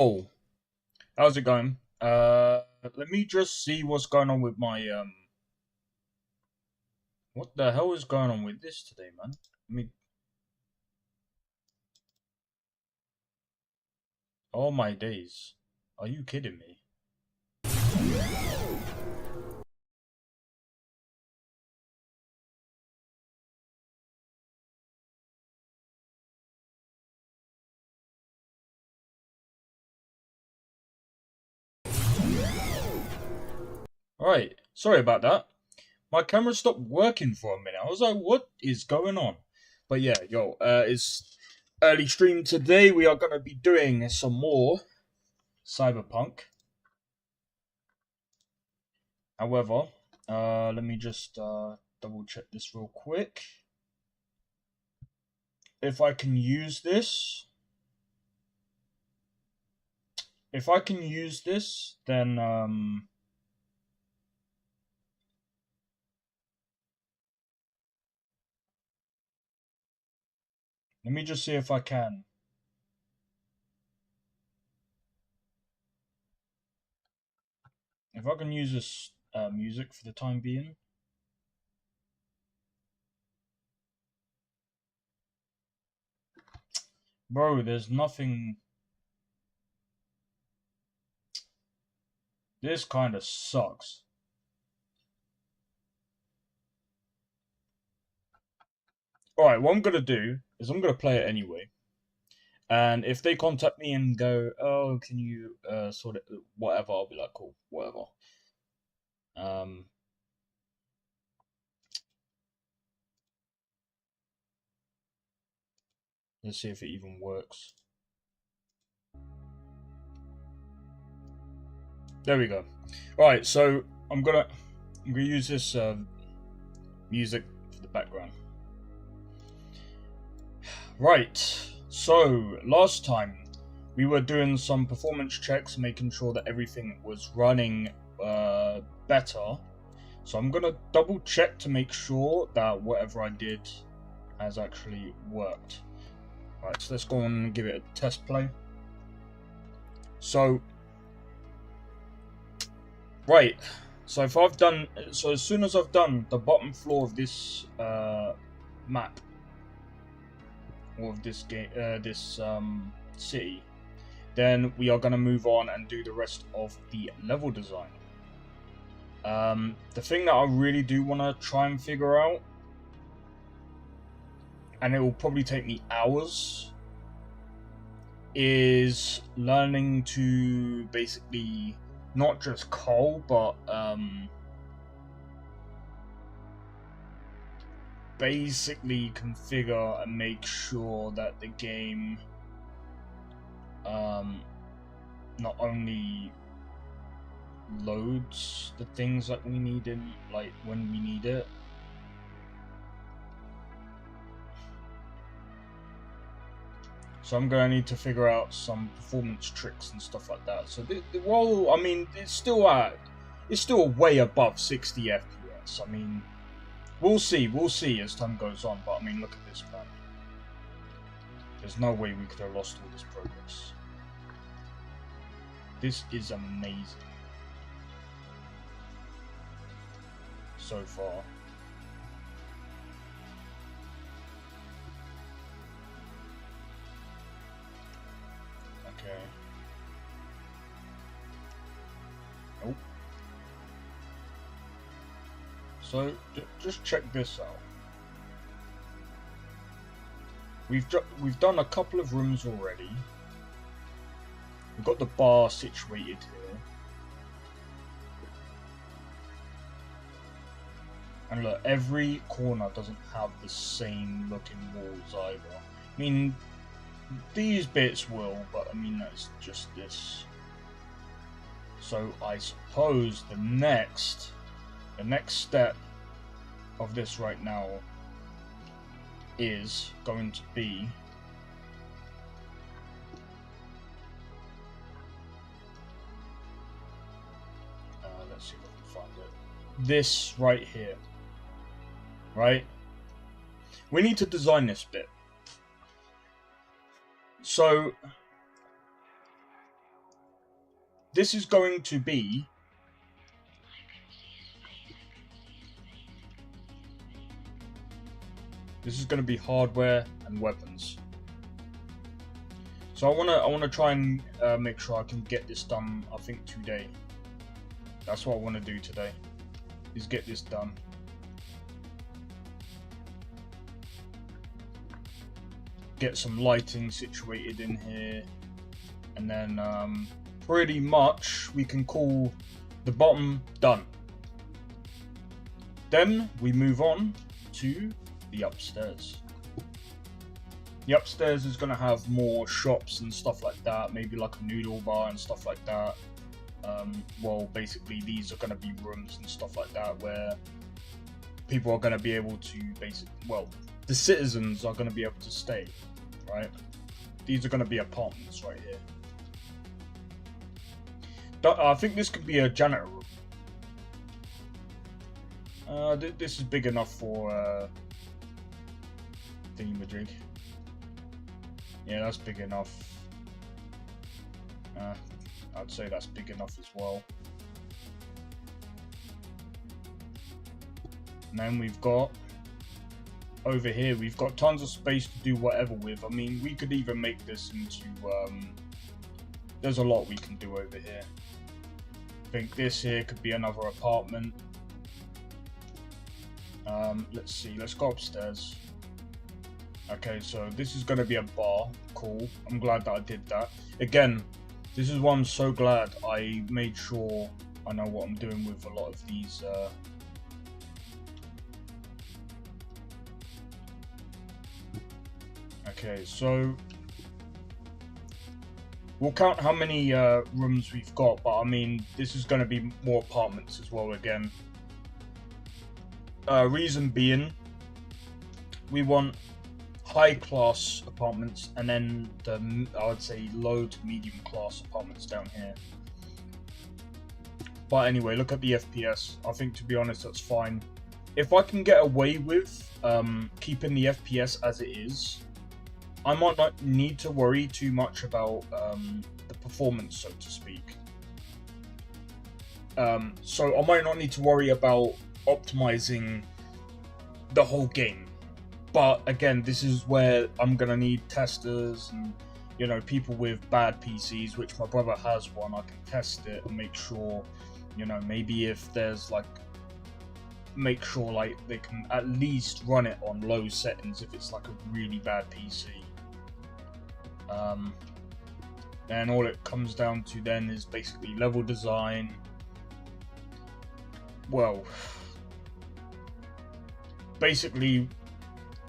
Oh, how's it going? Let me just see what's going on with my What the hell is going on with this today, man? Let me. Oh my days, are you kidding me? All right, sorry about that. My camera stopped working for a minute. I was like, what is going on? But yeah, yo, it's early stream today. We are gonna be doing some more Cyberpunk. However, let me just double check this real quick. If I can use this. If I can use this, then let me just see if I can. If I can use this music for the time being. Bro, there's nothing. This kind of sucks. Alright, what I'm going to do is I'm going to play it anyway. And if they contact me and go, oh, can you sort it, whatever, I'll be like, cool, whatever. Um, let's see if it even works. There we go. Alright, so I'm gonna use this music for the background. Right, so last time we were doing some performance checks, making sure that everything was running better. So I'm gonna double check to make sure that whatever I did has actually worked. Right, so let's go on and give it a test play. So, right, so as soon as I've done the bottom floor of this map, or of this game, city, then we are going to move on and do the rest of the level design. The thing that I really do want to try and figure out, and it will probably take me hours, is learning to basically not just cull, but basically configure and make sure that the game not only loads the things that we need in, like, when we need it. So I'm going to need to figure out some performance tricks and stuff like that. So well, I mean, it's still way above 60 FPS. I mean, we'll see as time goes on. But I mean, look at this, man. There's no way we could have lost all this progress. This is amazing so far. Okay. Nope. So just check this out. We've done a couple of rooms already. We've got the bar situated here. And look, every corner doesn't have the same looking walls either. I mean, these bits will, but I mean, that's just this. So I suppose the next step of this right now is going to be let's see if I can find it. This right here. Right? We need to design this bit. So this is going to be hardware and weapons. So I wanna try and make sure I can get this done. I think today. That's what I want to do today. Is get this done. Get some lighting situated in here, and then pretty much we can call the bottom done. Then we move on to the upstairs. The upstairs is going to have more shops and stuff like that, maybe like a noodle bar and stuff like that. Well, basically these are going to be rooms and stuff like that where people are going to be able to the citizens are going to be able to stay, right? These are going to be apartments right here. I think this could be a janitor room. This is big enough for thingamajig. Yeah, that's big enough. I'd say that's big enough as well. And then we've got over here, we've got tons of space to do whatever with. I mean, we could even make this into there's a lot we can do over here. I think this here could be another apartment. Let's see, let's go upstairs. Okay, so this is going to be a bar. Cool. I'm glad that I did that. Again, this is why I'm so glad I made sure I know what I'm doing with a lot of these. Okay, so we'll count how many rooms we've got, but I mean, this is going to be more apartments as well again. Reason being, we want high-class apartments, and then I would say low to medium-class apartments down here. But anyway, look at the FPS. I think, to be honest, that's fine. If I can get away with keeping the FPS as it is, I might not need to worry too much about the performance, so to speak. So I might not need to worry about optimizing the whole game. But again, this is where I'm gonna need testers and, you know, people with bad PCs, which my brother has one. I can test it and make sure, you know, maybe if there's like, make sure like they can at least run it on low settings if it's like a really bad PC. Then all it comes down to then is basically level design. Well, basically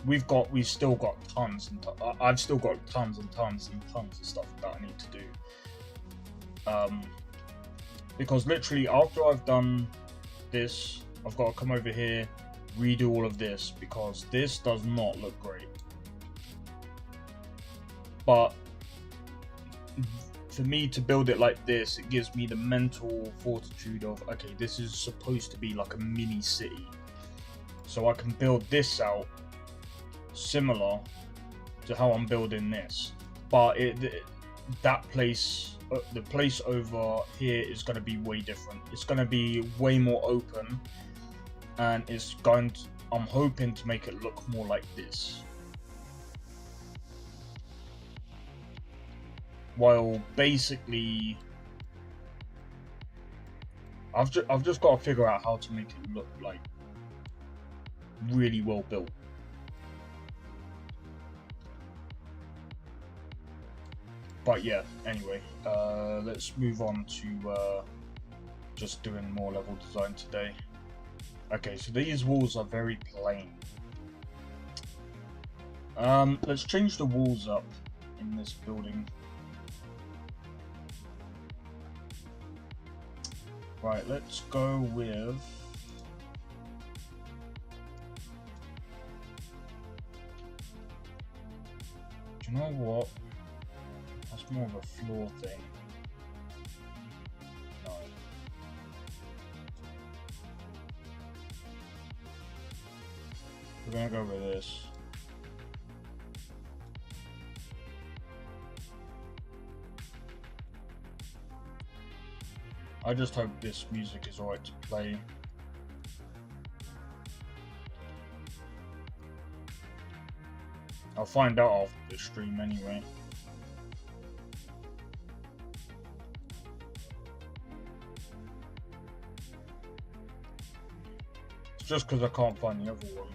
we've still got tons and I've still got tons and tons and tons of stuff that I need to do. Because literally after I've done this, I've got to come over here, redo all of this, because this does not look great. But for me to build it like this, it gives me the mental fortitude of, okay, this is supposed to be like a mini city. So I can build this out similar to how I'm building this. But that place, the place over here is going to be way different. It's going to be way more open, and it's going to, I'm hoping to make it look more like this. While basically, I've just got to figure out how to make it look like really well built. But yeah, anyway, let's move on to just doing more level design today. Okay, so these walls are very plain. Let's change the walls up in this building. Right, let's go with... Do you know what? That's more of a floor thing. No. We're gonna go with this. I just hope this music is alright to play. I'll find out after the stream anyway. It's just because I can't find the other one.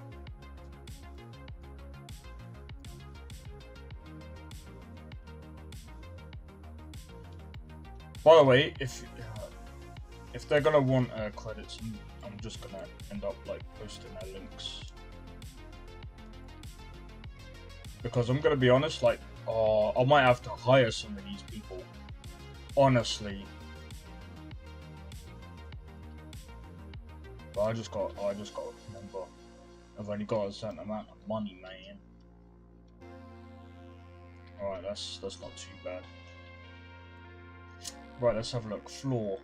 By the way, if they're gonna want credits, I'm just gonna end up like posting their links. Because I'm gonna be honest, like, I might have to hire some of these people. Honestly. But I just got to remember, I've only got a certain amount of money, man. Alright, that's not too bad. Right, let's have a look. Floor.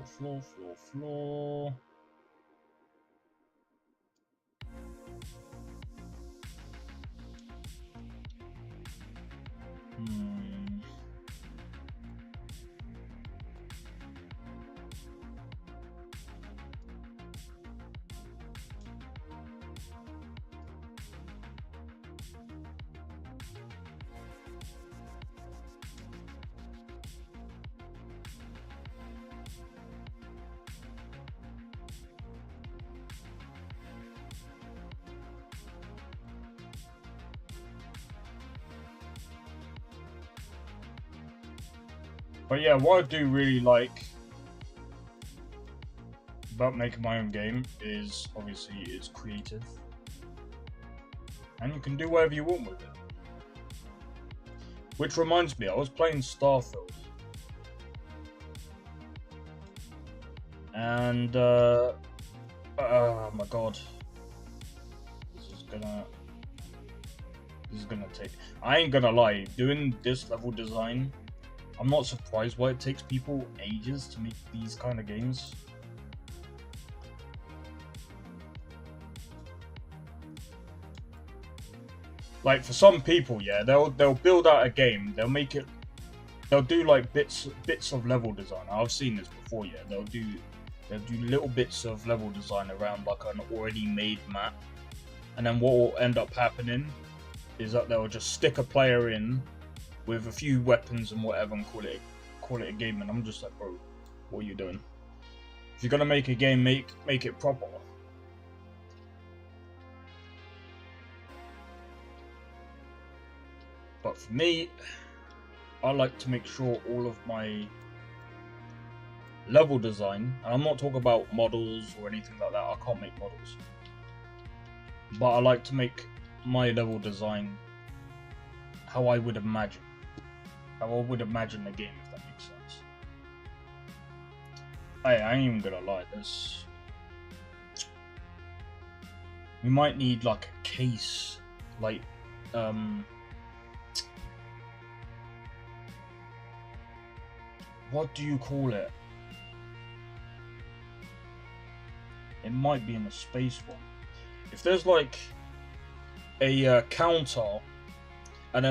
Floor. But yeah, what I do really like about making my own game is, obviously, it's creative. And you can do whatever you want with it. Which reminds me, I was playing Starfield. And, oh my god. This is gonna take... I ain't gonna lie, doing this level design, I'm not surprised why it takes people ages to make these kind of games. Like, for some people, yeah, they'll build out a game, they'll do like bits of level design. I've seen this before, yeah. They'll do little bits of level design around like an already made map, and then what will end up happening is that they'll just stick a player in with a few weapons and whatever and call it a game. And I'm just like, bro, what are you doing? If you're gonna make a game, make it proper. But for me, I like to make sure all of my level design, and I'm not talking about models or anything like that, I can't make models, but I like to make my level design how I would imagine the game, if that makes sense. I ain't even gonna lie, we might need like a case, like what do you call it? It might be in the space one. If there's like a counter and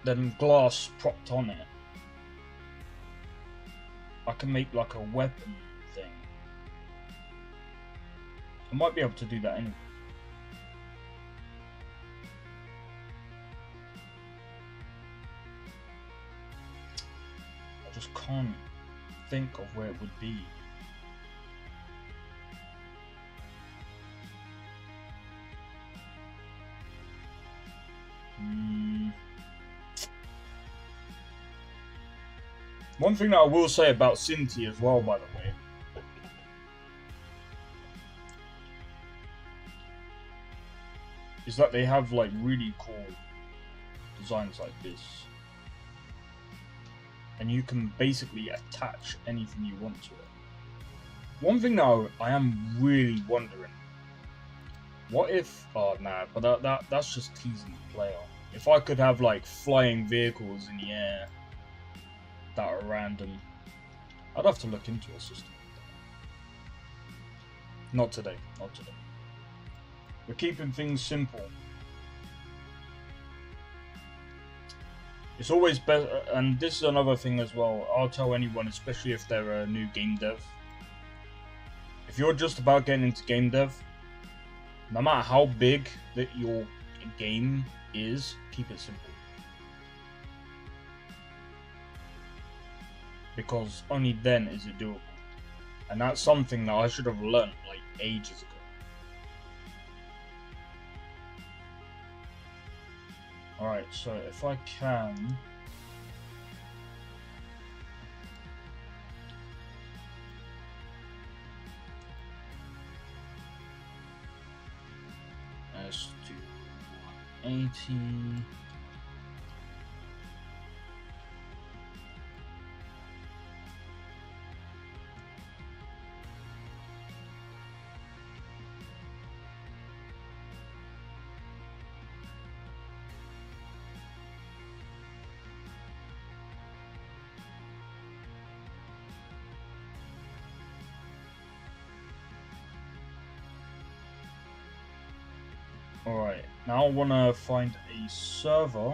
then glass propped on it, I can make like a weapon thing. I might be able to do that anyway. I just can't think of where it would be. One thing that I will say about Cinti as well, by the way, is that they have like really cool designs like this. And you can basically attach anything you want to it. One thing now I am really wondering, what if, oh nah, but that's just teasing the player. If I could have like flying vehicles in the air that are random, I'd have to look into a system. Not today. We're keeping things simple. It's always better, and this is another thing as well. I'll tell anyone, especially if they're a new game dev. If you're just about getting into game dev, no matter how big that your game is, keep it simple. Because only then is it doable. And that's something that I should have learned like ages ago. Alright, so if I can... Let's do 180... Alright, now I want to find a server.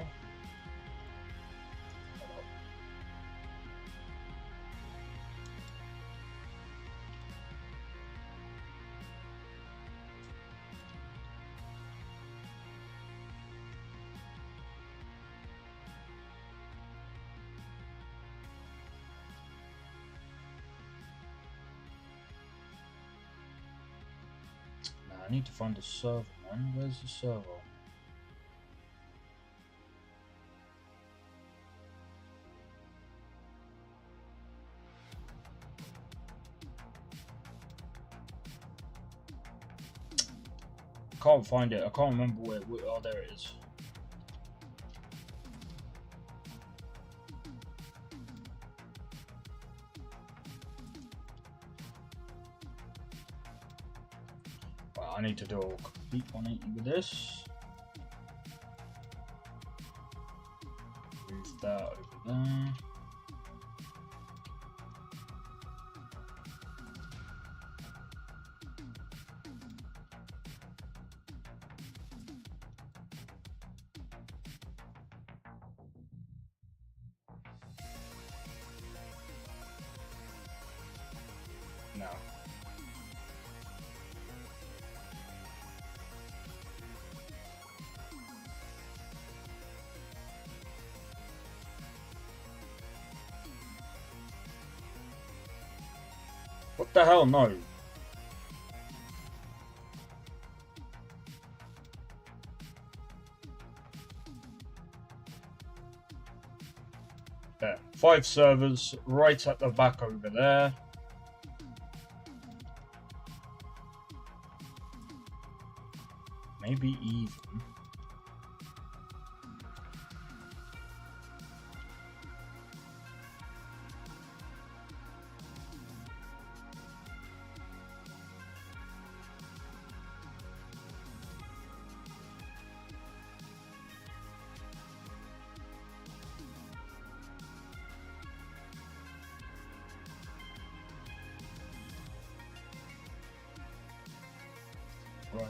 I need to find a server, man. Where's the server? Can't find it. I can't remember where. Oh, there it is. Well, I need to do a complete 180 with this. Move that over there. No. What the hell? No. There. 5 servers right at the back over there. Maybe even. Right.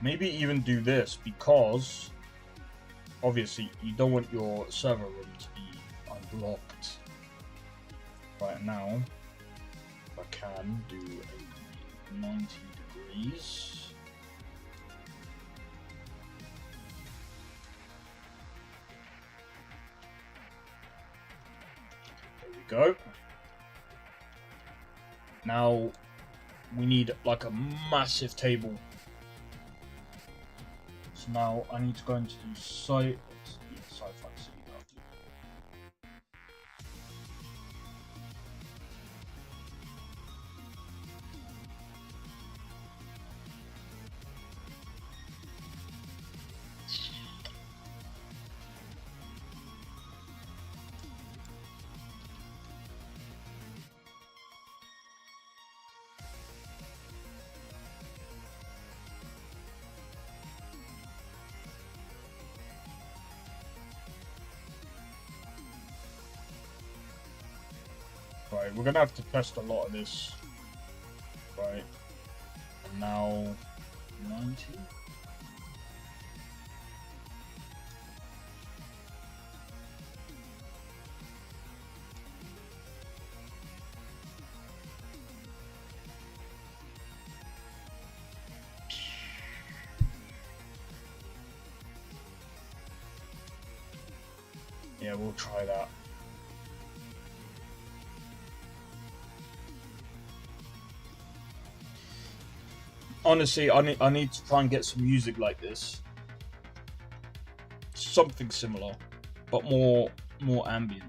Maybe even do this, because obviously you don't want your server room to be unblocked. Right now, I can do a 90 degrees. There we go. Now we need like a massive table. So now I need to go into site. Sci-fi city. Right, we're gonna have to test a lot of this. Right, and now 90. we'll try that. Honestly, I need to try and get some music like this. Something similar, but more ambient.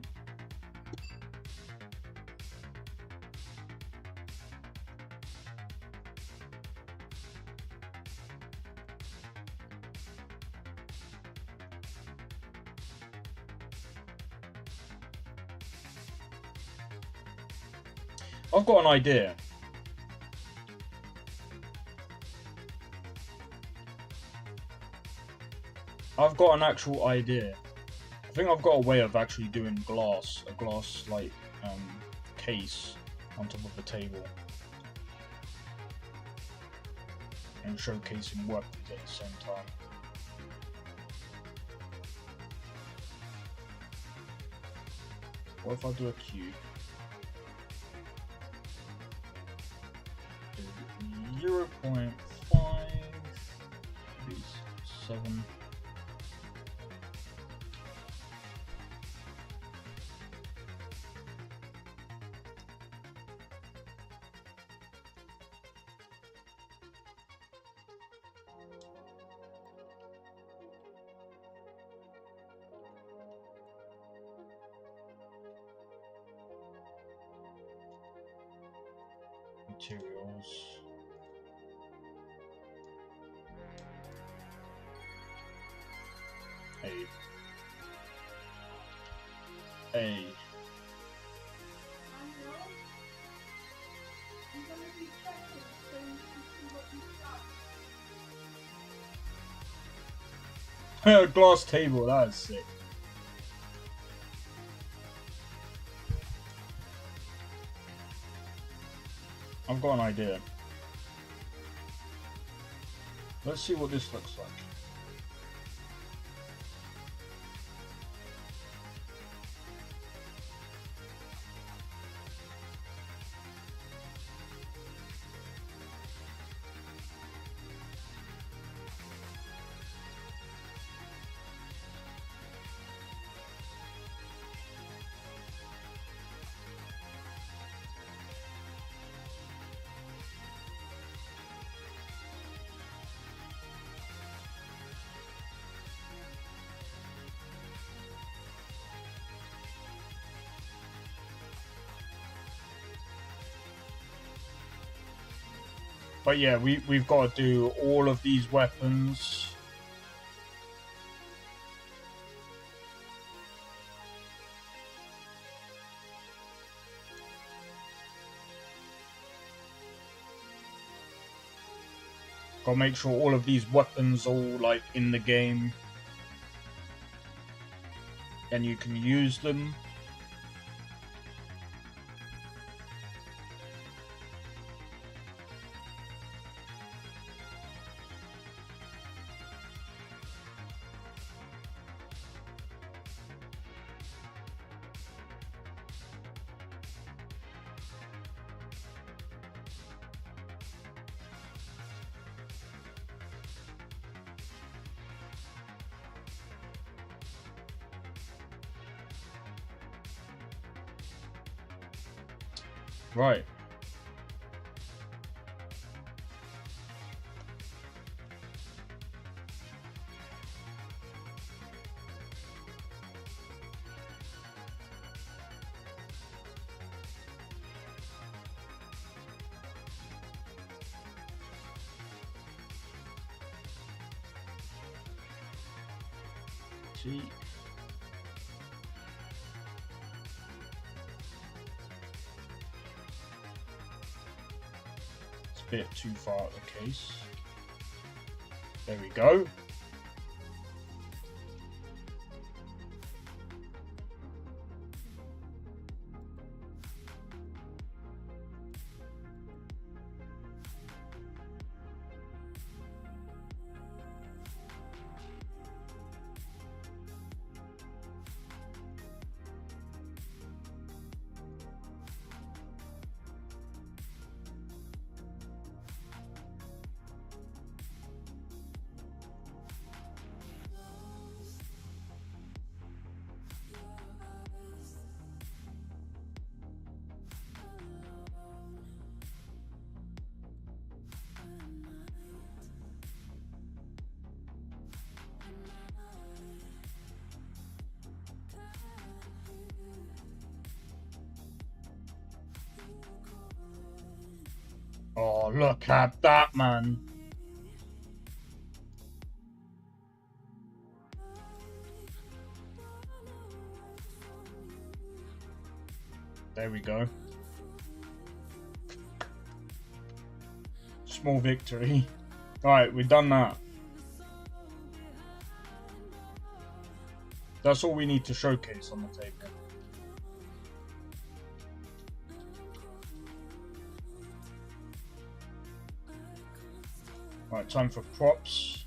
I've got an idea. I've got an actual idea. I think I've got a way of actually doing a glass like case on top of the table and showcasing weapons at the same time. What if I do a cube? 0.5 7. Materials. A. Glass table, that is sick. I've got an idea. Let's see what this looks like. But yeah, we've got to do all of these weapons. Got to make sure all of these weapons are all like in the game, and you can use them. Right. See. Bit too far out of the case. There we go. Oh, look at that, man. There we go. Small victory. Alright, we've done that. That's all we need to showcase on the table. Right, time for props.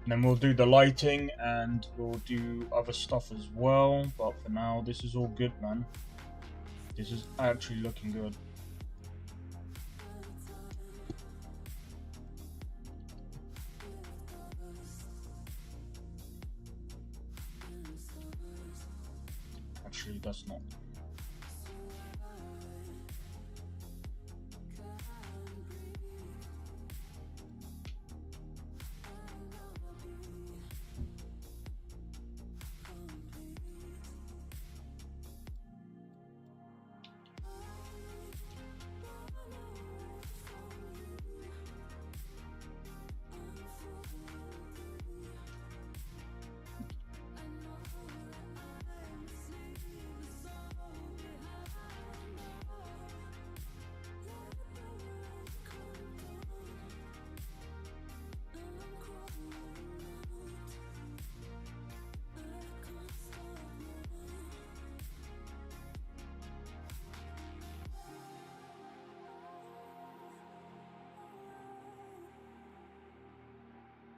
And then we'll do the lighting and we'll do other stuff as well. But for now, this is all good, man. This is actually looking good. Actually, that's not.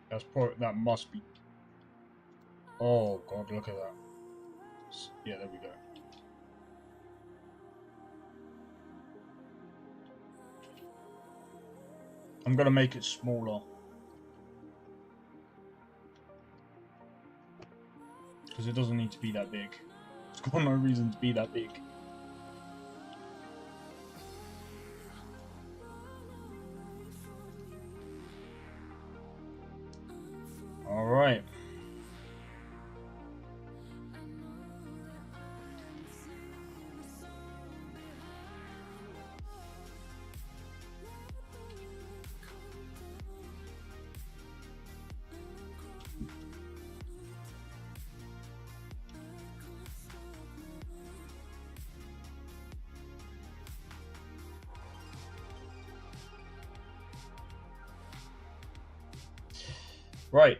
That's probably, that must be. Oh god, look at that. Yeah, there we go. I'm gonna make it smaller. Because it doesn't need to be that big. It's got no reason to be that big. Alright. Right.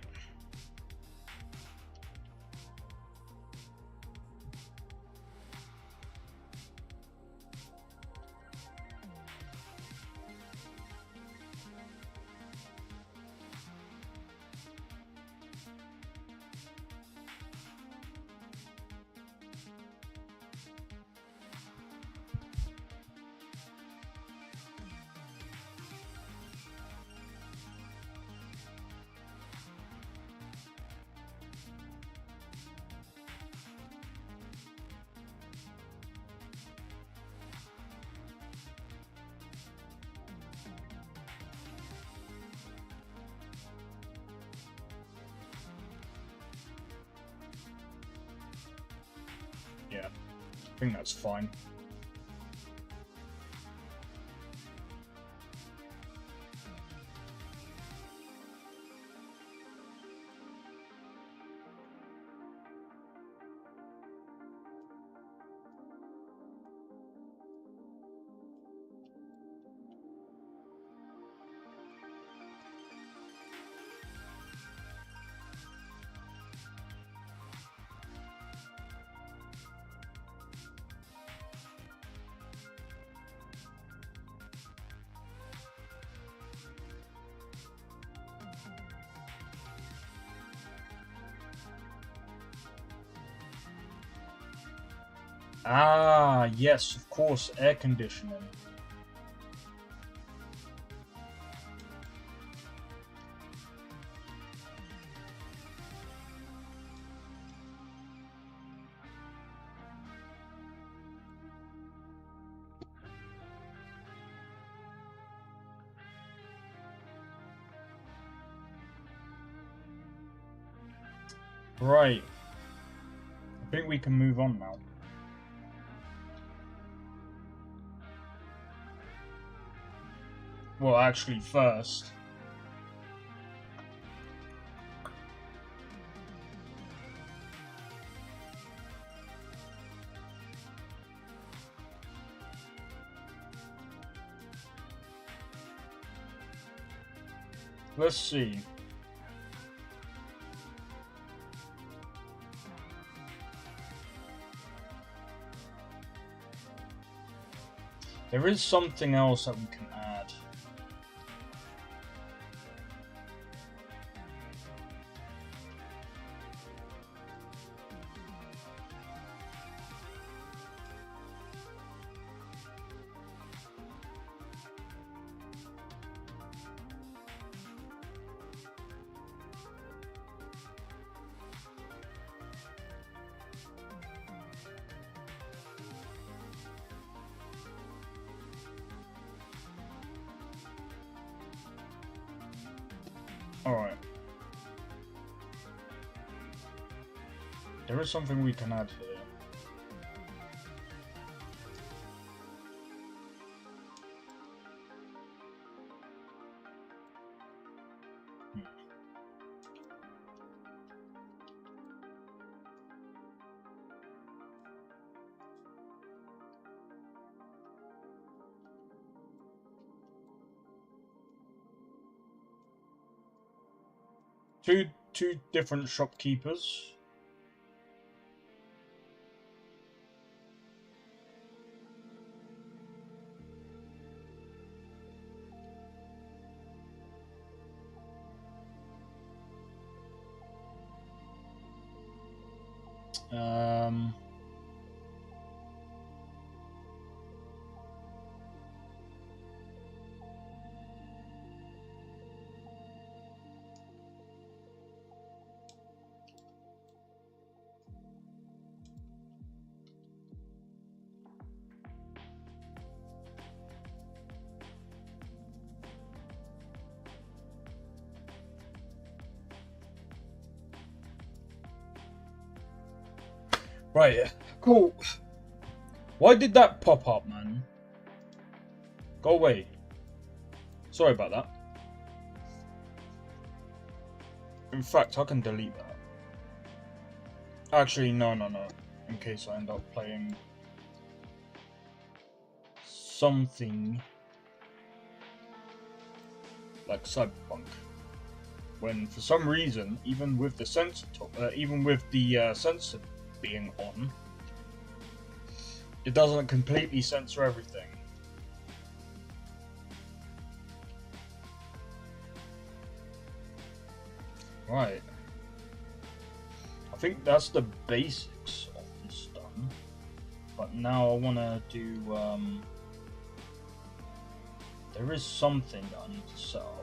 Yeah, I think that's fine. Ah, yes, of course, air conditioning. Right. I think we can move on now. Well, actually, first. Let's see. There is something else that we can add. Alright. There is something we can add here. Two different shopkeepers. Right, cool. Why did that pop up, man? Go away. Sorry about that. In fact, I can delete that. Actually, no. In case I end up playing something like Cyberpunk, when for some reason, even with the sensor, sensor being on, it doesn't completely censor everything. Right. I think that's the basics of this done. But now I want to do... there is something that I need to set up.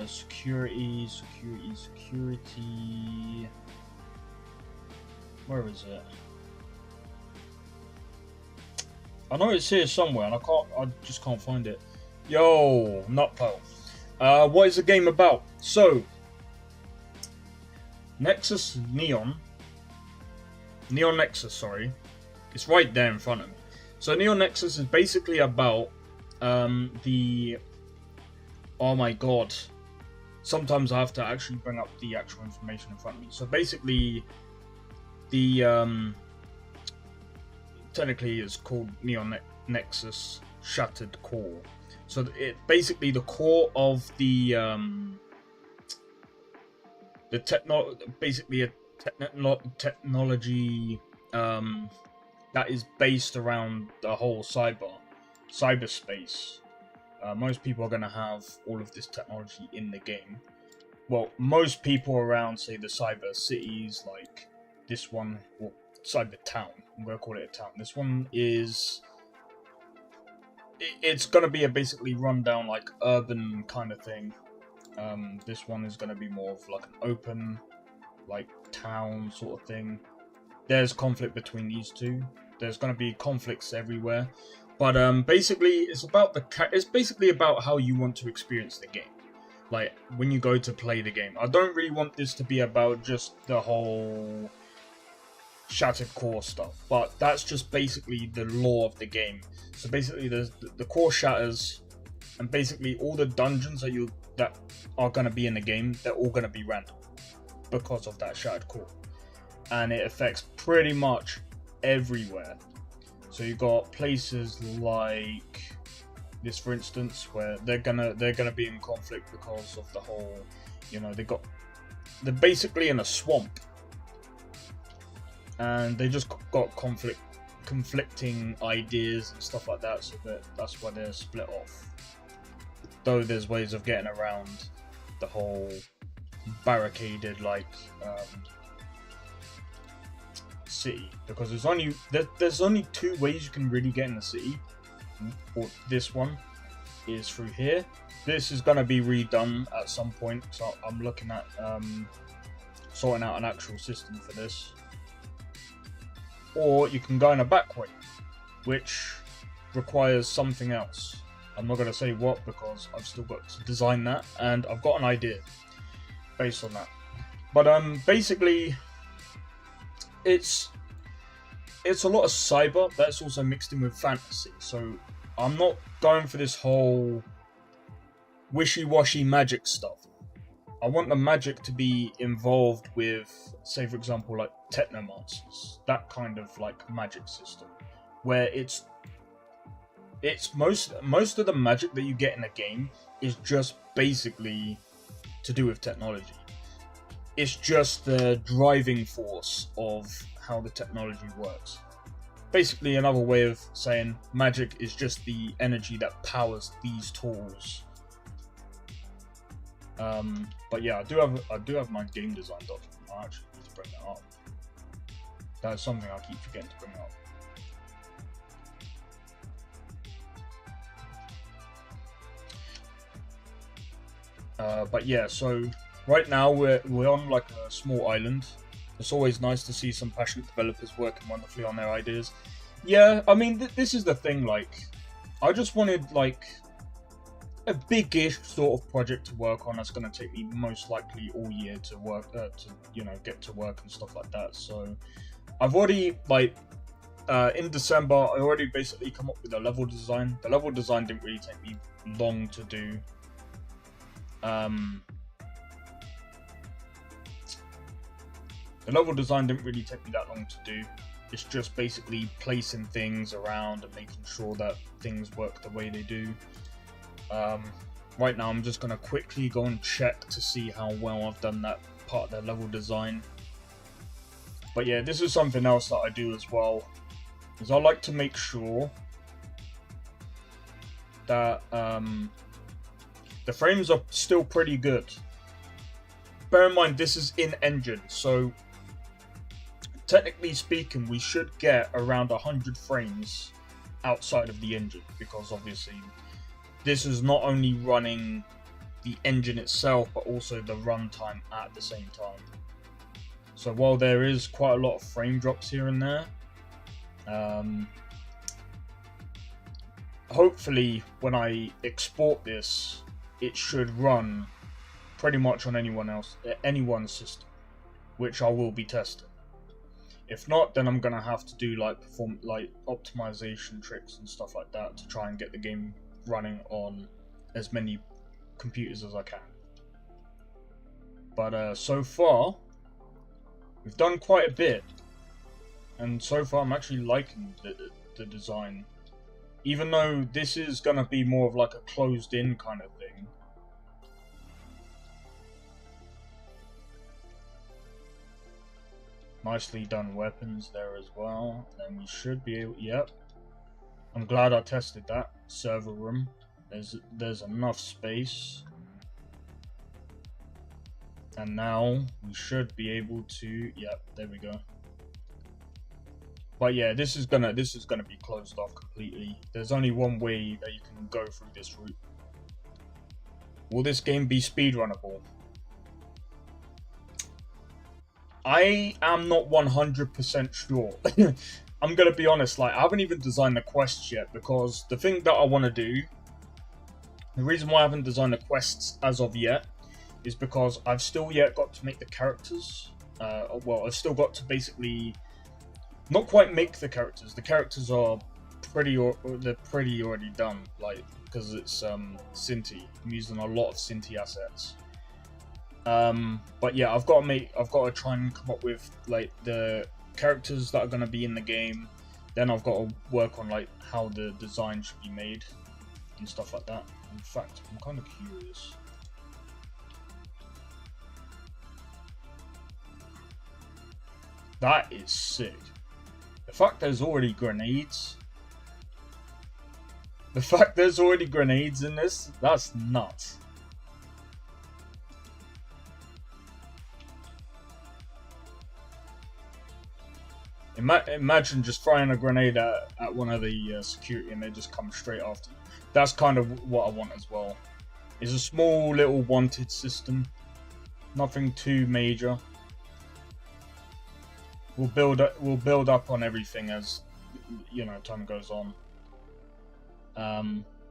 Security. Where is it? I know it's here somewhere, and I just can't find it. Yo, Nutpo. What is the game about? So, Neon Nexus, sorry. It's right there in front of me. So Neon Nexus is basically about oh my god. Sometimes I have to actually bring up the actual information in front of me. So basically, technically it's called Neon Nexus Shattered Core. So it basically the core of basically a technology that is based around the whole cyberspace. Most people are going to have all of this technology in the game. Well, most people around, say, the cyber cities, like this one, well, cyber town. I'm going to call it a town. This one is... It's going to be a basically rundown, like, urban kind of thing. This one is going to be more of, like, an open, like, town sort of thing. There's conflict between these two. There's going to be conflicts everywhere. But basically, it's basically about how you want to experience the game. like when you go to play the game. I don't really want this to be about just the whole shattered core stuff, but that's just basically the lore of the game. So basically the core shatters, and basically all the dungeons that are going to be in the game, they're all going to be random because of that shattered core, and it affects pretty much everywhere. So you got places like this, for instance, where they're gonna be in conflict because of the whole, you know, they're basically in a swamp, and they just got conflicting ideas and stuff like that. So that's why they're split off. Though there's ways of getting around the whole barricaded city, because there's only two ways you can really get in the city. Or this one is through here. This is going to be redone at some point, so I'm looking at sorting out an actual system for this. Or you can go in a back way, which requires something else. I'm not going to say what, because I've still got to design that, and I've got an idea based on that. But basically, it's a lot of cyber that's also mixed in with fantasy. So I'm not going for this whole wishy-washy magic stuff. I want the magic to be involved with, say for example, like technomancers, that kind of like magic system, where it's most of the magic that you get in a game is just basically to do with technology. It's just the driving force of how the technology works. Basically, another way of saying magic is just the energy that powers these tools. But yeah, I do have my game design document. I actually need to bring that up. That's something I keep forgetting to bring up. But yeah, so right now we're on like a small island. It's always nice to see some passionate developers working wonderfully on their ideas. Yeah, I mean, this is the thing, like, I just wanted, like, a big-ish sort of project to work on that's going to take me most likely all year to work, get to work and stuff like that. So, I've already, like, in December, I already basically come up with a level design. The level design didn't really take me long to do. The level design didn't really take me that long to do. It's just basically placing things around and making sure that things work the way they do. Right now I'm just going to quickly go and check to see how well I've done that part of the level design. But yeah, this is something else that I do as well, is I like to make sure that the frames are still pretty good. Bear in mind, this is in-engine, so technically speaking, we should get around 100 frames outside of the engine, because obviously this is not only running the engine itself, but also the runtime at the same time. So while there is quite a lot of frame drops here and there, hopefully when I export this, it should run pretty much on anyone's system, which I will be testing. If not, then I'm gonna have to do like optimization tricks and stuff like that to try and get the game running on as many computers as I can. But so far, we've done quite a bit, and so far I'm actually liking the design. Even though this is gonna be more of like a closed-in kind of thing. Nicely done weapons there as well. Then we should be able. Yep. I'm glad I tested that server room. There's enough space. And now we should be able to. Yep. There we go. But yeah, this is gonna be closed off completely. There's only one way that you can go through this route. Will this game be speedrunnable? I am not 100% sure. I'm gonna be honest, like, I haven't even designed the quest yet, because the thing that I want to do The reason why I haven't designed the quests as of yet is because I've still yet got to make the characters. Well, I've still got to basically not quite make the characters. The characters are they're pretty already done, like, because it's Cinti. I'm using a lot of Cinti assets. But yeah, I've got to try and come up with like the characters that are going to be in the game. Then I've got to work on like how the design should be made and stuff like that. In fact, I'm kind of curious. That is sick. The fact there's already grenades. The fact there's already grenades in this, that's nuts. Imagine just firing a grenade at one of the security and they just come straight after you. That's kind of what I want as well. It's a small little wanted system. Nothing too major. We'll build up on everything as, you know, time goes on.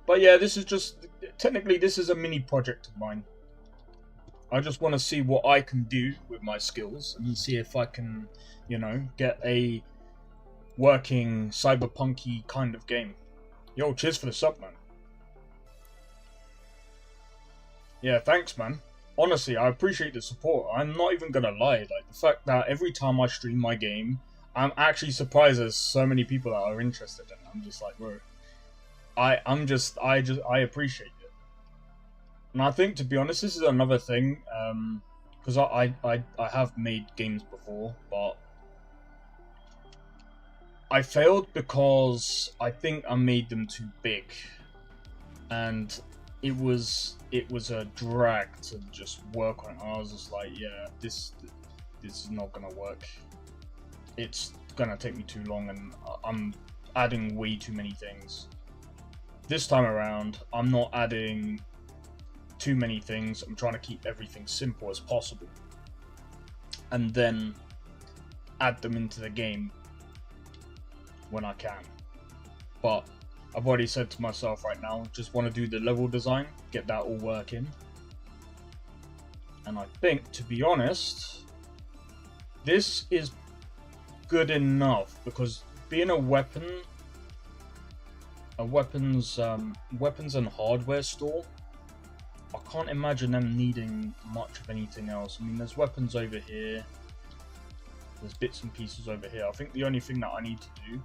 But yeah, this is just technically this is a mini project of mine. I just want to see what I can do with my skills and see if I can, you know, get a working cyberpunky kind of game. Yo, cheers for the sub, man. Yeah, thanks, man. Honestly, I appreciate the support. I'm not even gonna lie. Like, the fact that every time I stream my game, I'm actually surprised there's so many people that are interested in it. I'm just like, bro, I appreciate it. And I think, to be honest, this is another thing, because I have made games before, but I failed because I think I made them too big, and it was a drag to just work on it. I was just like, yeah, this is not gonna work. It's gonna take me too long, and I'm adding way too many things. This time around, I'm not adding too many things. I'm trying to keep everything simple as possible, and then add them into the game when I can. But I've already said to myself right now, just want to do the level design, get that all working. And I think, to be honest, this is good enough, because being a weapons and hardware store, I can't imagine them needing much of anything else. I mean, there's weapons over here, there's bits and pieces over here. I think the only thing that I need to do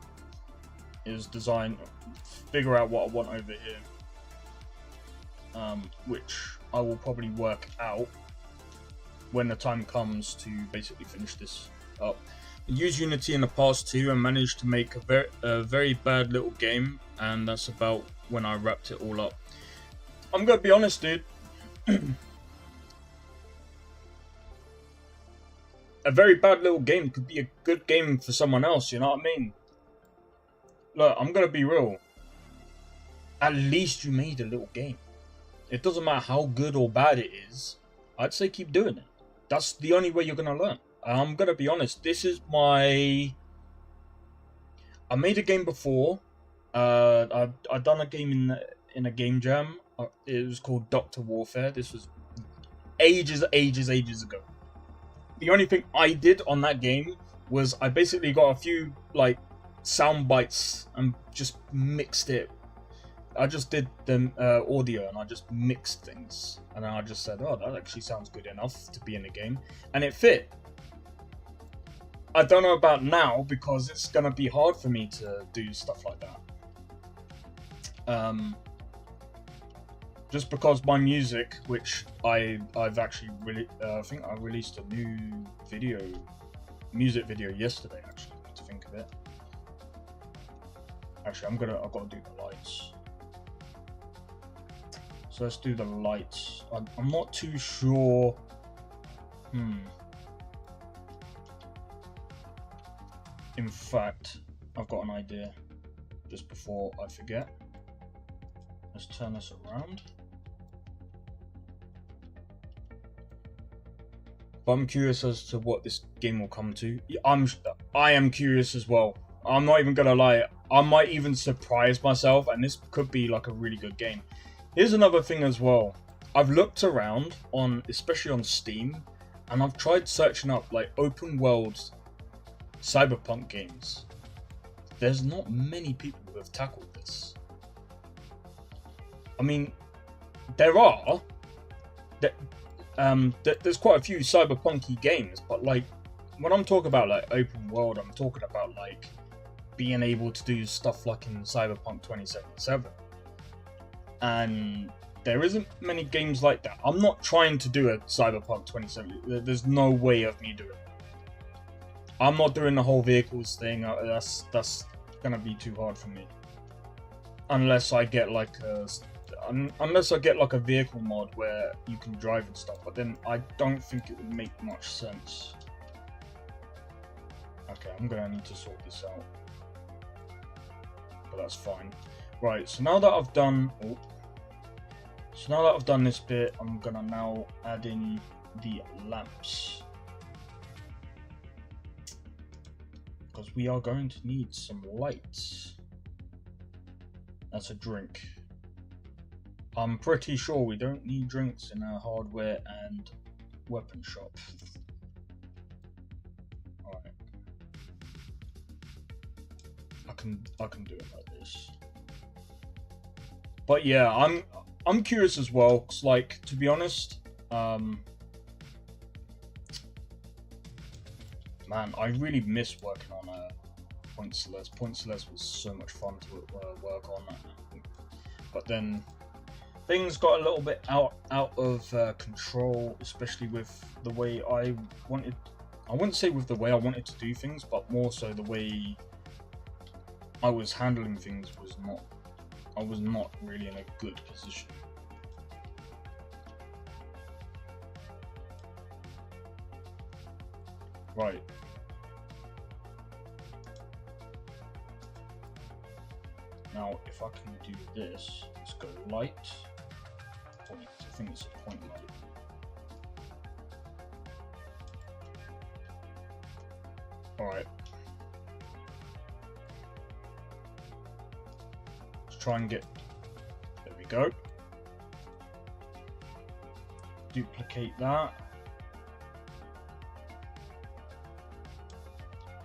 is figure out what I want over here, which I will probably work out when the time comes to basically finish this up. I used Unity in the past too and managed to make a very bad little game, and that's about when I wrapped it all up. I'm gonna be honest, dude. A very bad little game could be a good game for someone else, you know what I mean? Look, I'm gonna be real. At least you made a little game. It doesn't matter how good or bad it is. I'd say keep doing it. That's the only way you're gonna learn. I'm gonna be honest. This is I made a game before. I've done a game in a game jam. It was called Dr. Warfare. This was ages ago. The only thing I did on that game was I basically got a few like sound bites and just mixed it. I just did the audio and I just mixed things, and then I just said, oh, that actually sounds good enough to be in the game, and it fit. I don't know about now, because it's gonna be hard for me to do stuff like that. Just because my music, which I've actually I think I released a new music video yesterday, actually, to think of it. Actually, I've got to do the lights. So let's do the lights. I'm not too sure. In fact, I've got an idea. Just before I forget, let's turn this around. But I'm curious as to what this game will come to. I am curious as well. I'm not even gonna lie. I might even surprise myself, and this could be like a really good game. Here's another thing as well. I've looked around on, especially on Steam, and I've tried searching up like open world cyberpunk games. There's not many people who have tackled this. I mean, there are. There's quite a few cyberpunky games, but like when I'm talking about like open world, I'm talking about like being able to do stuff like in Cyberpunk 2077. And there isn't many games like that. I'm not trying to do a Cyberpunk 2077. There's no way of me doing it. I'm not doing the whole vehicles thing. That's gonna be too hard for me. Unless I get like a vehicle mod where you can drive and stuff. But then I don't think it would make much sense. Okay, I'm gonna need to sort this out. But that's fine. Right, so now that I've done this bit, I'm gonna now add in the lamps. Because we are going to need some lights. That's a drink. I'm pretty sure we don't need drinks in our hardware and weapon shop. Alright. I can do it like this. But yeah, I'm curious as well, cause like, to be honest, man, I really miss working on Point Celeste. Point Celeste was so much fun to work on, but then things got a little bit out of control, especially with the way I wouldn't say with the way I wanted to do things, but more so the way I was handling things I was not really in a good position. Right. Now, if I can do this, let's go light, point. I think it's a point light. Alright. Let's try and get, there we go. Duplicate that.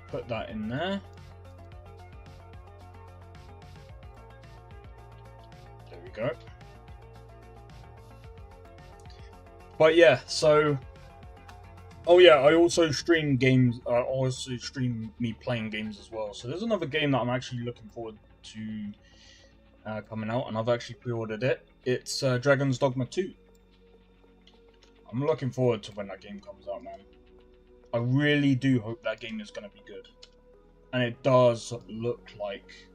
Put that in there. There we go. But yeah, so oh yeah, I also stream games. I also stream me playing games as well. So there's another game that I'm actually looking forward to coming out, and I've actually pre-ordered it. It's Dragon's Dogma 2. I'm looking forward to when that game comes out, man. I really do hope that game is going to be good. And it does look like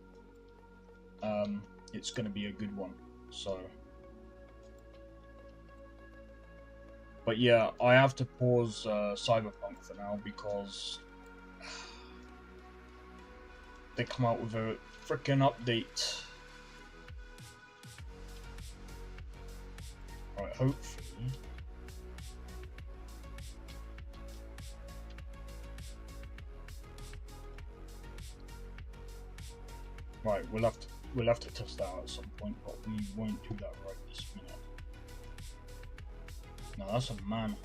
it's going to be a good one. So, but yeah, I have to pause Cyberpunk for now because they come out with a freaking update. Alright, hopefully. Right, we'll have to test that out at some point, but we won't do that right this minute. No, that's a manhole.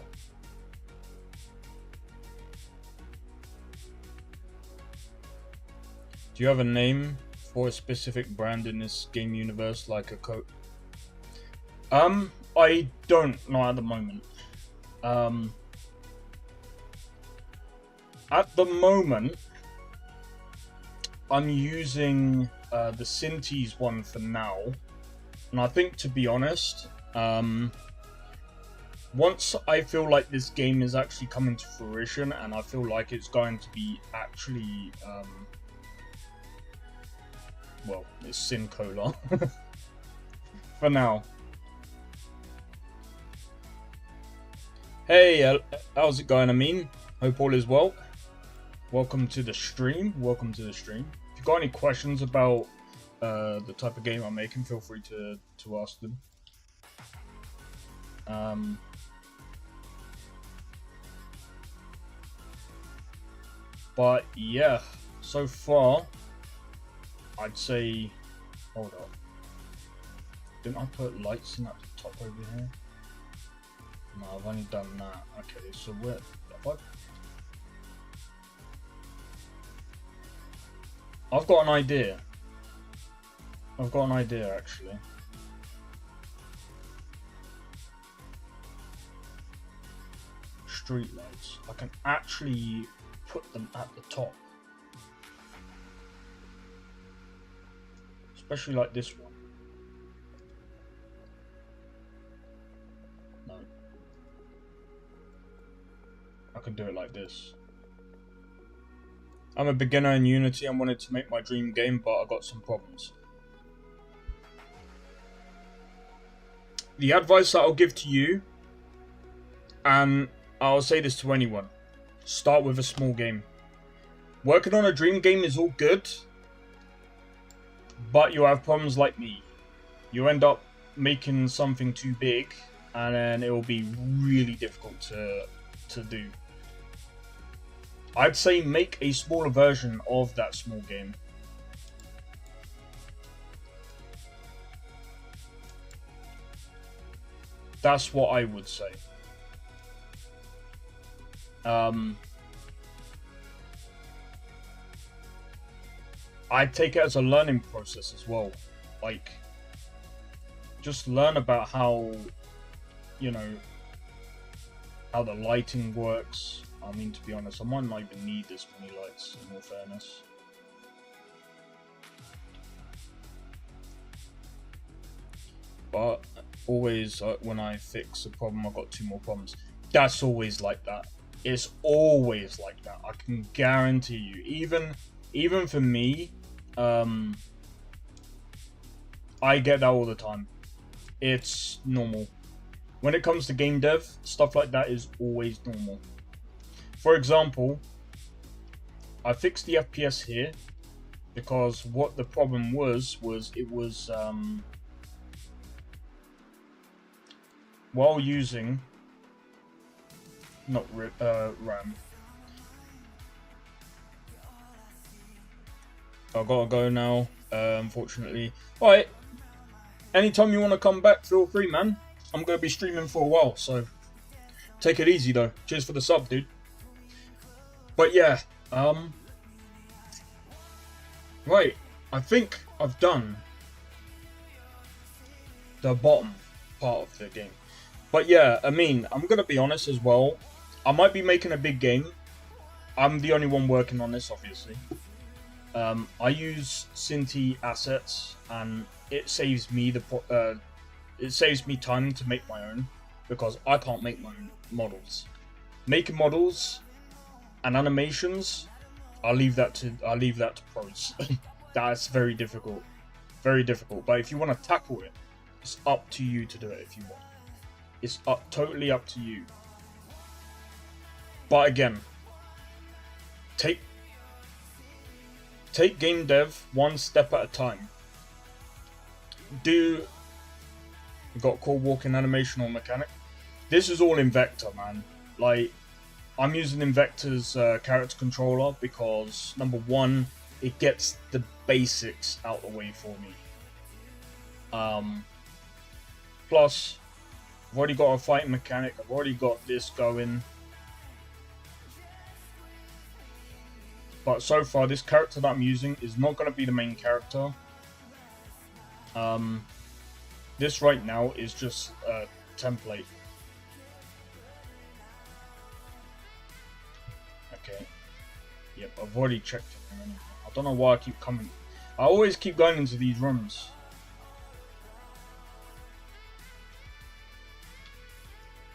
Do you have a name for a specific brand in this game universe, like a coat? I don't know at the moment. At the moment, I'm using the Synthes one for now, and I think, to be honest, once I feel like this game is actually coming to fruition, and I feel like it's going to be actually, well, it's Syncola for now. Hey, how's it going, Amin? Hope all is well. Welcome to the stream. Welcome to the stream. If you've got any questions about the type of game I'm making, feel free to ask them. But yeah, so far, I'd say, hold up. Didn't I put lights in at the top over here? No, I've only done that. Okay, so where? What? I've got an idea. I've got an idea actually. Street lights. I can actually put them at the top. Especially like this one. No. I can do it like this. I'm a beginner in Unity and wanted to make my dream game, but I got some problems. The advice that I'll give to you, and I'll say this to anyone, start with a small game. Working on a dream game is all good, but you'll have problems like me. You end up making something too big, and then it will be really difficult to do. I'd say make a smaller version of that small game. That's what I would say. I'd take it as a learning process as well. Like, just learn about how, you know, how the lighting works. I mean, to be honest, I might not even need this many lights, in all fairness. But always, when I fix a problem, I've got 2 more problems. That's always like that. It's always like that. I can guarantee you. Even for me, I get that all the time. It's normal. When it comes to game dev, stuff like that is always normal. For example, I fixed the FPS here because what the problem was it was while using RAM. I've got to go now, unfortunately. Alright, anytime you want to come back, feel free, man. I'm going to be streaming for a while, so take it easy though. Cheers for the sub, dude. But yeah, right, I think I've done the bottom part of the game. But yeah, I mean, I'm going to be honest as well. I might be making a big game. I'm the only one working on this, obviously. I use Cinti assets, and it saves me time to make my own, because I can't make my own models. Making models and animations, I'll leave that to pros. That's very difficult, very difficult. But if you want to tackle it, it's up to you to do it. If you want, it's totally up to you. But again, take game dev one step at a time. Got core walking animation or mechanic. This is all in Vector, man. Like, I'm using Invector's character controller because, number one, it gets the basics out the way for me. Plus, I've already got a fighting mechanic. I've already got this going. But so far, this character that I'm using is not going to be the main character. This right now is just a template. Okay. Yep, I've already checked it. I don't know why I keep coming. I always keep going into these rooms.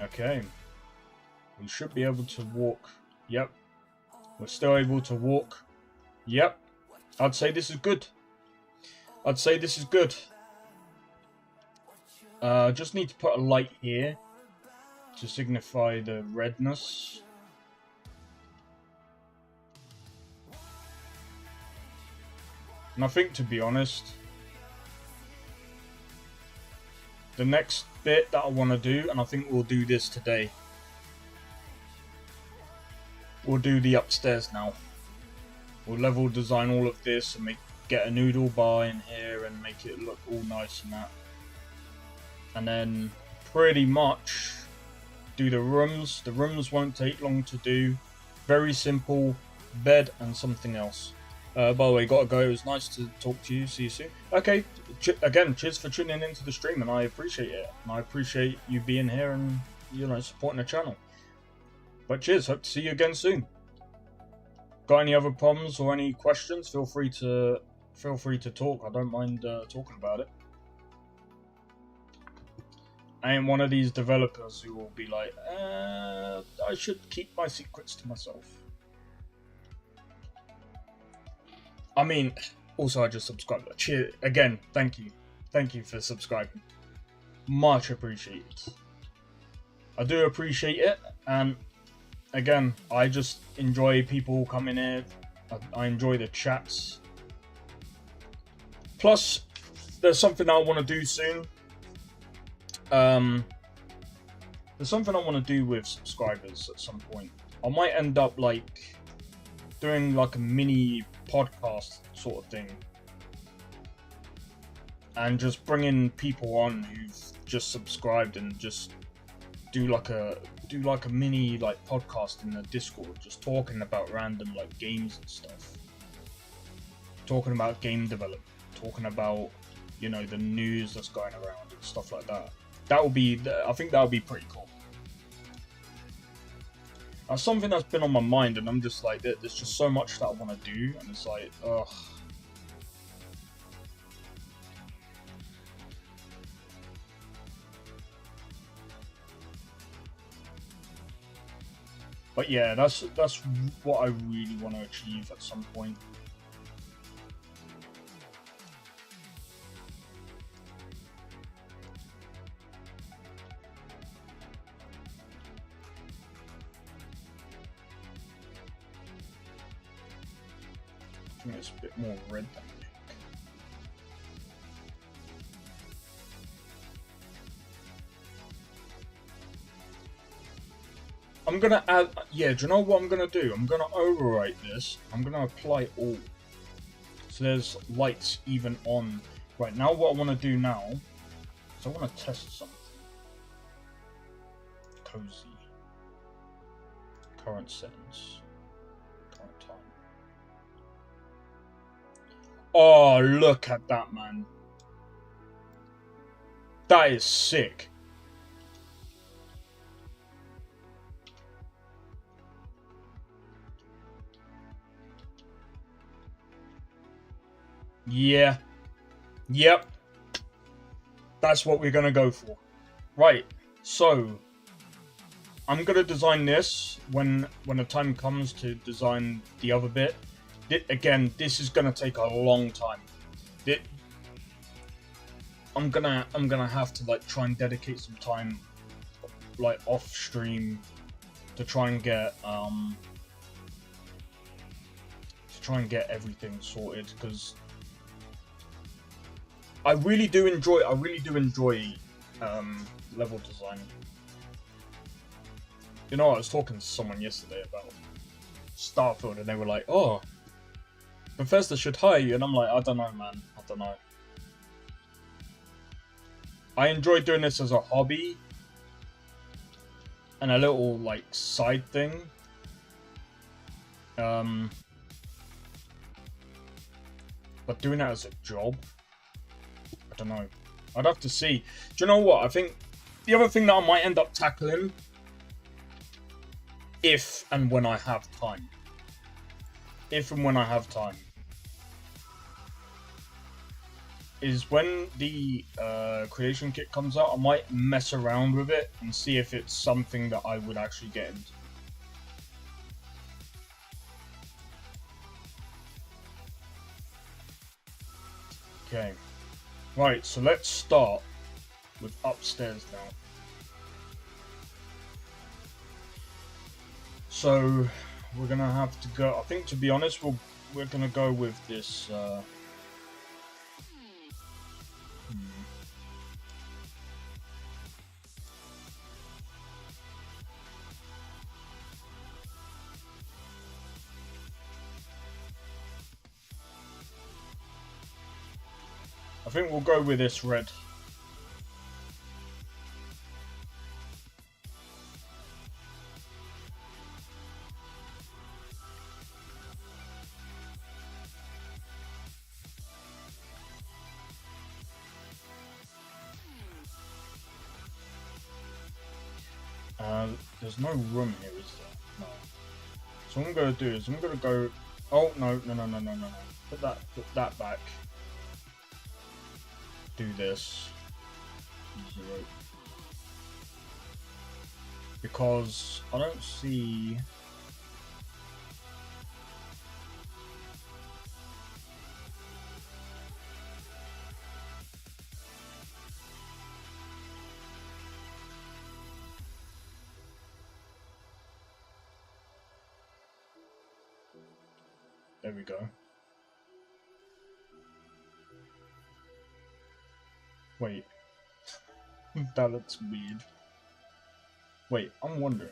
Okay. We should be able to walk. Yep. We're still able to walk. Yep. I'd say this is good. I'd say this is good. Just need to put a light here to signify the redness. And I think, to be honest, the next bit that I want to do, and I think we'll do this today, we'll do the upstairs now. We'll level design all of this and get a noodle bar in here and make it look all nice and that. and then pretty much do the rooms. The rooms won't take long to do. Very simple, bed and something else. By the way, gotta go. It was nice to talk to you. See you soon. Okay, again, cheers for tuning into the stream, and I appreciate it. And I appreciate you being here and, you know, supporting the channel. But cheers. Hope to see you again soon. Got any other problems or any questions? Feel free to talk. I don't mind talking about it. I ain't one of these developers who will be like, I should keep my secrets to myself. I mean, also I just subscribed. Cheer again. Thank you for subscribing. Much appreciated. I do appreciate it, and again, I just enjoy people coming in. I enjoy the chats. Plus, there's something I want to do soon. There's something I want to do with subscribers at some point. I might end up like doing like a mini podcast sort of thing, and just bringing people on who've just subscribed and just do like a mini like podcast in the Discord, just talking about random like games and stuff, talking about game development, talking about, you know, the news that's going around and stuff like that. That would be, I think that would be pretty cool. That's something that's been on my mind, and I'm just like, there's just so much that I want to do, and it's like, ugh. But yeah, that's what I really want to achieve at some point. I think it's a bit more red than pink. I'm gonna add, yeah, do you know what I'm gonna do? I'm gonna overwrite this. I'm gonna apply all. So there's lights even on. Right, now what I wanna do now is I wanna test something. Cozy. Current settings. Current time. Oh, look at that, man. That is sick. Yeah. Yep. That's what we're gonna go for. Right. So I'm gonna design this when the time comes to design the other bit. Again, this is gonna take a long time. I'm gonna have to like try and dedicate some time like off stream to try and get everything sorted, because I really do enjoy level design. You know, I was talking to someone yesterday about Starfield, and they were like, "Oh, Bethesda should hire you," and I'm like, "I don't know, man. I don't know." I enjoy doing this as a hobby and a little like side thing. But doing that as a job, I don't know. I'd have to see. Do you know what? I think the other thing that I might end up tackling, if and when I have time, is when the creation kit comes out, I might mess around with it and see if it's something that I would actually get into. Okay. Right, so let's start with upstairs now. So we're gonna have to go. I think, to be honest, we're gonna go with this. I think we'll go with this red. There's no room here, is there? No. So what I'm gonna do is I'm gonna go. Oh no. Put that back. Do this. 0. Because I don't see. There we go. Wait. That looks weird. Wait, I'm wondering.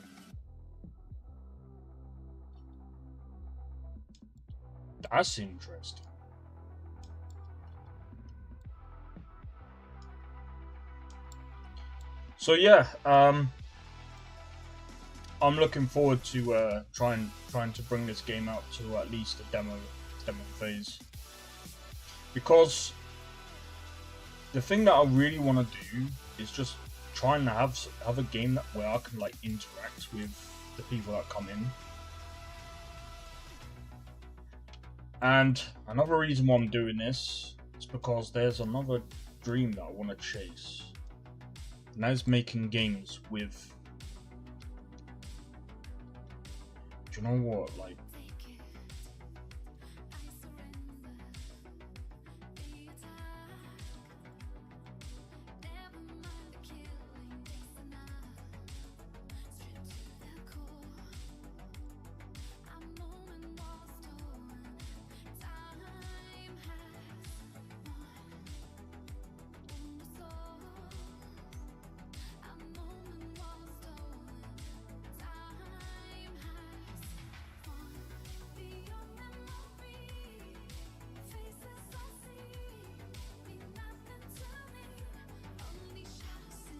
That's interesting. So yeah, I'm looking forward to trying to bring this game out to at least a demo phase, because the thing that I really want to do is just trying to have a game where I can like interact with the people that come in. And another reason why I'm doing this is because there's another dream that I want to chase, and that is making games with. Do you know what? Like.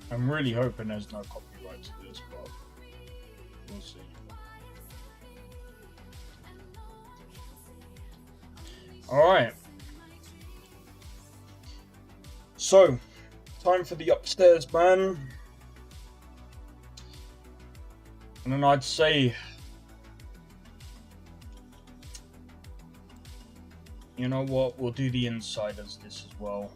I'm really hoping there's no copyright to this, but we'll see. Alright. So, time for the upstairs, man. And then I'd say, you know what, we'll do the inside as this as well.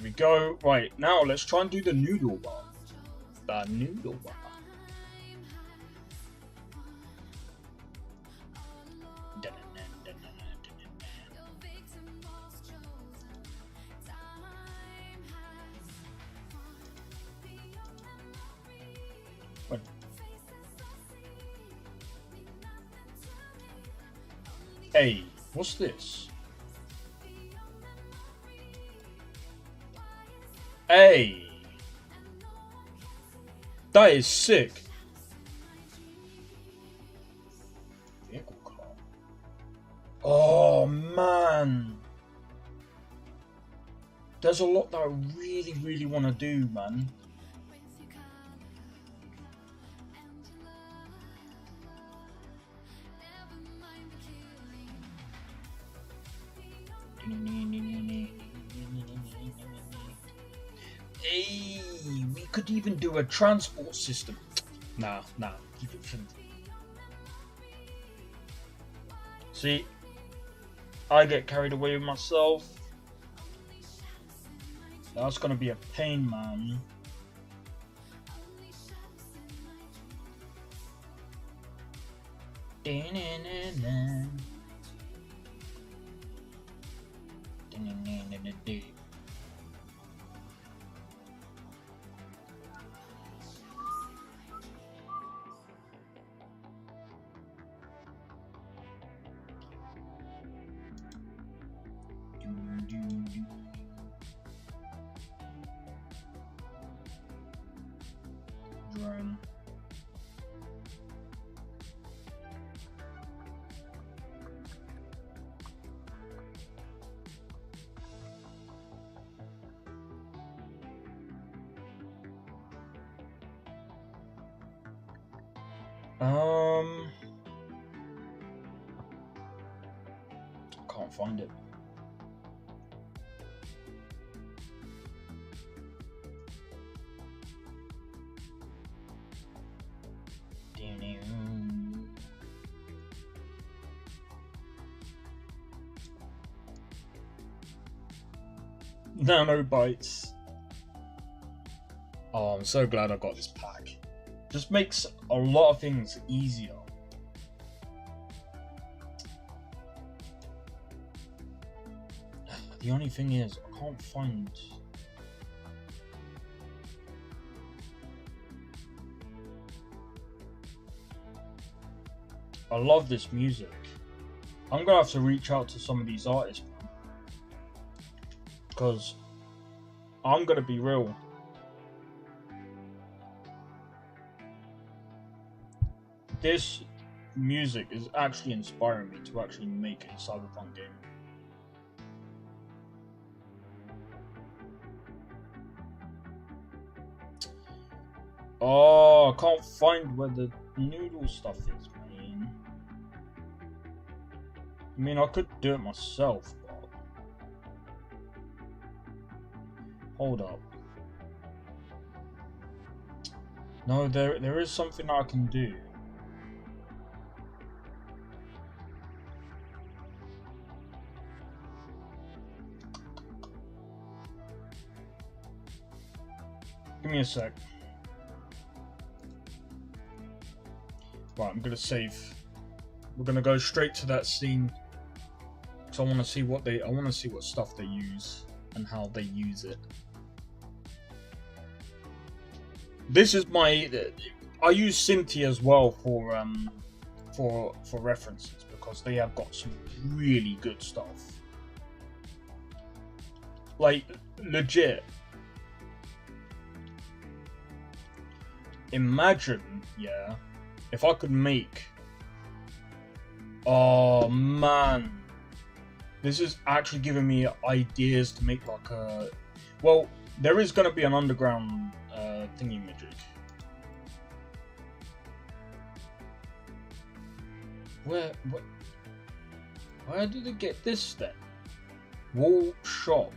We go right now. Let's try and do the noodle bar. The noodle bar. What? Hey, what's this? Hey, that is sick. Vehicle car. Oh man, there's a lot that I really want to do, man. Hey, we could even do a transport system. Nah, keep it simple. See, I get carried away with myself. That's gonna be a pain, man. Drone. Can't find it. Nanobytes. Oh, I'm so glad I got this pack. Just makes a lot of things easier. The only thing is, I can't find... I love this music. I'm gonna have to reach out to some of these artists, man. Because I'm gonna be real. This music is actually inspiring me to actually make a Cyberpunk game. Oh, I can't find where the noodle stuff is, man. I mean, I could do it myself, but... Hold up. No, there is something I can do. Give me a sec. Right, I'm gonna save. We're gonna go straight to that scene. So I want to see what stuff they use and how they use it. This is my. I use Cinti as well for references because they have got some really good stuff. Like legit. Imagine, yeah, if I could make... Oh man, this is actually giving me ideas to make like a... Well, there is going to be an underground thingy magic. Where did they get this then? Wall shop.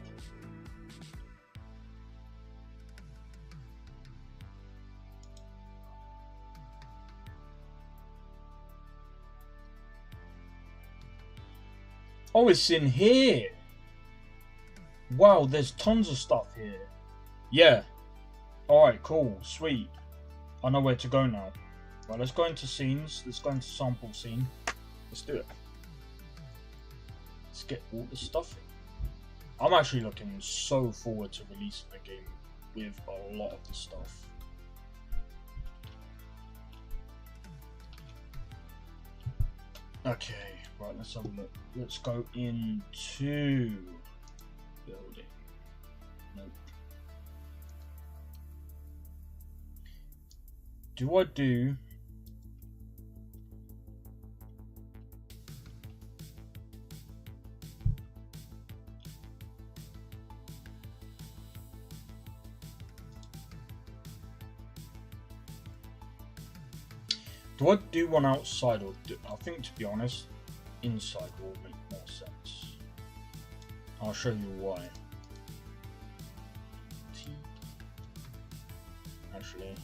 Oh, it's in here. Wow, there's tons of stuff here. Yeah. Alright, cool. Sweet. I know where to go now. Right, let's go into scenes. Let's go into sample scene. Let's do it. Let's get all the stuff in. I'm actually looking so forward to releasing the game with a lot of the stuff. Okay. Right, let's have a look. Let's go into building. Nope. Do I do... Do I do one outside or do... I think, to be honest, inside will make more sense. I'll show you why. Actually,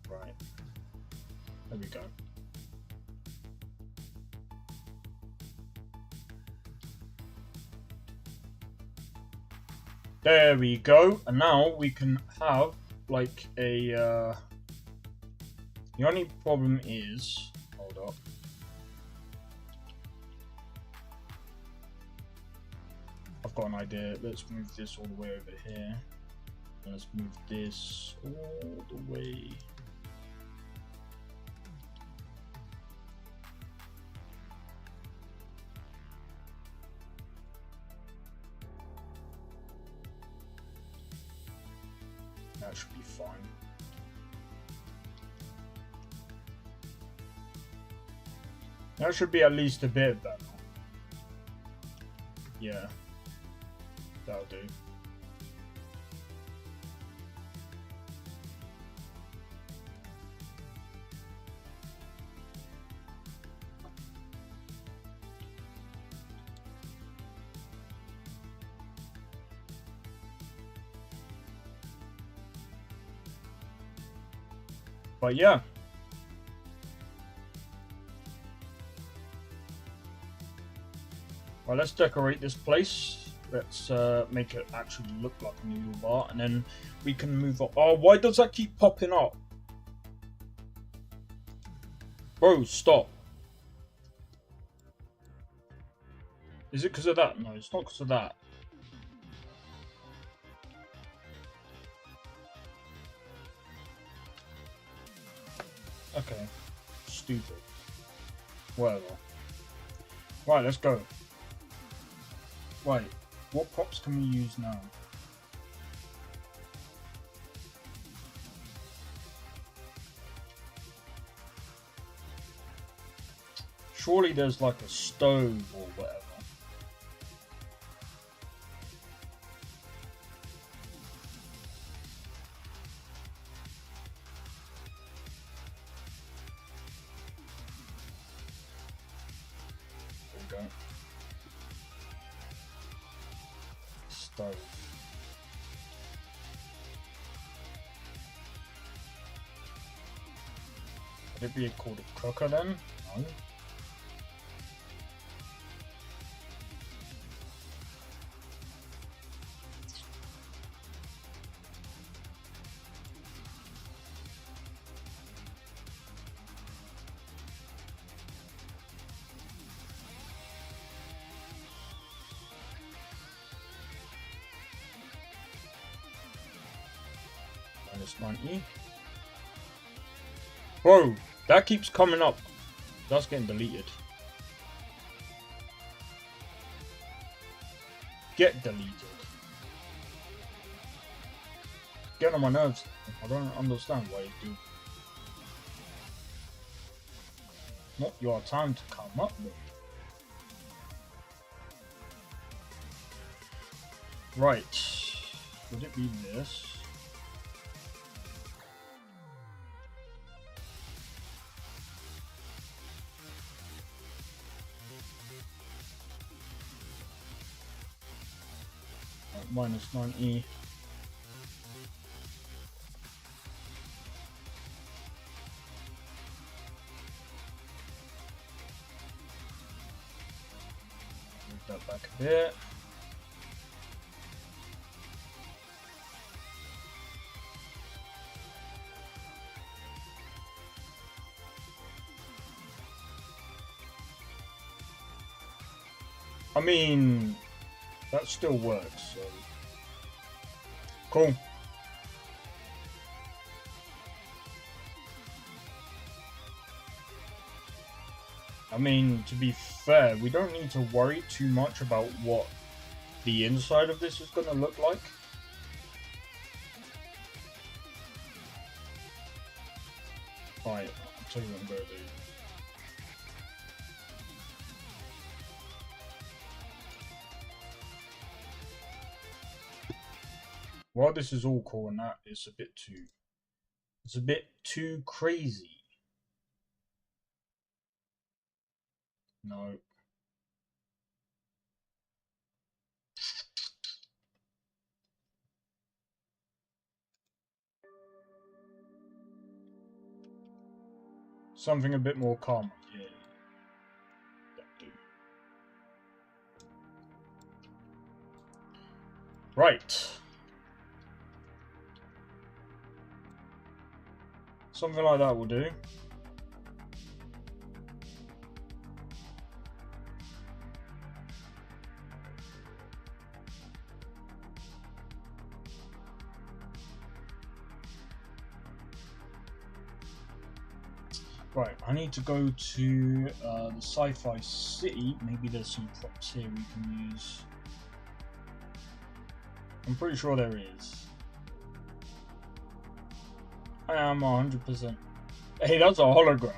right. There we go. There we go. And now we can have like a the only problem is, hold up. I've got an idea. Let's move this all the way over here. Let's move this all the way. That should be fine. That should be at least a bit better. Yeah, that'll do. But yeah. Well, let's decorate this place. Let's make it actually look like a new bar, and then we can move on. Oh, why does that keep popping up? Bro, stop. Is it because of that? No, it's not because of that. Okay. Stupid. Whatever. Right, let's go. Wait, what props can we use now? Surely there's like a stove or whatever. There we go. Stove. Would it be called a cooker then? No. -90. Bro, that keeps coming up. That's getting deleted. Get deleted. Get on my nerves. I don't understand why you do. Not your time to come up with. Right. Would it be this? -90. Move that back a bit. I mean, that still works, so cool. I mean, to be fair, we don't need to worry too much about what the inside of this is going to look like. Right, I'll tell you what I'm going to do. While this is all cool and that, it's a bit too crazy. No. Something a bit more calm. Yeah. That do. Right. Something like that will do. Right, I need to go to the Sci-Fi City. Maybe there's some props here we can use. I'm pretty sure there is. I am 100%. Hey, that's a hologram.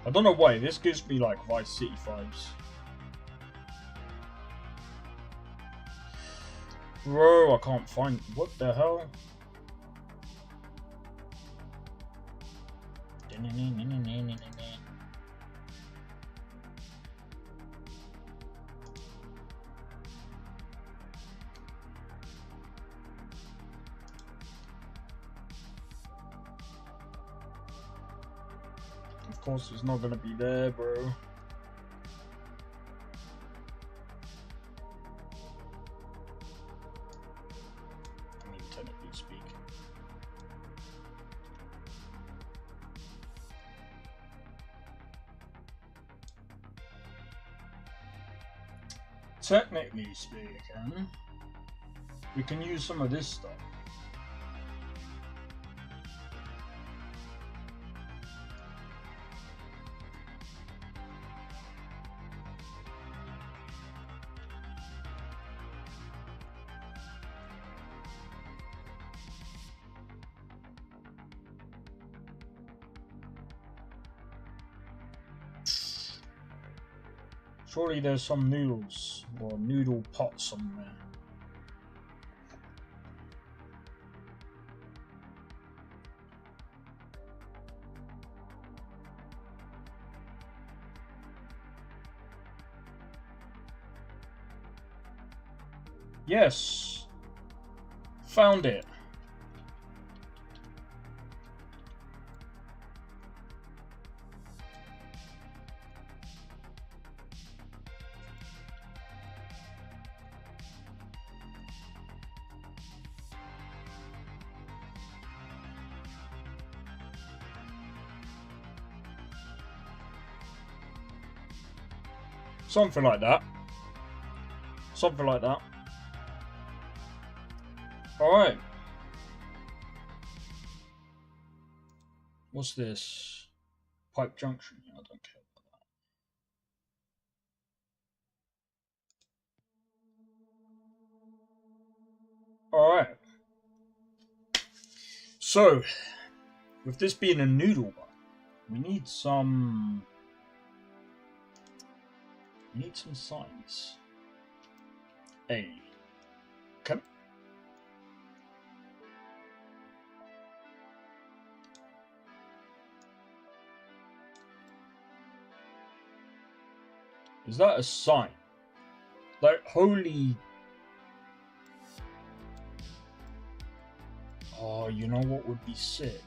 I don't know why, this gives me like Vice City vibes. Bro, I can't find... What the hell? Of course it's not gonna be there, bro. I mean, technically speaking. Technically speaking, we can use some of this stuff. Surely there's some noodles or noodle pot somewhere. Yes, found it. Something like that. Something like that. Alright. What's this? Pipe junction. I don't care about that. Alright. So, with this being a noodle bar, we need some... We need some signs. A. Okay. Is that a sign? Like, holy... Oh, you know what would be sick?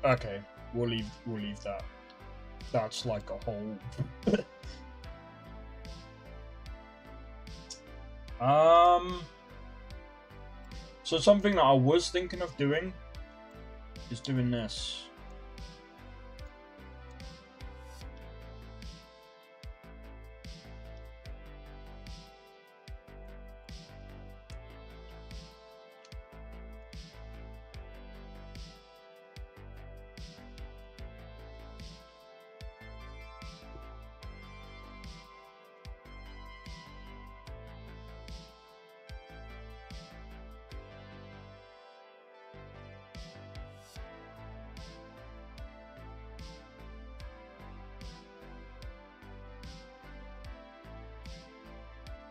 Okay, we'll leave that. That's like a whole so something that I was thinking of doing is doing this.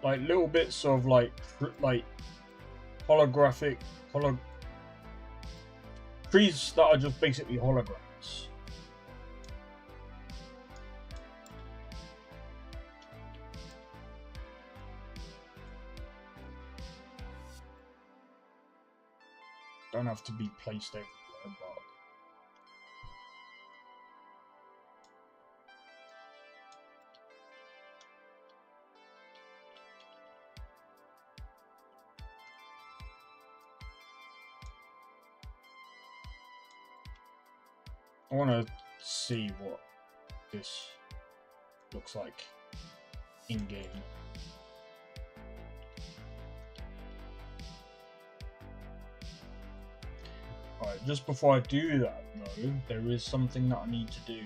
Like little bits of like holographic trees that are just basically holograms. Don't have to be placed everywhere, but I want to see what this looks like in game. Alright, just before I do that though, there is something that I need to do.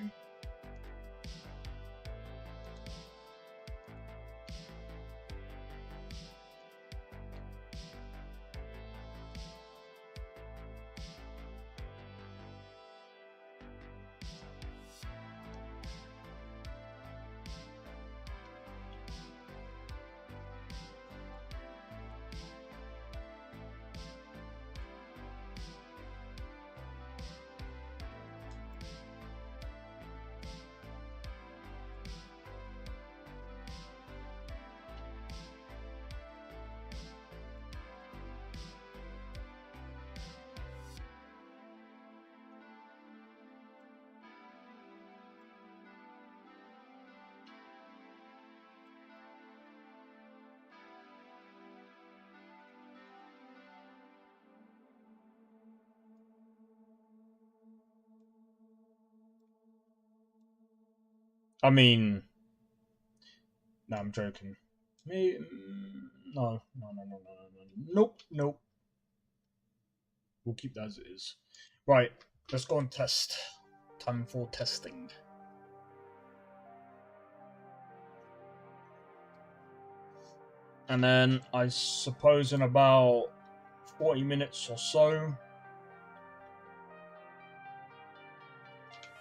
I mean, no, I'm joking. Me, no, nope. We'll keep that as it is. Right, let's go and test. Time for testing. And then I suppose in about 40 minutes or so,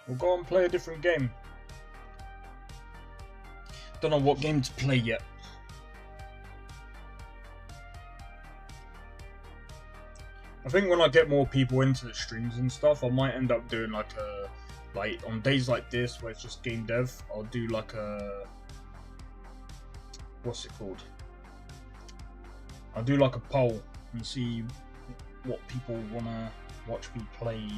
we'll go and play a different game. Don't know what game to play yet. I think when I get more people into the streams and stuff, I might end up doing like on days like this where it's just game dev, I'll do like a, what's it called? I'll do like a poll and see what people wanna watch me play.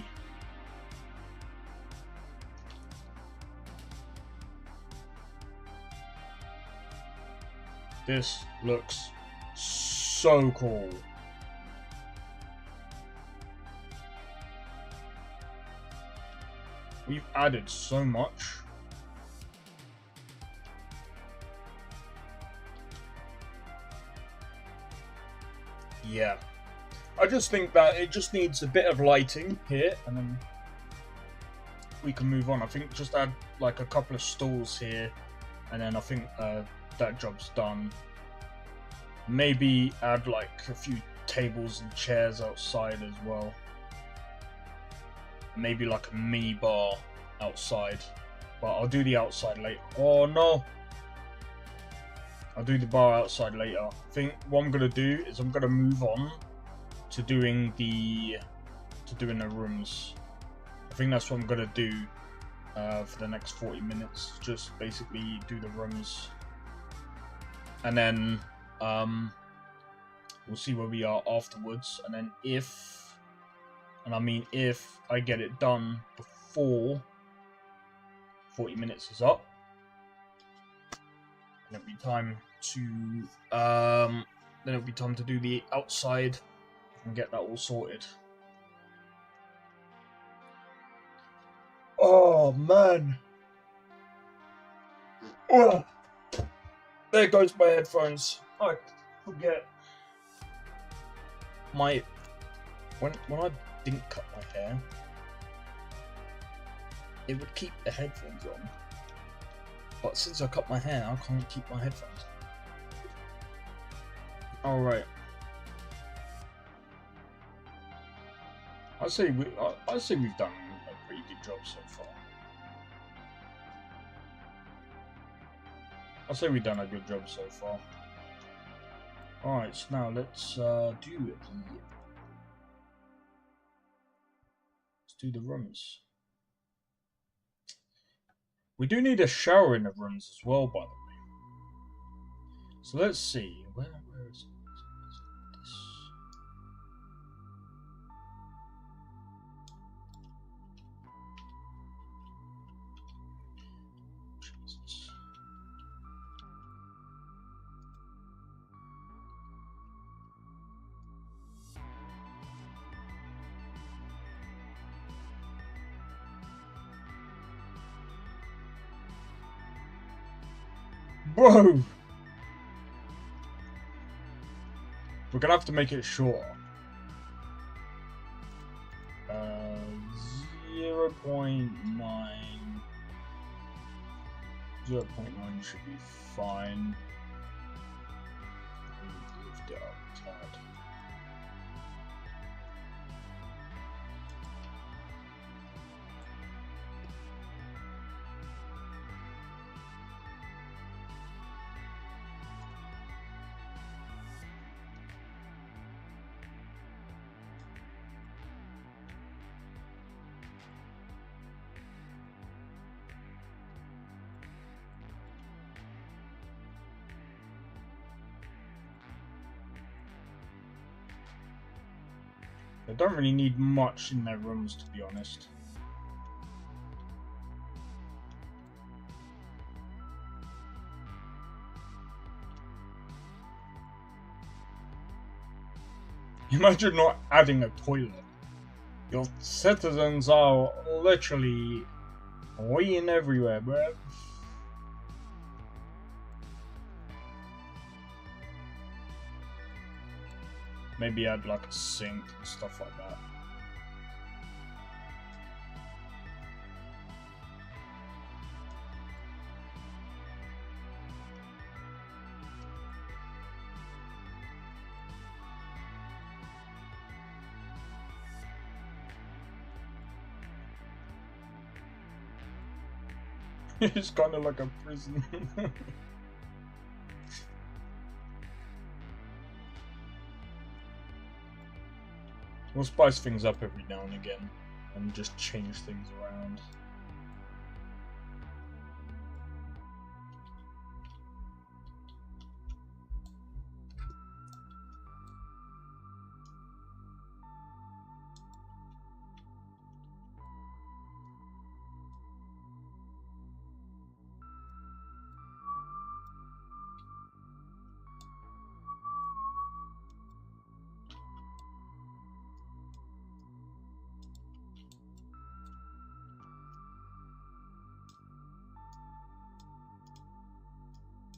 This looks so cool. We've added so much. Yeah. I just think that it just needs a bit of lighting here, and then we can move on. I think just add like a couple of stalls here, and then I think that job's done. Maybe add like a few tables and chairs outside as well. Maybe like a mini bar outside, but I'll do the outside later. Oh no, I'll do the bar outside later. I think what I'm gonna do is I'm gonna move on to doing the rooms. I think that's what I'm gonna do for the next 40 minutes. Just basically do the rooms, and then we'll see where we are afterwards. And then if I get it done before 40 minutes is up, then it'll be time to do the outside and get that all sorted. Oh man. Oh, there goes my headphones. I forget when I didn't cut my hair, it would keep the headphones on. But since I cut my hair, I can't keep my headphones on. Alright. I say we've done a pretty good job so far. I say we've done a good job so far. Alright, so now let's do the do the rooms. We do need a shower in the rooms as well, by the way. So let's see. Where is it? Jesus. Bro! We're gonna have to make it shorter. 0.9. 0.9 should be fine. Lift it up a tad. They don't really need much in their rooms, to be honest. Imagine not adding a toilet. Your citizens are literally weeing everywhere, bruh. Maybe add like a sink and stuff like that. It's kind of like a prison. We'll spice things up every now and again and just change things around.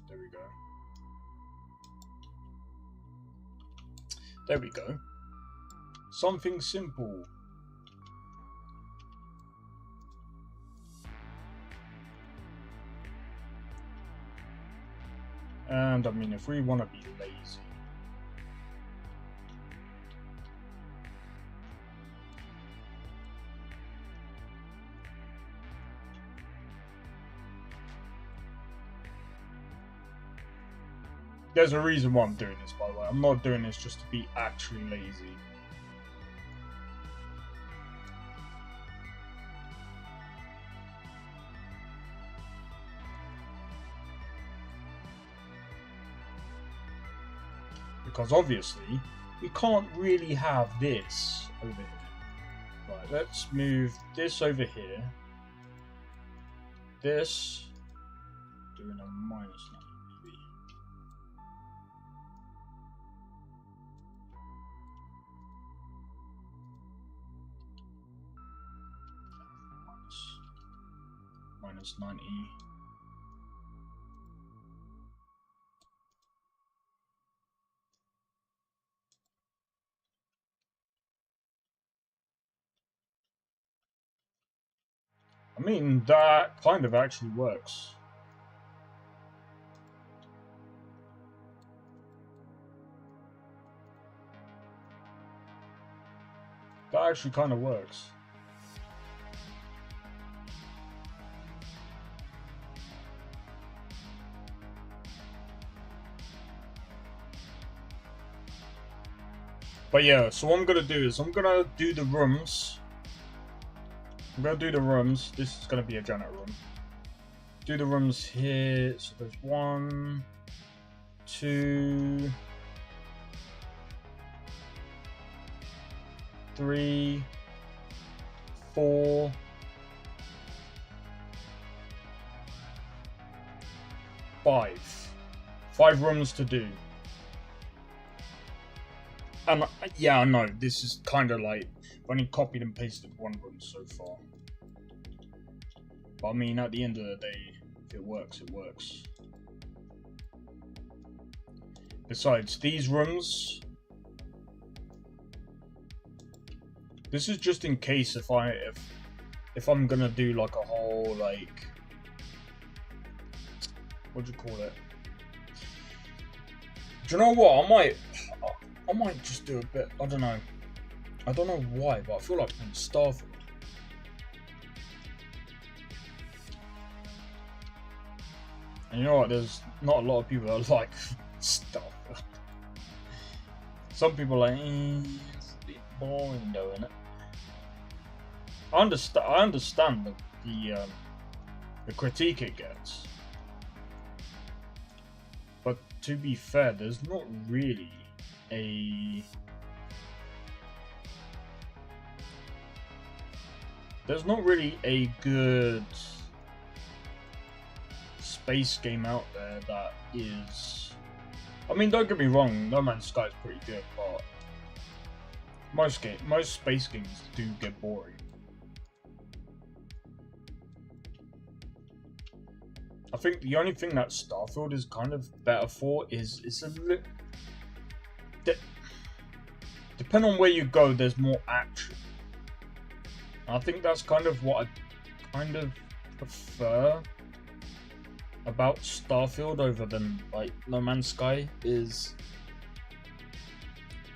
There we go. There we go. Something simple. And I mean, if we want to be lazy, there's a reason why I'm doing this, by the way. I'm not doing this just to be actually lazy. Because obviously, we can't really have this over here. Right, let's move this over here. This, doing a -9 maybe. -90. I mean, that kind of actually works. That actually kind of works. But yeah, so what I'm going to do is I'm going to do the rooms I'm gonna do the rooms. This is gonna be a janitor room. Do the rooms here. So there's 1, 2, 3, 4, 5. 5 rooms to do. And yeah, I know this is kind of like I've only copied and pasted 1 room so far. But I mean, at the end of the day, if it works, it works. Besides, these rooms, this is just in case if I'm gonna do like a whole like, what do you call it? Do you know what? I might just do a bit. I don't know why, but I feel like I'm Starfield. And you know what? There's not a lot of people that like Starfield. Some people are like, it's a bit boring though, innit? I understand the critique it gets, but to be fair, there's not really a good space game out there that is. I mean, don't get me wrong, No Man's Sky is pretty good, but most space games do get boring. I think the only thing that Starfield is kind of better for is it's a little. Depending on where you go, there's more action. I think that's kind of what I kind of prefer about Starfield over than like No Man's Sky is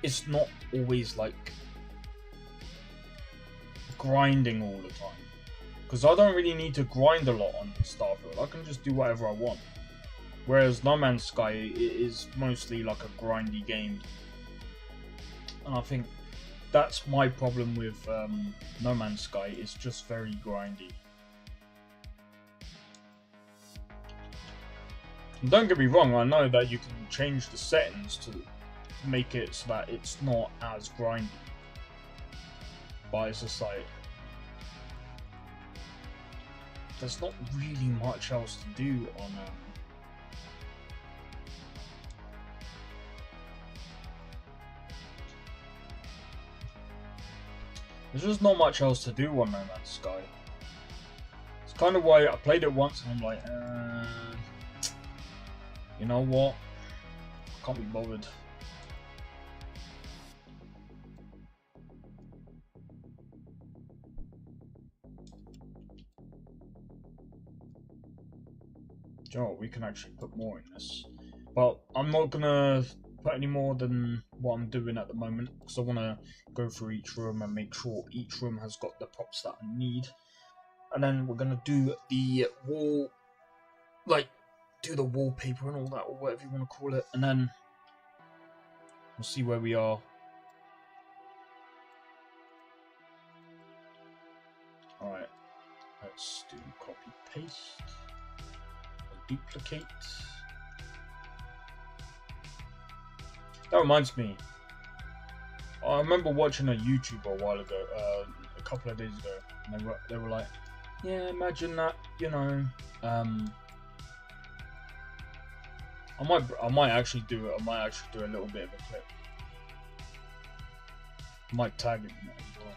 it's not always like grinding all the time. Because I don't really need to grind a lot on Starfield. I can just do whatever I want. Whereas No Man's Sky is mostly like a grindy game. And I think that's my problem with No Man's Sky. It's just very grindy. And don't get me wrong, I know that you can change the settings to make it so that it's not as grindy. But it's just like, there's not really much else to do on there's just not much else to do on No Man's Sky. It's kind of why I played it once and I'm like, you know what? I can't be bothered. Do you know what? We can actually put more in this. But I'm not gonna put any more than what I'm doing at the moment because I want to go through each room and make sure each room has got the props that I need. And then we're gonna do the wall, like do the wallpaper and all that, or whatever you want to call it, and then we'll see where we are. Alright, let's do copy paste, duplicate. That reminds me, I remember watching a YouTuber a while ago, a couple of days ago, and they were like, yeah, imagine that, you know, I might actually do it. I might actually do a little bit of a clip. I might tag him in it as well.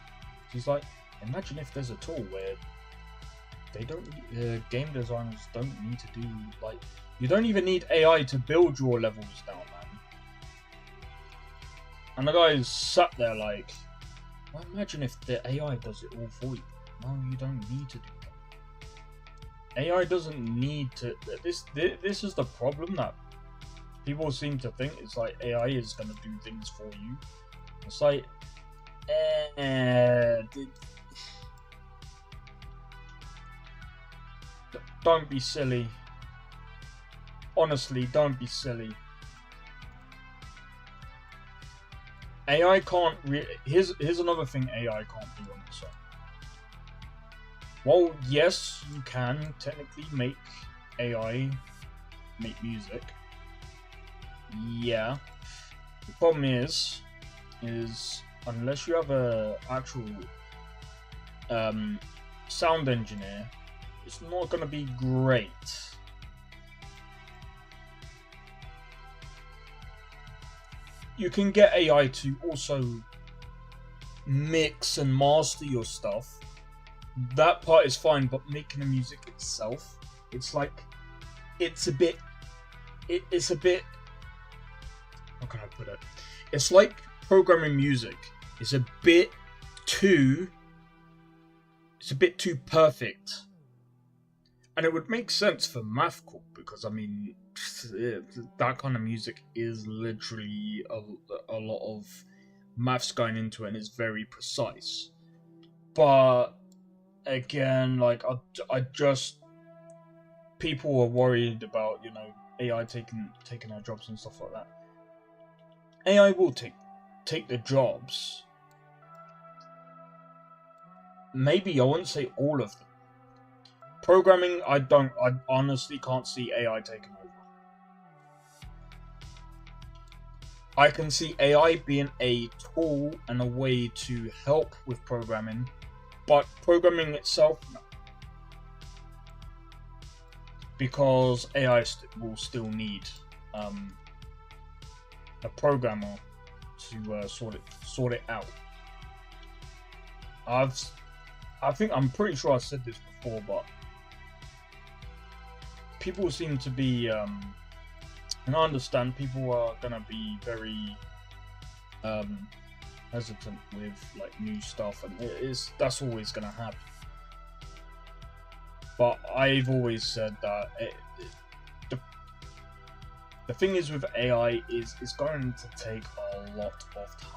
He's like, imagine if there's a tool where game designers don't need to do, like, you don't even need AI to build your levels now, man. And the guy sat there like, well, imagine if the AI does it all for you. No, you don't need to do that. AI doesn't need to. This is the problem that people seem to think. It's like AI is going to do things for you. It's like, don't be silly. Honestly, don't be silly. AI can't here's another thing AI can't do on its own. Well, yes, you can technically make AI make music. Yeah. The problem is unless you have a actual sound engineer, it's not gonna be great. You can get AI to also mix and master your stuff. That part is fine, but making the music itself, it's a bit, how can I put it? It's like programming music. It's a bit too perfect. And it would make sense for mathcore, because I mean, that kind of music is literally a lot of maths going into it, and it's very precise. But again, like I just, people are worried about, you know, AI taking our jobs and stuff like that. AI will take the jobs. Maybe, I wouldn't say all of them. Programming, I honestly can't see AI taking over. I can see AI being a tool and a way to help with programming, but programming itself, no. Because AI will still need a programmer to sort it out. I'm pretty sure I said this before, but people seem to be, and I understand people are gonna be very hesitant with like new stuff, and that's always gonna happen. But I've always said that the thing is with AI is it's going to take a lot of time.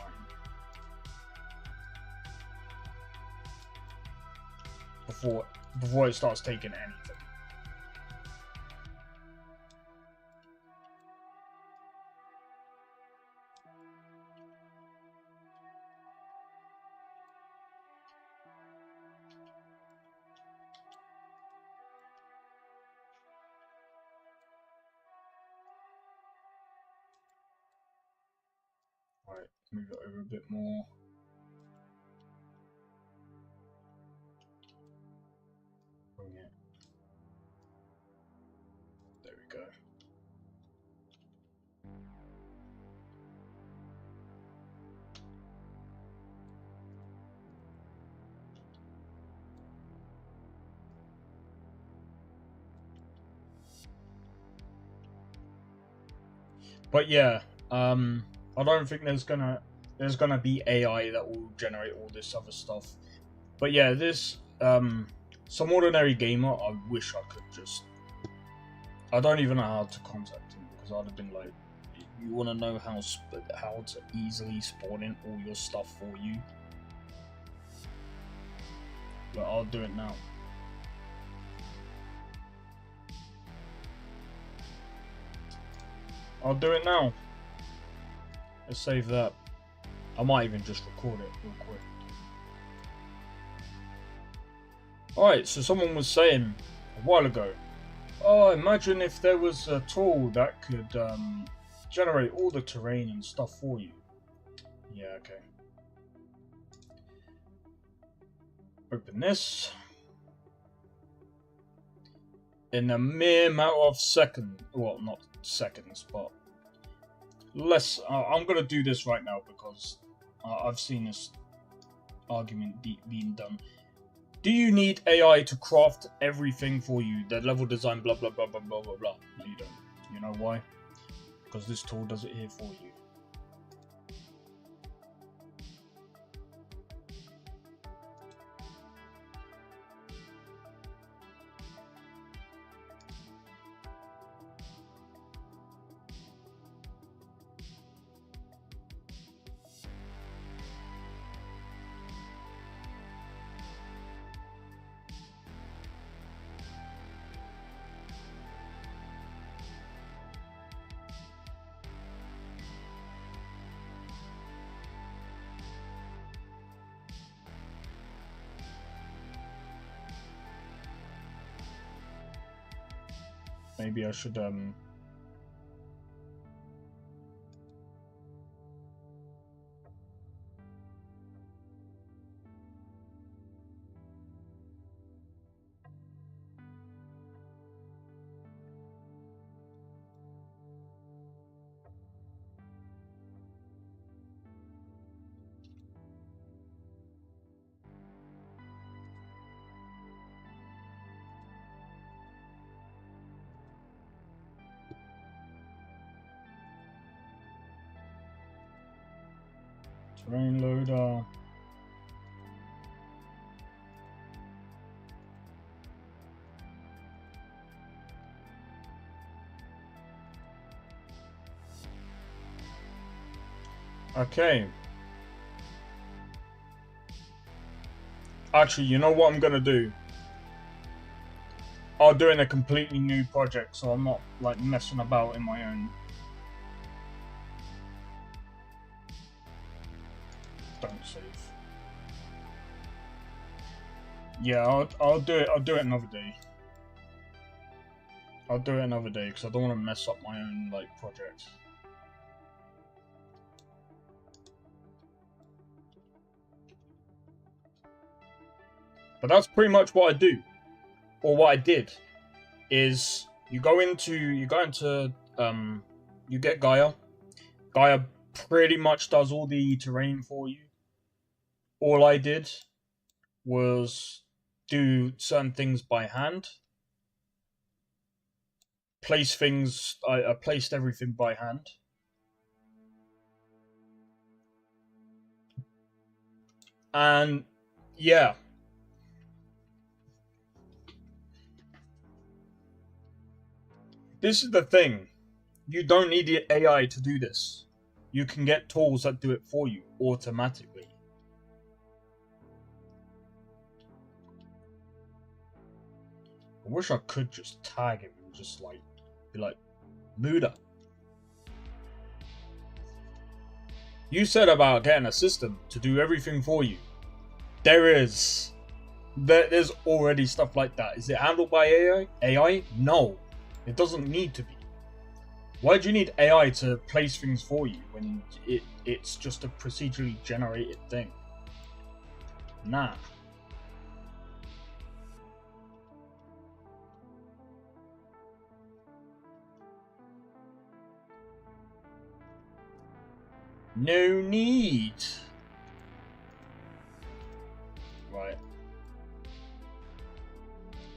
Before it starts taking anything. Right, move it over a bit more. Bring it. There we go. But yeah, I don't think there's gonna be AI that will generate all this other stuff. But yeah, this some ordinary gamer, I wish I could just. I don't even know how to contact him, because I'd have been like, you want to know how to easily spawn in all your stuff for you? But I'll do it now. I'll do it now. Let's save that. I might even just record it real quick. Alright, so someone was saying a while ago, oh, imagine if there was a tool that could generate all the terrain and stuff for you. Yeah, okay. Open this. In a mere matter of seconds, well, not seconds, but less. I'm gonna do this right now because I've seen this argument being done. Do you need AI to craft everything for you? The level design, blah blah blah blah blah blah blah. No, you don't. You know why? Because this tool does it here for you. Maybe I should terrain loader. Okay. Actually, you know what I'm gonna do? I'll do in a completely new project, so I'm not like messing about in my own. Don't save. Yeah, I'll do it. I'll do it another day. I'll do it another day because I don't want to mess up my own like project. But that's pretty much what I do, or what I did, is you get Gaia. Gaia pretty much does all the terrain for you. All I did was do certain things by hand. Place things. I placed everything by hand. And yeah. This is the thing. You don't need the AI to do this. You can get tools that do it for you automatically. I wish I could just tag him and just like be like, Muda. You said about getting a system to do everything for you. There's already stuff like that. Is it handled by AI? AI? No. It doesn't need to be. Why do you need AI to place things for you when it's just a procedurally generated thing? Nah. No need. Right.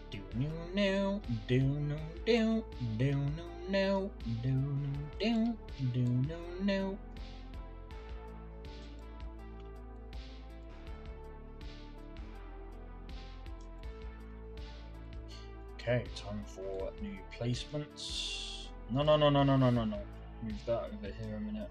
Do no no do no do do no no do no do no no. Okay, time for new placements. No. Move that over here a minute.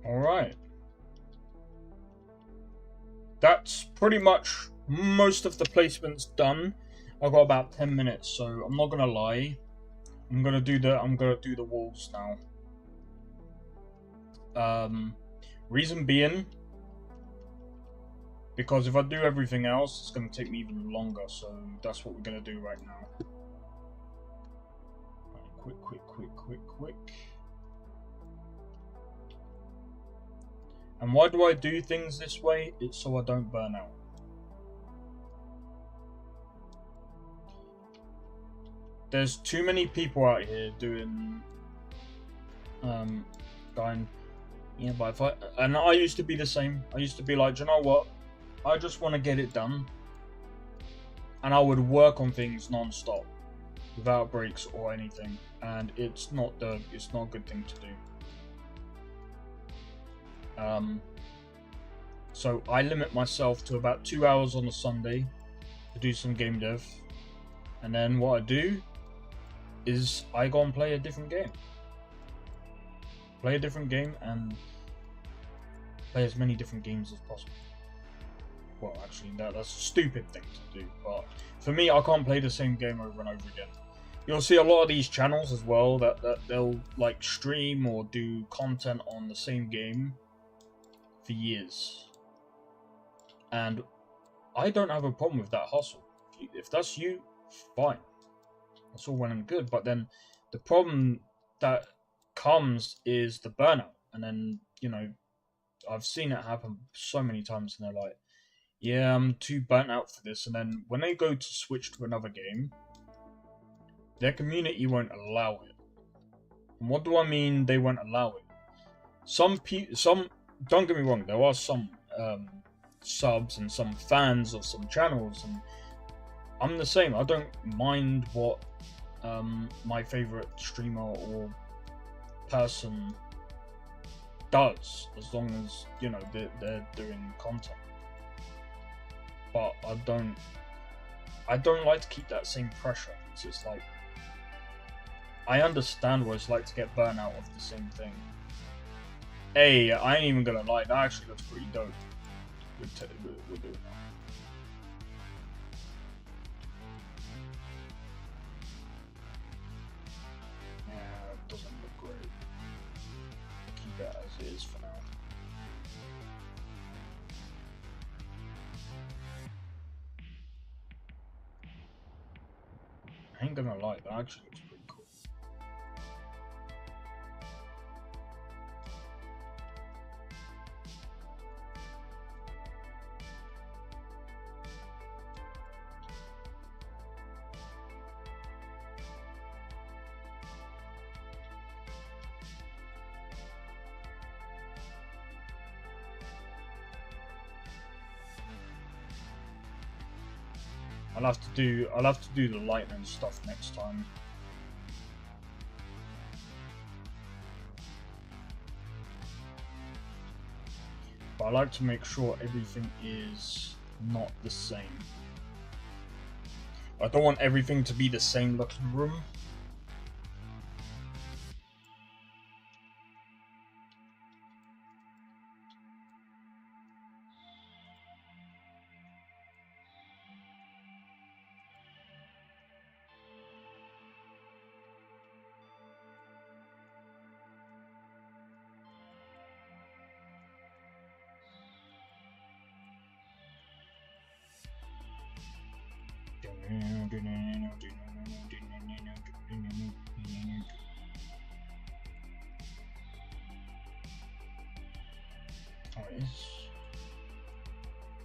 Alright. That's pretty much most of the placements done. I've got about 10 minutes, so I'm not gonna lie. I'm gonna do the walls now. Reason being, because if I do everything else, it's gonna take me even longer, so that's what we're gonna do right now. Right, quick. And why do I do things this way? It's so I don't burn out. There's too many people out here doing going, yeah, but if I used to be the same. I used to be like, do you know what? I just want to get it done. And I would work on things non-stop without breaks or anything. And it's not a good thing to do. So I limit myself to about 2 hours on a Sunday to do some game dev, and then what I do is I go and play a different game. Play a different game and play as many different games as possible. Well, actually, that's a stupid thing to do, but for me, I can't play the same game over and over again. You'll see a lot of these channels as well that they'll like stream or do content on the same game for years. And I don't have a problem with that hustle. If that's you, fine. That's all well and good. But then the problem that comes is the burnout. And then, you know, I've seen it happen so many times, and they're like, yeah, I'm too burnt out for this. And then when they go to switch to another game, their community won't allow it. And what do I mean they won't allow it? Some don't get me wrong, there are some subs and some fans of some channels, and I'm the same. I don't mind what my favorite streamer or person does, as long as, you know, they're doing content. But I don't like to keep that same pressure. It's just like, I understand what it's like to get burnt out of the same thing. Hey, I ain't even gonna lie, that actually looks pretty dope. We'll do it now. Yeah, it doesn't look great. Keep it as it is for now. I ain't gonna lie, that actually looks pretty cool. I'll have to do the lightning stuff next time. But I like to make sure everything is not the same. I don't want everything to be the same looking room.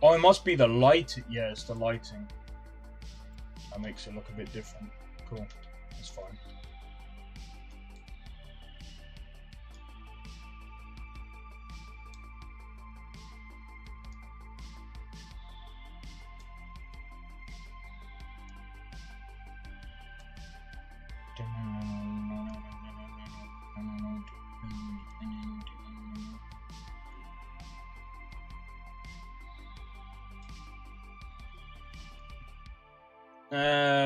Oh, it must be the light. Yeah, it's the lighting. That makes it look a bit different. Cool. That's fine.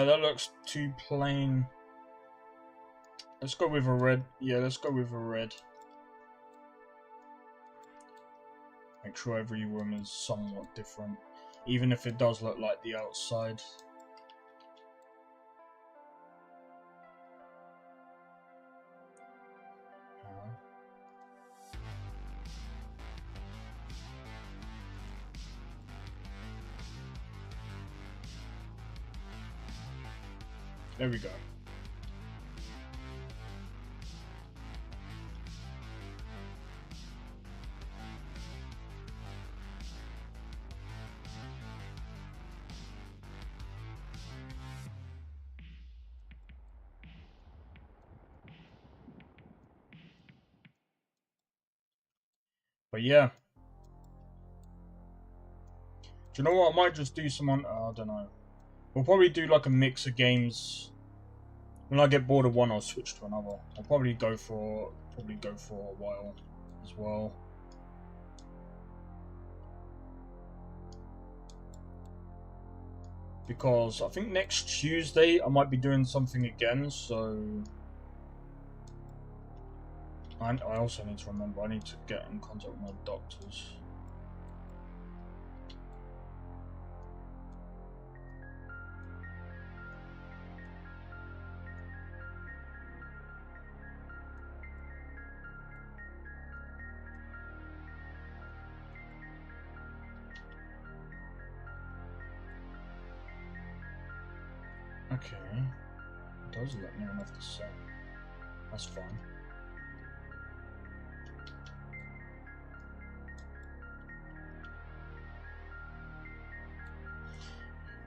That looks too plain. Let's go with a red. Yeah, let's go with a red. Make sure every room is somewhat different, even if it does look like the outside. There we go. But yeah. Do you know what? I might just do some on... I don't know. We'll probably do like a mix of games. When I get bored of one, I'll switch to another. I'll probably go for a while as well. because I think next Tuesday I might be doing something again, so I also need to remember I need to get in contact with my doctors. Okay, it does let me on off the set. That's fine.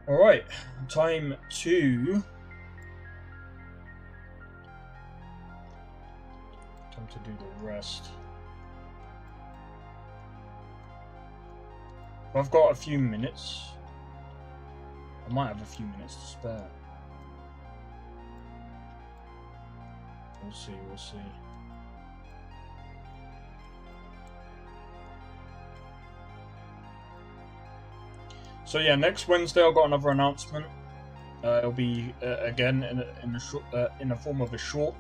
Alright, time to do the rest. I've got a few minutes. I might have a few minutes to spare. We'll see, we'll see. So yeah, next Wednesday I've got another announcement. It'll be again in the form of a short.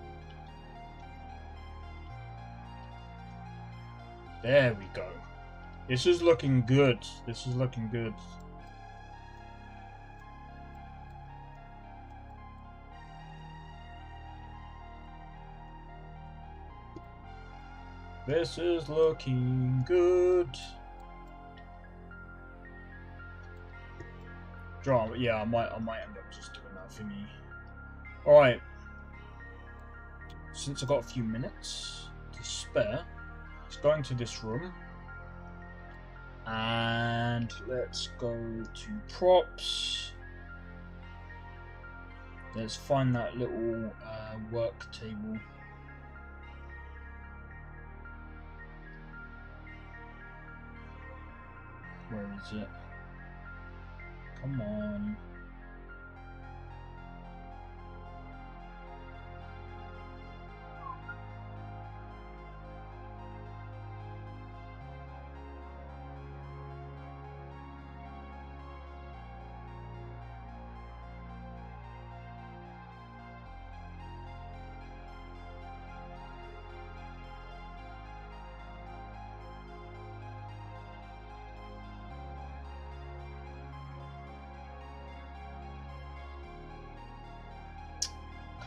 There we go. This is looking good. This is looking good. This is looking good. Drama, yeah, I might end up just doing that thingy. Alright. Since I've got a few minutes to spare, let's go into this room. And let's go to props. Let's find that little work table. Where is it? Come on.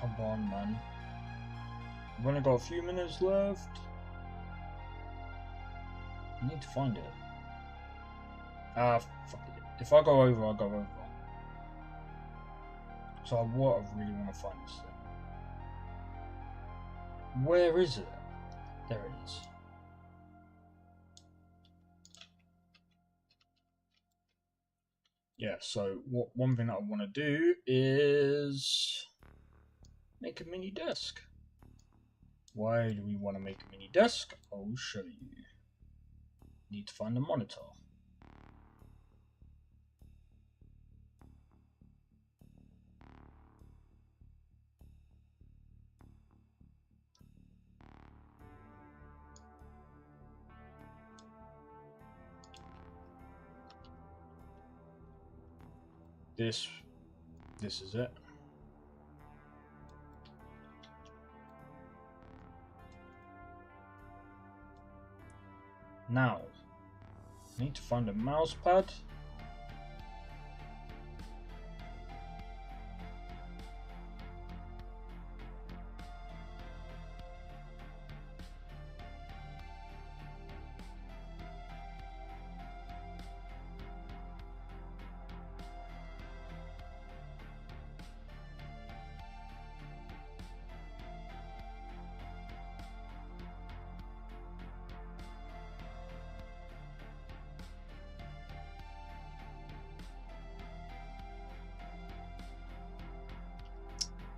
Come on, man. We've only got a few minutes left. I need to find it. Fuck it. If I go over, I'll go over. So I really want to find this thing. Where is it? There it is. Yeah, so one thing that I want to do is make a mini desk. Why do we want to make a mini desk? I'll show you. Need to find a monitor. This is it. Now, I need to find a mouse pad.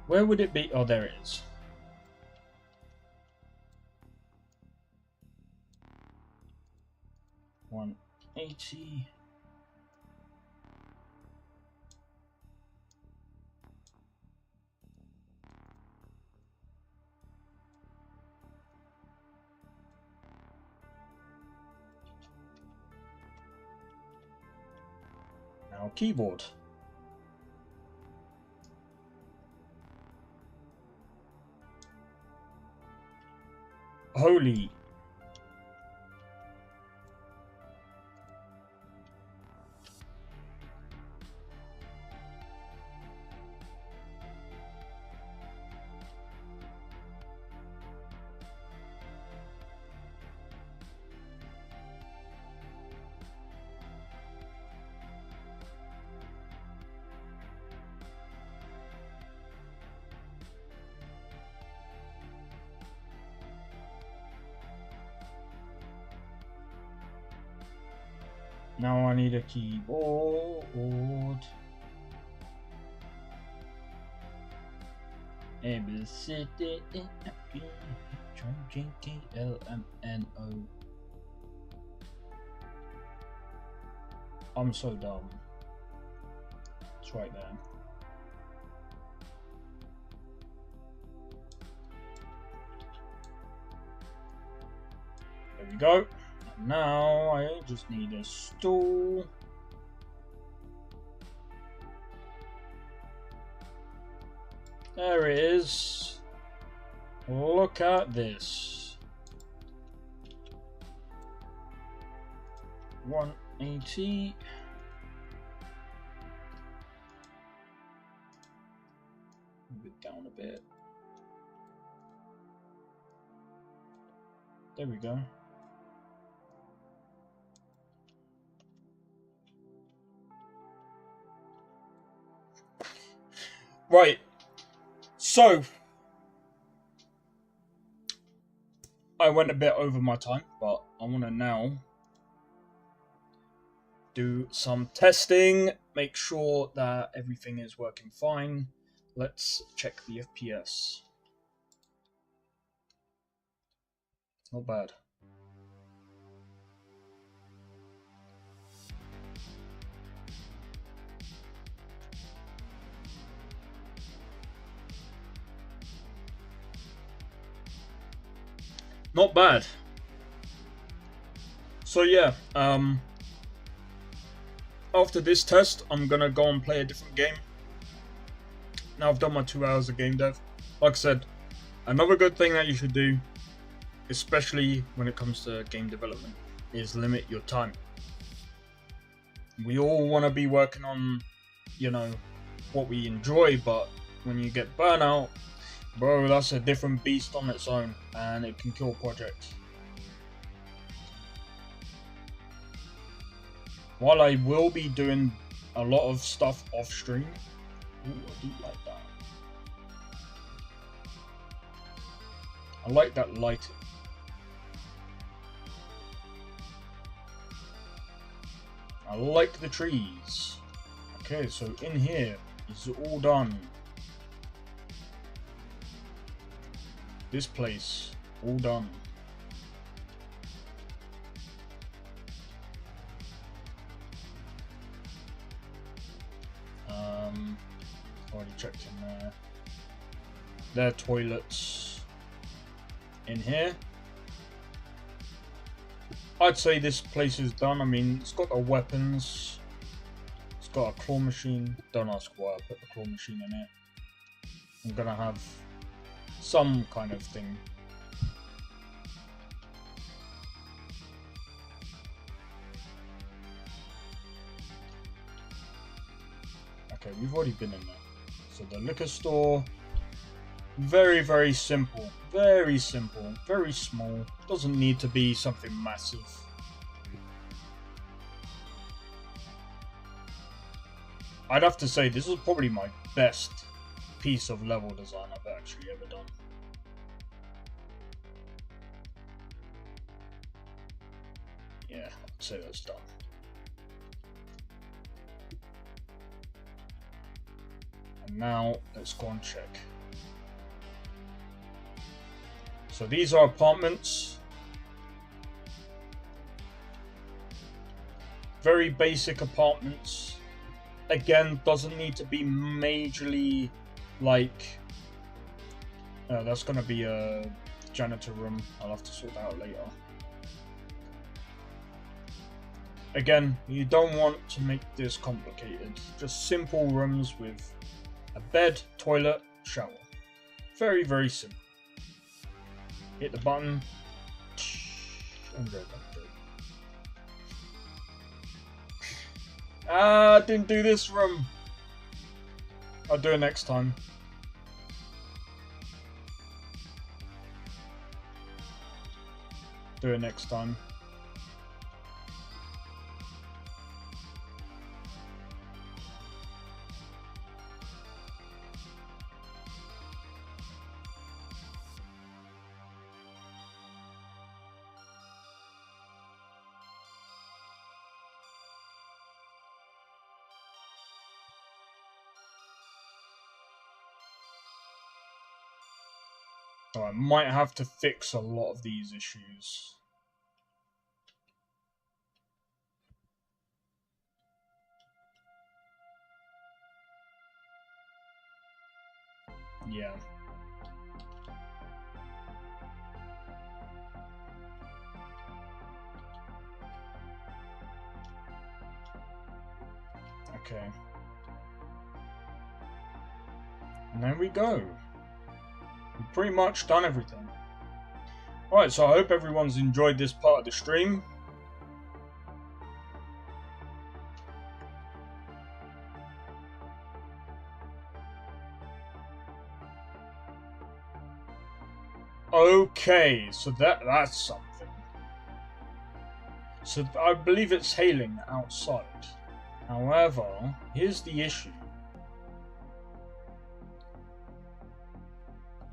Where would it be? Oh, there it is. $180. Now keyboard. Holy. Now I need a keyboard. A B C D E F G H I J K L M N O. I'm so dumb. It's right there. There we go. Now I just need a stool. There it is. Look at this. 180. Move it down a bit. There we go. Right, so I went a bit over my time, but I want to now do some testing, make sure that everything is working fine. Let's check the FPS. Not bad. Not bad. So yeah, after this test, I'm gonna go and play a different game. Now I've done my 2 hours of game dev. Like I said, another good thing that you should do, especially when it comes to game development, is limit your time. We all want to be working on, you know, what we enjoy, but when you get burnout, bro, that's a different beast on its own, and it can kill projects. While I will be doing a lot of stuff off stream, ooh, I do like that. I like that lighting. I like the trees. Okay, so in here is all done. This place, all done. Already checked in there. There are toilets in here. I'd say this place is done. I mean, it's got the weapons. It's got a claw machine. Don't ask why I put the claw machine in here. I'm gonna have some kind of thing. Okay, we've already been in there. So the liquor store, very, very simple. Very simple, very small. Doesn't need to be something massive. I'd have to say this is probably my best piece of level design I've actually ever done. Yeah, I'd say that's done. And now let's go and check. So these are apartments. Very basic apartments. Again, doesn't need to be majorly like... that's going to be a janitor room. I'll have to sort that out later. Again, you don't want to make this complicated. Just simple rooms with a bed, toilet, shower. Very, very simple. Hit the button, I'm good. Ah, didn't do this room. I'll do it next time. Do it next time. So I might have to fix a lot of these issues. Yeah. Okay. And there we go. We've pretty much done everything. Alright, so I hope everyone's enjoyed this part of the stream. Okay, so that's something. So I believe it's hailing outside. However, here's the issue.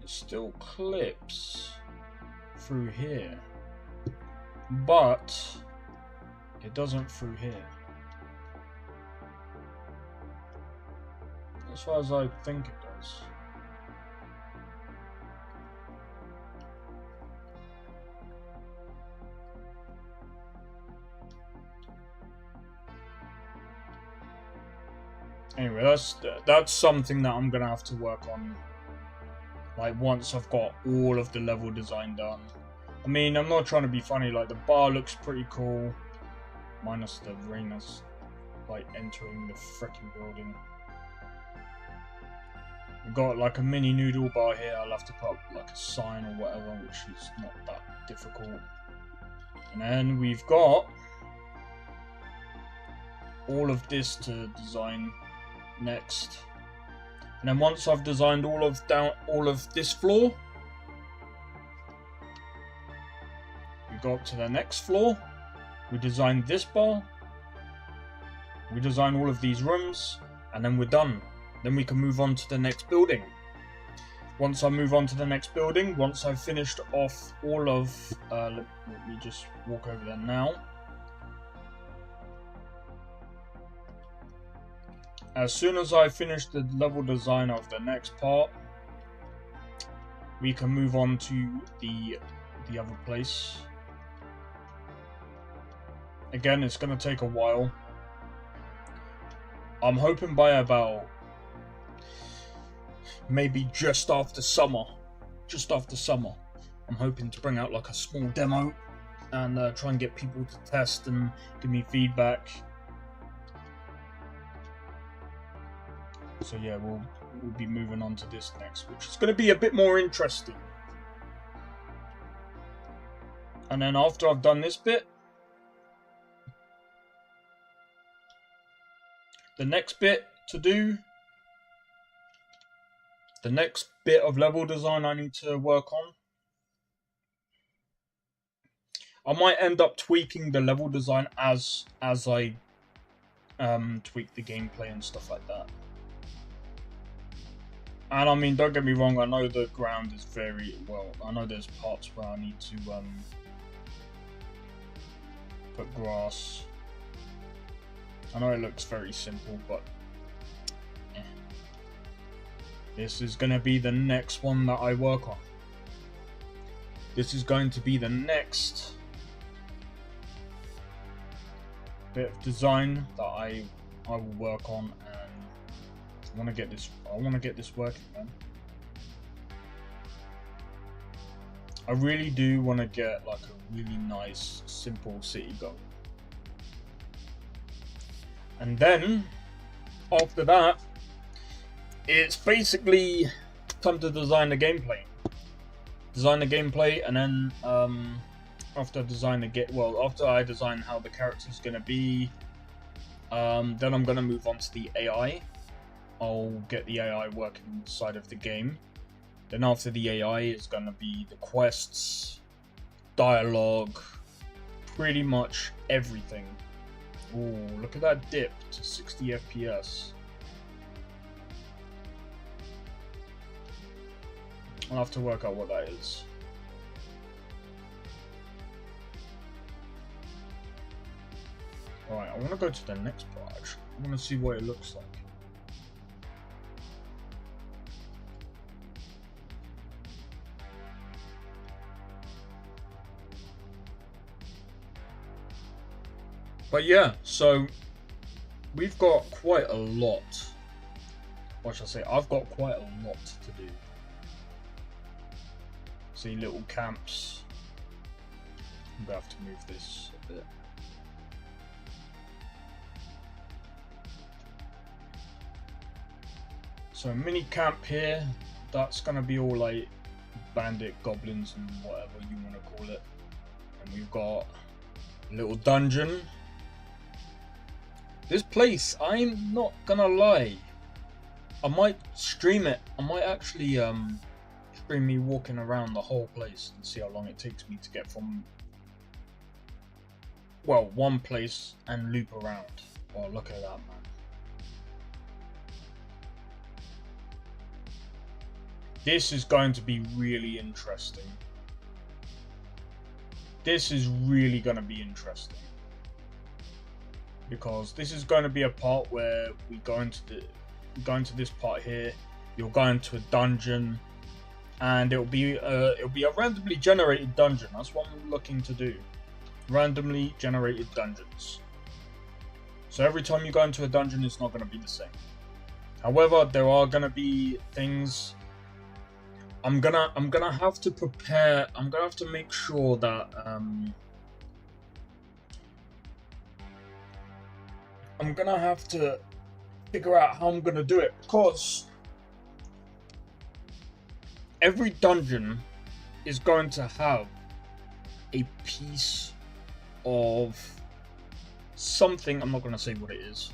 It still clips through here, but it doesn't through here. As far as I think it does. Anyway, that's something that I'm gonna have to work on. Like, once I've got all of the level design done. I mean, I'm not trying to be funny, like, the bar looks pretty cool. Minus the rainers, like, entering the frickin' building. We've got, like, a mini noodle bar here. I'll have to put up, like, a sign or whatever, which is not that difficult. And then we've got all of this to design next. And then once I've designed all of this floor, we go up to the next floor. We design this bar. We design all of these rooms, and then we're done. Then we can move on to the next building. Once I move on to the next building, once I've finished off all of, let me just walk over there now. As soon as I finish the level design of the next part, we can move on to the other place. Again, it's going to take a while. I'm hoping by about maybe just after summer, I'm hoping to bring out like a small demo and try and get people to test and give me feedback. So yeah, we'll be moving on to this next, which is going to be a bit more interesting. And then after I've done this bit, the next bit to do, the next bit of level design I need to work on, I might end up tweaking the level design as I tweak the gameplay and stuff like that. And I mean, don't get me wrong, I know the ground is very, well, I know there's parts where I need to put grass. I know it looks very simple, but this is going to be the next one that I work on. This is going to be the next bit of design that I will work on. I want to get this working, man. I really do want to get like a really nice, simple city going. And then, after that, it's basically time to design the gameplay. And then after I design after I design how the character's gonna be, then I'm gonna move on to the AI. I'll get the AI working inside of the game. Then after the AI is gonna be the quests, dialogue, pretty much everything. Ooh, look at that dip to 60 FPS. I'll have to work out what that is. Right, I want to go to the next part actually. I want to see what it looks like. But yeah, so we've got quite a lot. What should I say? I've got quite a lot to do. See little camps. I'm gonna have to move this a bit. So mini camp here. That's gonna be all like bandit, goblins, and whatever you want to call it. And we've got a little dungeon. This place, I'm not gonna lie, I might stream it. I might actually stream me walking around the whole place and see how long it takes me to get from, well, one place and loop around. Oh, look at that, man. This is going to be really interesting. This is really going to be interesting. Because this is going to be a part where we go into this part here. You'll go into a dungeon, and it'll be a randomly generated dungeon. That's what I'm looking to do. Randomly generated dungeons. So every time you go into a dungeon, it's not going to be the same. However, there are going to be things. I'm gonna have to prepare. I'm gonna have to make sure that I'm gonna have to figure out how I'm gonna do it, because every dungeon is going to have a piece of something. I'm not gonna say what it is.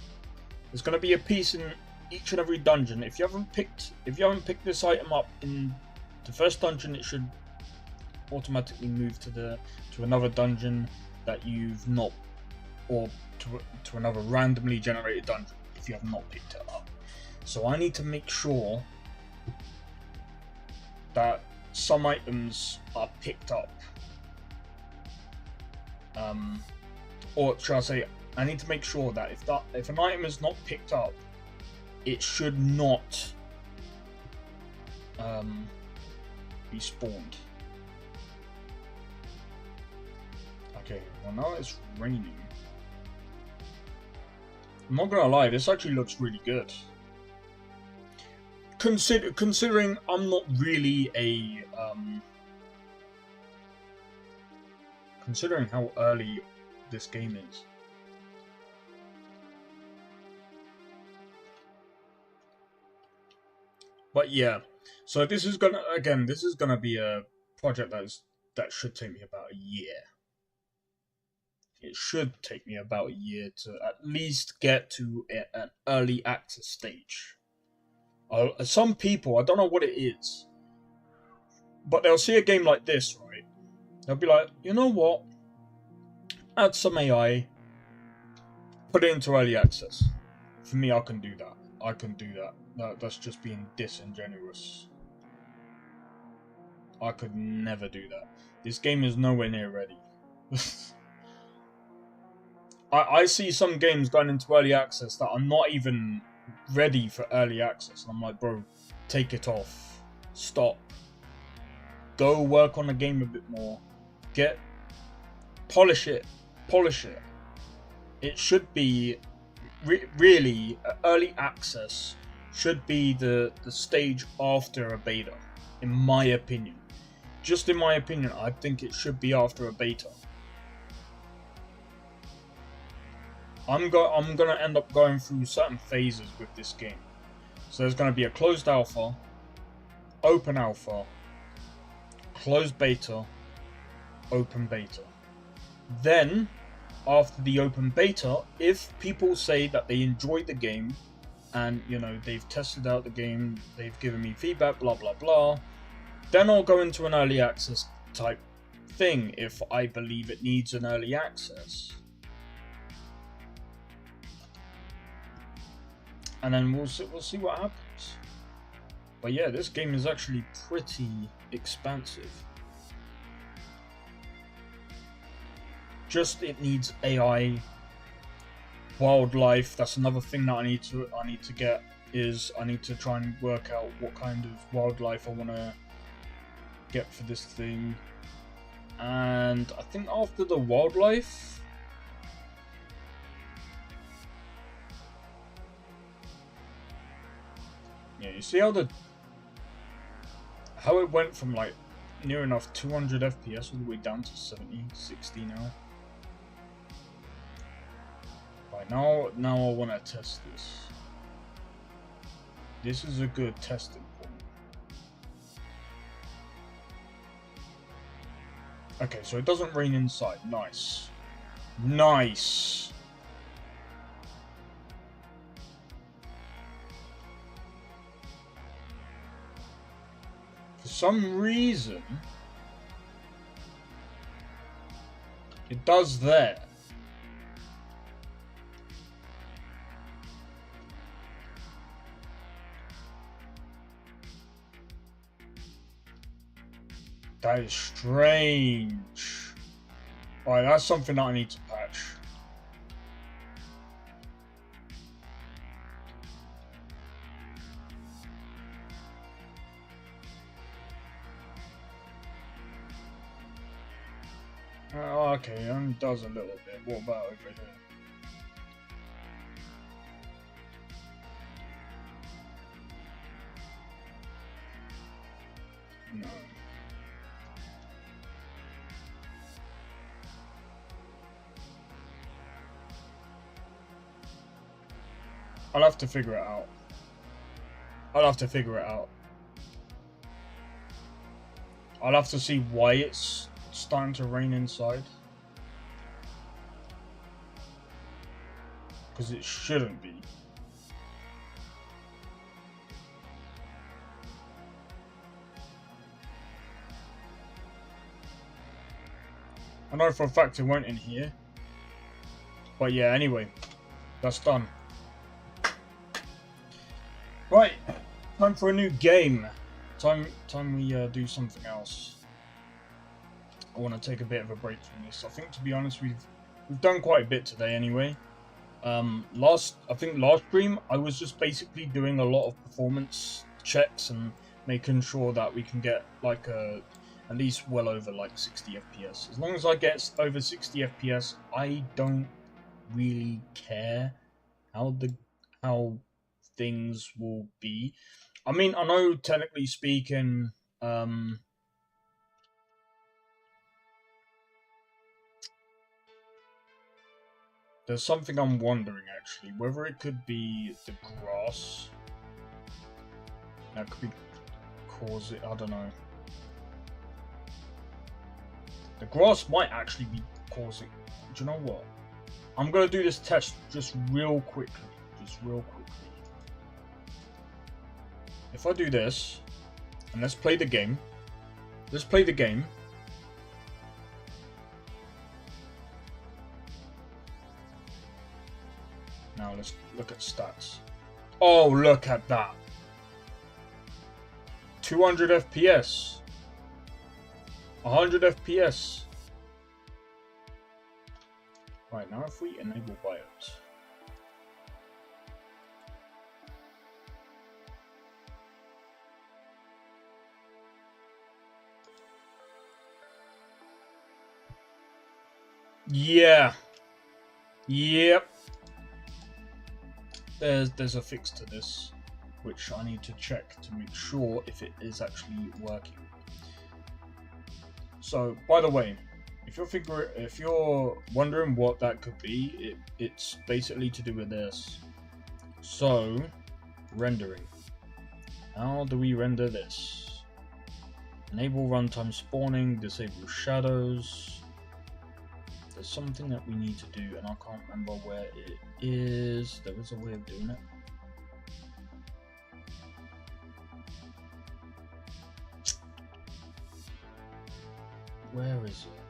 There's gonna be a piece in each and every dungeon. If you haven't picked this item up in the first dungeon, it should automatically move to another dungeon that you've not, or to another randomly generated dungeon if you have not picked it up. So I need to make sure that some items are picked up, or should I say, I need to make sure that if an item is not picked up, it should not be spawned. Okay, well now it's raining. I'm not gonna lie, this actually looks really good. Considering I'm not really a considering how early this game is. But yeah, so this is gonna be a project that should take me about a year. It should take me about a year to at least get to an early access stage. Some people, I don't know what it is, but they'll see a game like this, right? They'll be like, you know what? Add some AI, put it into early access. For me, I can do that. I can do that. That's just being disingenuous. I could never do that. This game is nowhere near ready. I see some games going into early access that are not even ready for early access. And I'm like, bro, take it off. Stop. Go work on the game a bit more. Polish it. It should be, really, early access should be the stage after a beta, in my opinion. Just in my opinion, I think it should be after a beta. I'm gonna end up going through certain phases with this game. So there's gonna be a closed alpha, open alpha, closed beta, open beta. Then, after the open beta, if people say that they enjoyed the game, and you know they've tested out the game, they've given me feedback, blah blah blah, then I'll go into an early access type thing if I believe it needs an early access. And then we'll see what happens. But yeah, this game is actually pretty expansive. Just it needs AI, wildlife. That's another thing that I need to get. Is I need to try and work out what kind of wildlife I want to get for this thing. And I think after the wildlife, yeah, you see how it went from like near enough 200 FPS all the way down to 70, 60 now. Right, now I want to test this. This is a good testing point. Okay, so it doesn't rain inside. Nice. Nice. For some reason, it does there. That is strange. Alright, that's something that I need to patch. Okay, it only does a little bit. What about over here? No. I'll have to figure it out. I'll have to see why it's starting to rain inside. Because it shouldn't be. I know for a fact it won't in here. But yeah, anyway. That's done. Right, time for a new game. Time we do something else. I want to take a bit of a break from this. I think, to be honest, we've done quite a bit today anyway. Last stream I was just basically doing a lot of performance checks and making sure that we can get like at least well over like 60 FPS. As long as I get over 60 FPS, I don't really care how things will be. I mean, I know technically speaking, there's something I'm wondering actually, whether it could be the grass that could be cause it. I don't know. The grass might actually be causing. Do you know what? I'm gonna do this test just real quickly. If I do this, and let's play the game. Now let's look at stats. Oh, look at that. 200 FPS. 100 FPS. Right, now if we enable biomes. Yeah. Yep. There's a fix to this, which I need to check to make sure if it is actually working. So, by the way, if you're wondering what that could be, it's basically to do with this. So, rendering. How do we render this? Enable runtime spawning, disable shadows. There's something that we need to do, and I can't remember where it is. There is a way of doing it. Where is it?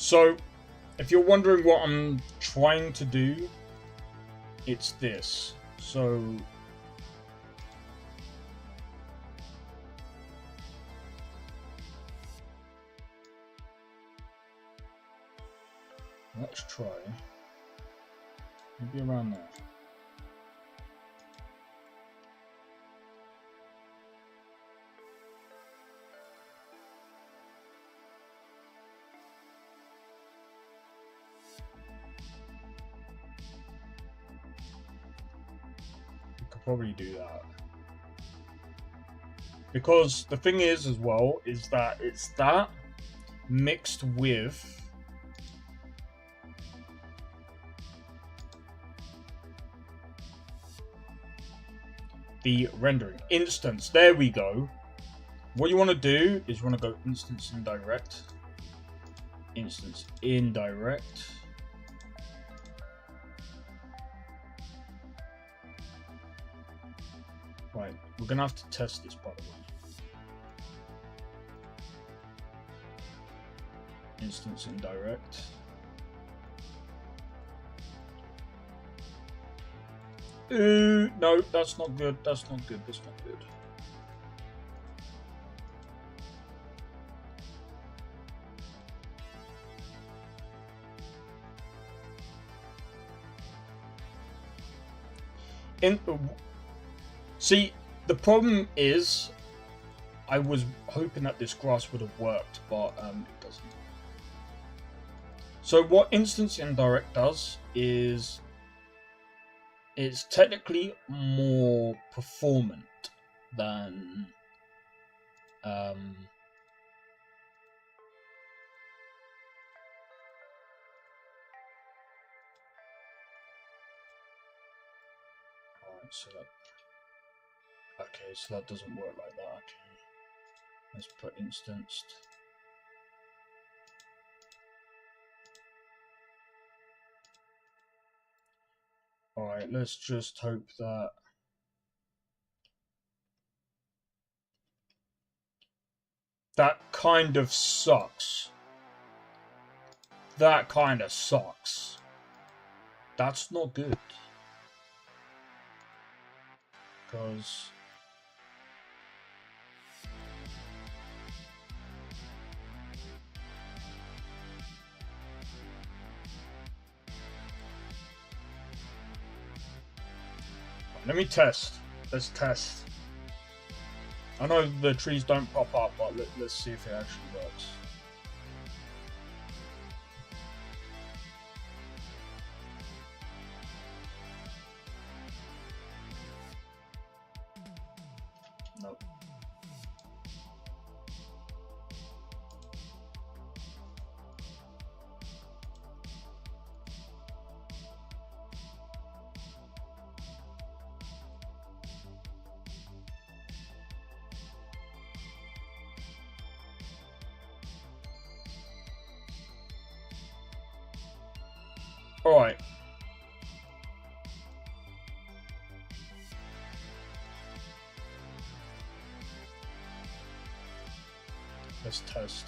So, if you're wondering what I'm trying to do, it's this. So, let's try. Maybe around there. Probably do that, because the thing is as well is that it's that mixed with the rendering instance. There we go. What you want to do is you want to go instance indirect, instance indirect. Right, we're gonna have to test this, by the way. Instance indirect. Ooh, no, that's not good. That's not good. That's not good. See, the problem is, I was hoping that this grass would have worked, but it doesn't. So what instance indirect does is, it's technically more performant than alright, so that. Okay, so that doesn't work like that. Okay. Let's put instanced. Alright, let's just hope that. That kind of sucks. That kind of sucks. That's not good. Because. Let me test. Let's test. I know the trees don't pop up, but let's see if it actually works. Nope. Alright. Let's test.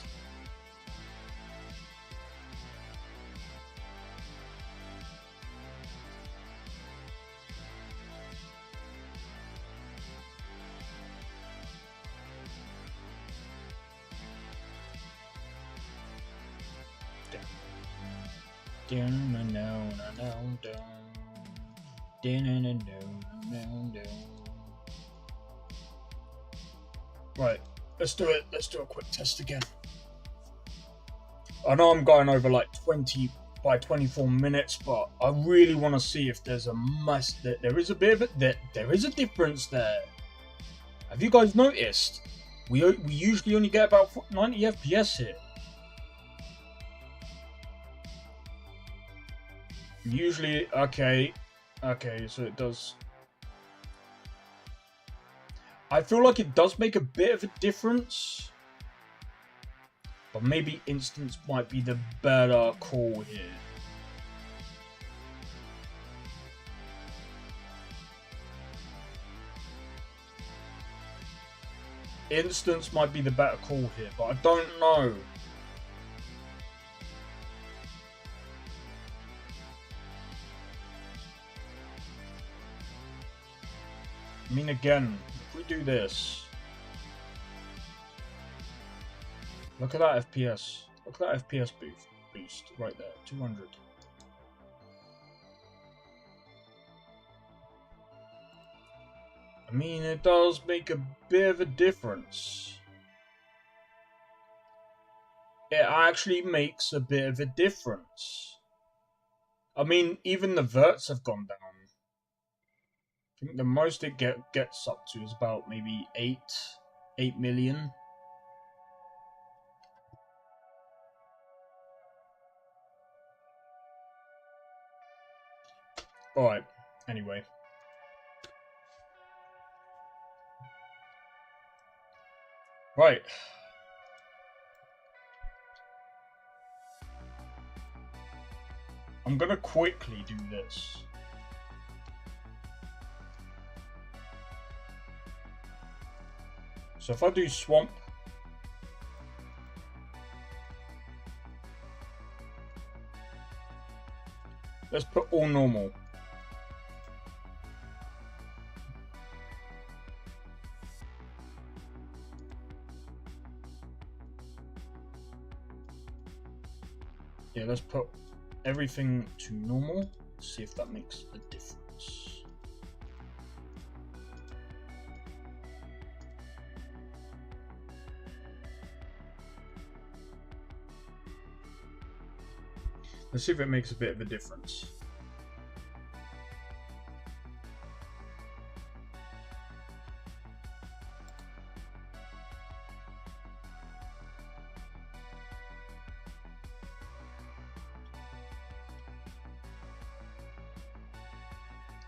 Right, let's do it. Let's do a quick test again. I know I'm going over like 20 by 24 minutes, but I really want to see if there's a there is a bit of it, there is a difference there. Have you guys noticed? We usually only get about 90 FPS here. Usually, okay, so it does. I feel like it does make a bit of a difference. But maybe instance might be the better call here. Instance might be the better call here, but I don't know. I mean, again, if we do this. Look at that FPS. Look at that FPS boost right there. 200. I mean, it does make a bit of a difference. It actually makes a bit of a difference. I mean, even the verts have gone down. I think the most it gets up to is about maybe 8 million. Alright, anyway. Right. I'm gonna quickly do this. So if I do swamp, let's put all normal. Yeah, let's put everything to normal. See if that makes a difference. Let's see if it makes a bit of a difference.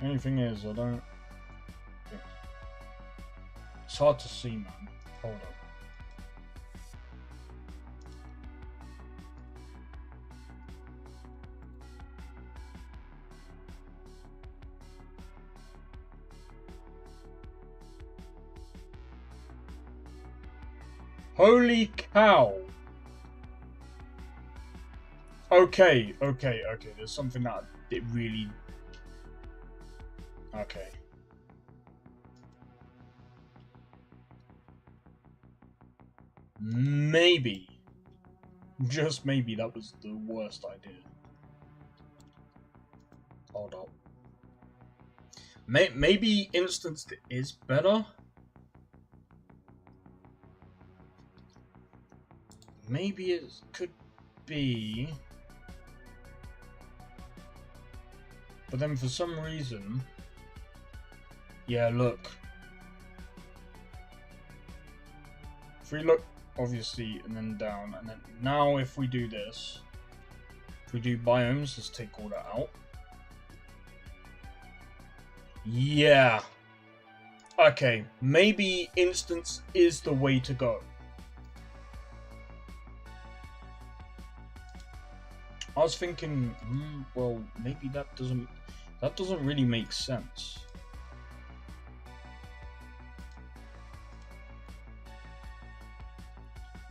Only thing is, I don't think it's hard to see, man. Hold on. Holy cow! Okay. There's something that it really. Okay. Maybe. Just maybe that was the worst idea. Hold up. Maybe instanced is better. Maybe it could be. But then for some reason. Yeah, look. If we look, obviously, and then down, and then now if we do this, if we do biomes, let's take all that out. Yeah. Okay, maybe instance is the way to go. I was thinking, well, maybe that doesn't really make sense.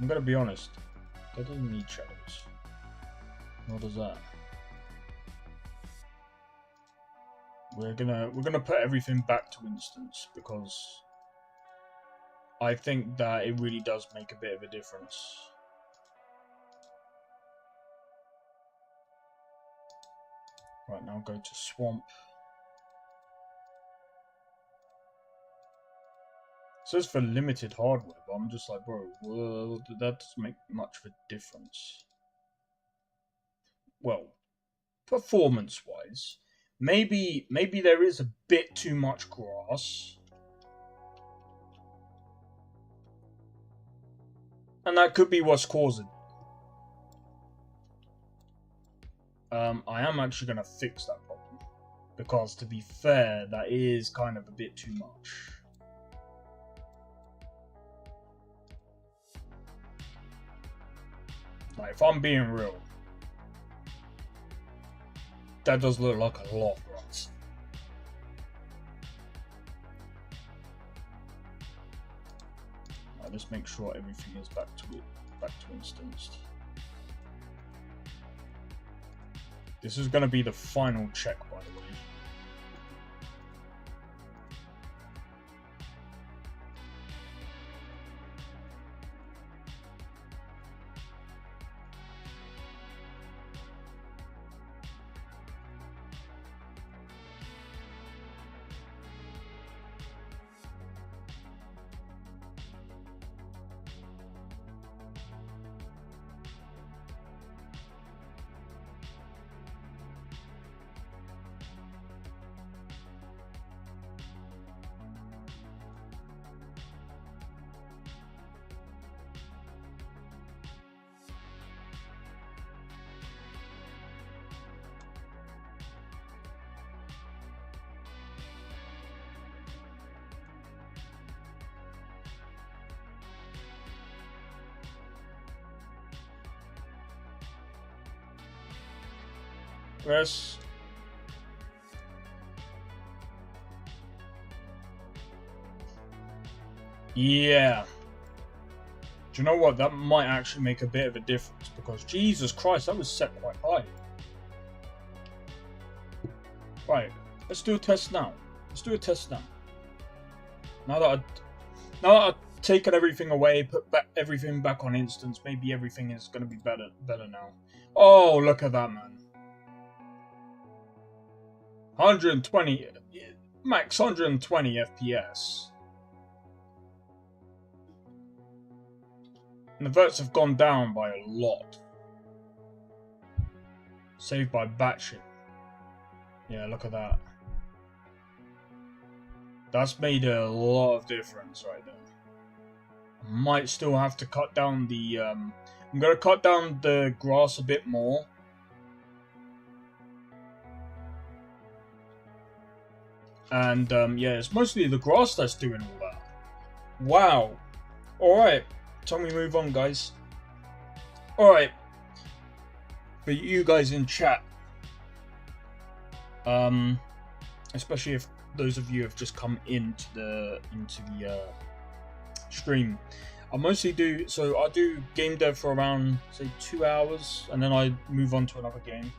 I'm gonna be honest, that doesn't need shadows. Nor does that. We're gonna put everything back to instance because I think that it really does make a bit of a difference. Right, now go to swamp. It says for limited hardware, but I'm just like, bro, well, that doesn't make much of a difference. Well, performance-wise, maybe there is a bit too much grass. And that could be what's causing. I am actually going to fix that problem. Because, to be fair, that is kind of a bit too much. Like, if I'm being real, that does look like a lot of grass. Let's make sure everything is back to instanced. This is going to be the final check, by the way. Yes. Yeah. Do you know what? That might actually make a bit of a difference because Jesus Christ, that was set quite high. Right. Let's do a test now. Now that I've taken everything away, put everything back on instance, maybe everything is going to be better now. Oh, look at that, man. 120, max 120 FPS. And the verts have gone down by a lot. Saved by batshit. Yeah, look at that. That's made a lot of difference right there. I might still have to cut down the... I'm going to cut down the grass a bit more. And, yeah, it's mostly the grass that's doing all that. Wow. Alright. Time we move on, guys. Alright. For you guys in chat. Especially if those of you have just come into the stream. I mostly do... So, I do game dev for around, say, 2 hours. And then I move on to another game.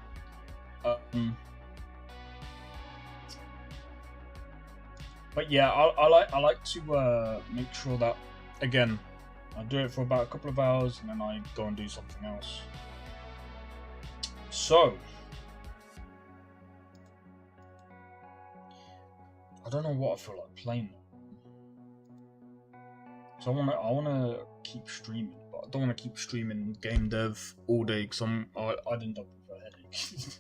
But yeah, I like to make sure that, again, I do it for about a couple of hours and then I go and do something else. So, I don't know what I feel like playing. So I wanna keep streaming, but I don't want to keep streaming game dev all day because I'd end up with a headache.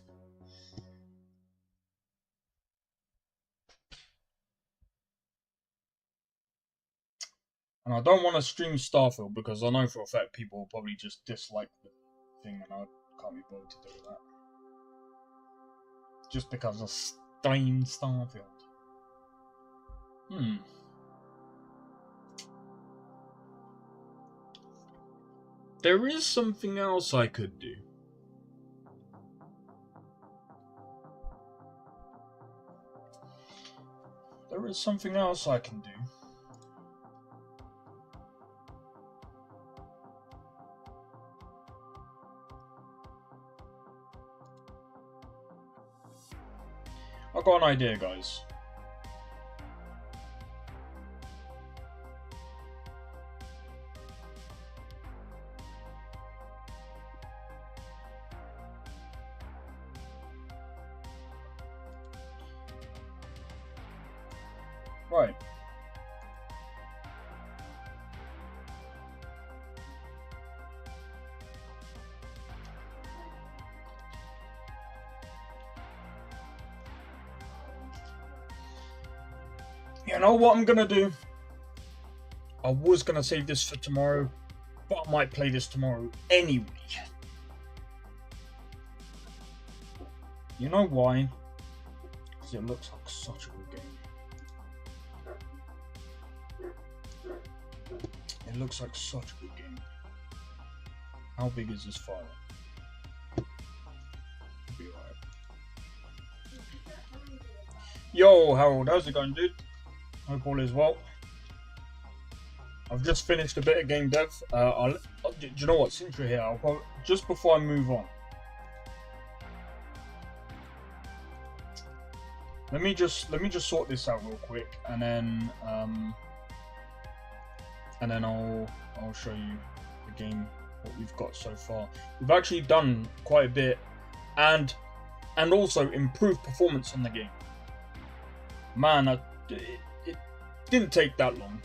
And I don't want to stream Starfield because I know for a fact people will probably just dislike the thing and I can't be bothered to do that. Just because of Starfield. There is something else I could do. There is something else I can do. I've got an idea, guys. Right. You know what I'm gonna do? I was gonna save this for tomorrow, but I might play this tomorrow anyway. You know why? Because it looks like such a good game. It looks like such a good game. How big is this file? Be alright. Yo, Harold, how's it going, dude? Hope all is well. I've just finished a bit of game dev. Do you know what? Since you're here, I'll probably, just before I move on, let me just sort this out real quick, and then I'll show you the game, what we've got so far. We've actually done quite a bit, and also improved performance on the game. Man, it didn't take that long.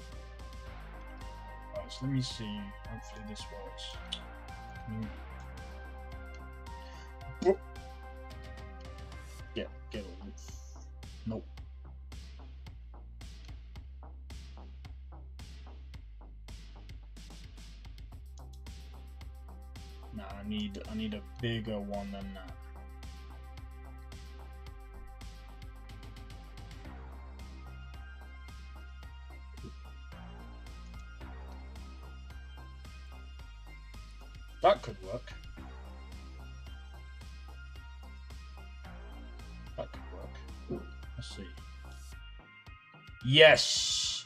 Alright, so let me see. Hopefully this works. Get it. Nope. Nah, I need a bigger one than that. That could work. Let's see. Yes!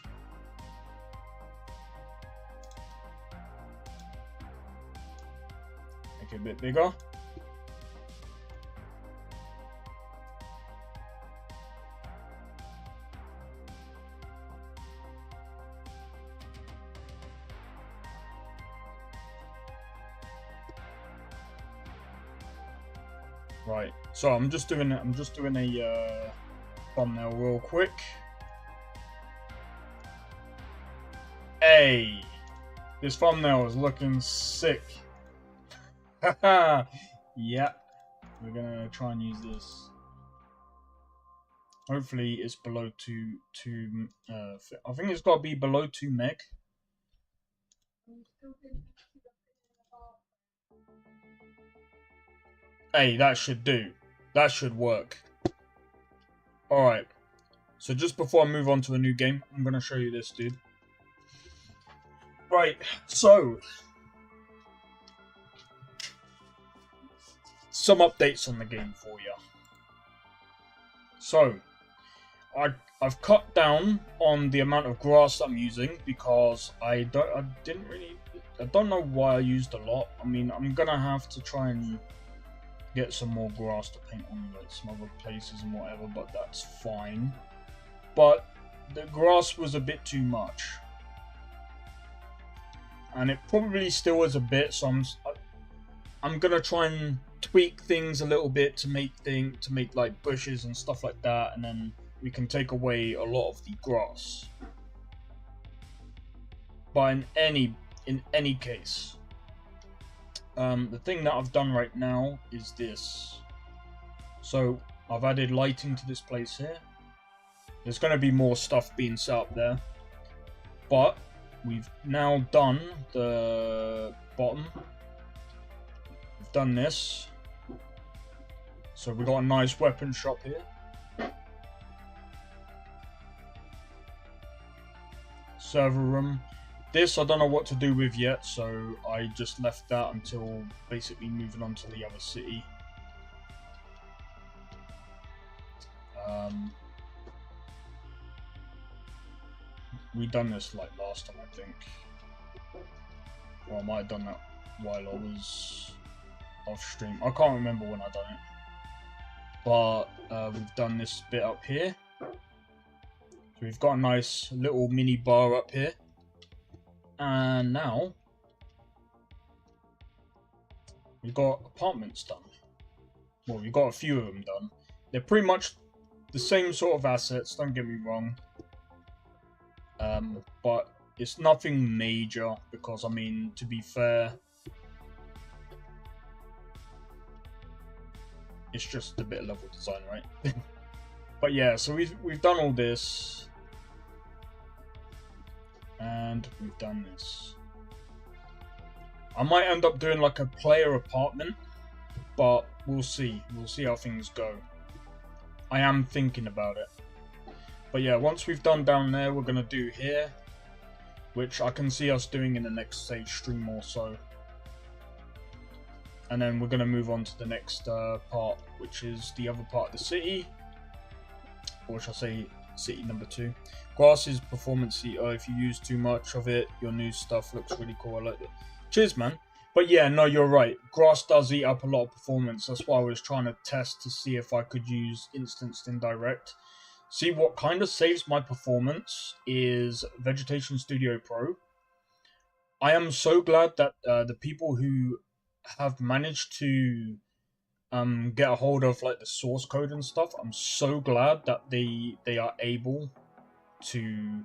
Make it a bit bigger. Right, so I'm just doing a thumbnail real quick. Hey, this thumbnail is looking sick. Haha. Yep, we're gonna try and use this. Hopefully, it's below two. I think it's got to be below 2 meg. Hey, that should do. That should work. Alright. So just before I move on to a new game, I'm going to show you this, dude. Right. So, some updates on the game for you. So, I've cut down on the amount of grass I'm using because I don't know why I used a lot. I mean, I'm going to have to try and get some more grass to paint on like some other places and whatever, but that's fine. But the grass was a bit too much, and it probably still is a bit. So I'm gonna try and tweak things a little bit to make like bushes and stuff like that, and then we can take away a lot of the grass. But in any case. The thing that I've done right now is this. So I've added lighting to this place here. There's going to be more stuff being set up there, but we've now done the bottom. We've done this, so we've got a nice weapon shop here. Server room. This I don't know what to do with yet, so I just left that until basically moving on to the other city. We done this like last time, I think. Or I might have done that while I was off stream. I can't remember when I done it. But we've done this bit up here. So we've got a nice little mini bar up here. And now we've got apartments done. Well, we've got a few of them done. They're pretty much the same sort of assets, don't get me wrong. But it's nothing major because, I mean, to be fair, it's just a bit of level design, right? But yeah, so we've done all this. And we've done this. I might end up doing like a player apartment, but we'll see. We'll see how things go. I am thinking about it. But yeah, once we've done down there, we're going to do here, which I can see us doing in the next stage stream or so. And then we're going to move on to the next part, which is the other part of the city. Or shall I say, city number 2. Grass is performance eater. If you use too much of it, your new stuff looks really cool. I like it. Cheers, man. But yeah, no, you're right. Grass does eat up a lot of performance. That's why I was trying to test to see if I could use instanced indirect. See, what kind of saves my performance is Vegetation Studio Pro. I am so glad that the people who have managed to get a hold of like the source code and stuff, I'm so glad that they are able to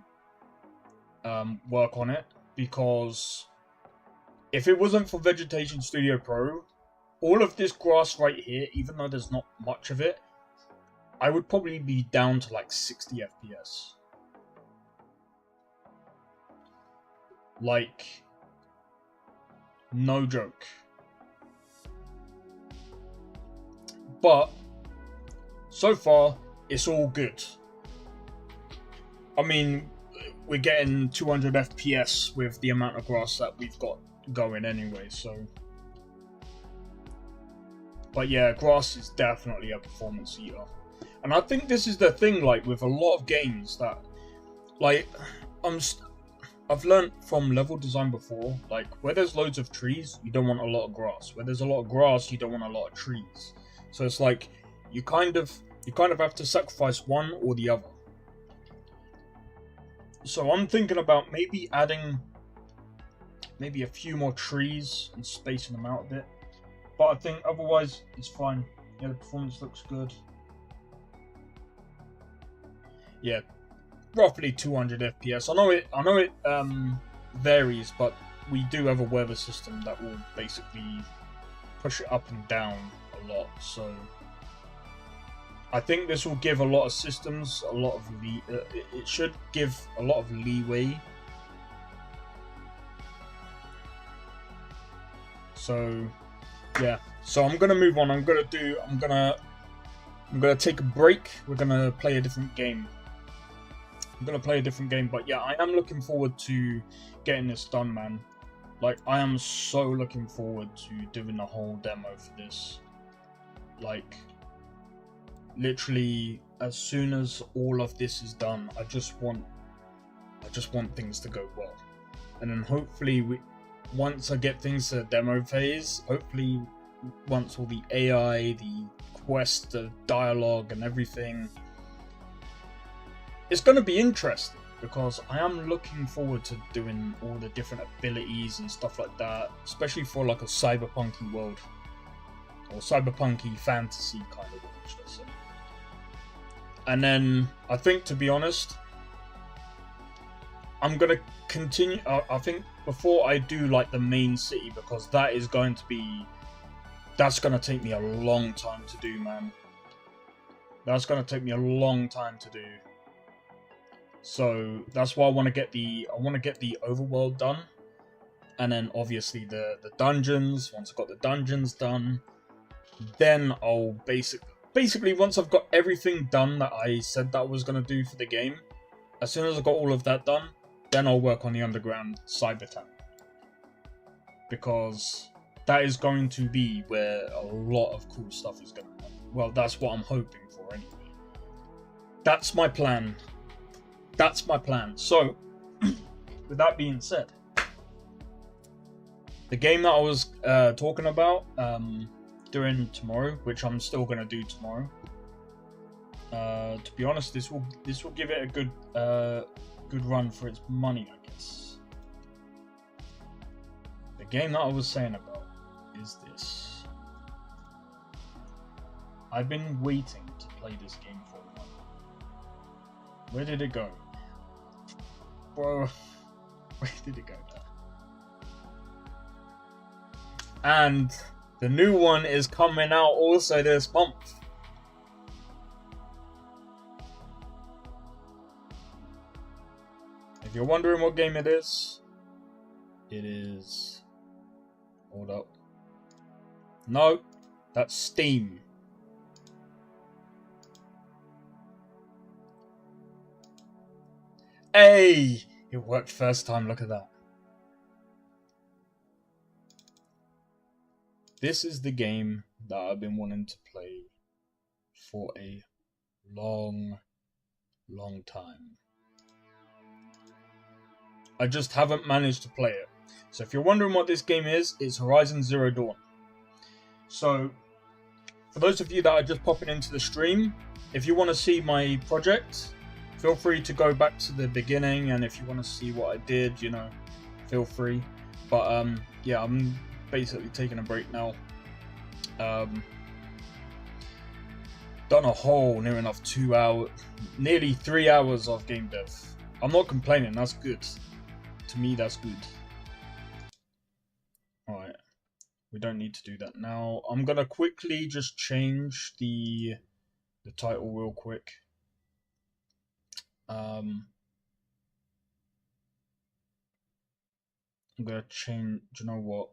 work on it, because if it wasn't for Vegetation Studio Pro, all of this grass right here, even though there's not much of it, I would probably be down to like 60 FPS. Like, no joke. But so far, it's all good. I mean, we're getting 200 FPS with the amount of grass that we've got going anyway, so. But yeah, grass is definitely a performance eater. And I think this is the thing, like, with a lot of games that, like, I've learned from level design before, like, where there's loads of trees, you don't want a lot of grass. Where there's a lot of grass, you don't want a lot of trees. So it's like, you kind of have to sacrifice one or the other. So I'm thinking about maybe adding maybe a few more trees and spacing them out a bit. But I think otherwise it's fine. Yeah, the performance looks good. Yeah, roughly 200 FPS. I know it varies, but we do have a weather system that will basically push it up and down a lot. So I think this will give a lot of systems a lot of it should give a lot of leeway. So yeah, so I'm gonna move on. I'm gonna take a break. We're gonna play a different game. But yeah, I am looking forward to getting this done, man. Like, I am so looking forward to doing the whole demo for this. Like, literally, as soon as all of this is done, I just want things to go well. And then hopefully, once I get things to the demo phase, hopefully once all the AI, the quest, the dialogue and everything, it's going to be interesting, because I am looking forward to doing all the different abilities and stuff like that, especially for like a cyberpunky world, or cyberpunky fantasy kind of world, should I say. And then, I think, to be honest, I'm going to continue, I think, before I do like the main city, because that's going to take me a long time to do, man. That's going to take me a long time to do. So that's why I want to get the overworld done, and then obviously the dungeons. Once I've got the dungeons done, then I'll basically once I've got everything done that I said that I was gonna do for the game, as soon as I've got all of that done, then I'll work on the underground cyber town, because that is going to be where a lot of cool stuff is going to happen. Well, that's what I'm hoping for anyway. That's my plan. So, with that being said, the game that I was talking about doing tomorrow, which I'm still going to do tomorrow, to be honest, this will give it a good run for its money, I guess. The game that I was saying about is this. I've been waiting to play this game for a while. Where did it go? Bro, where did it go there? And the new one is coming out also this month. If you're wondering what game it is, hold up. No, that's Steam. Hey! It worked first time, look at that. This is the game that I've been wanting to play for a long time. I just haven't managed to play it. So if you're wondering what this game is, it's Horizon Zero Dawn. So, for those of you that are just popping into the stream, if you want to see my project, feel free to go back to the beginning, and if you want to see what I did, you know, feel free. But yeah, I'm basically taking a break now. Done a whole near enough 2 hours, nearly 3 hours of game dev. I'm not complaining, that's good. To me, that's good. Alright, we don't need to do that now. I'm gonna quickly just change the title real quick. I'm gonna change, do you know what?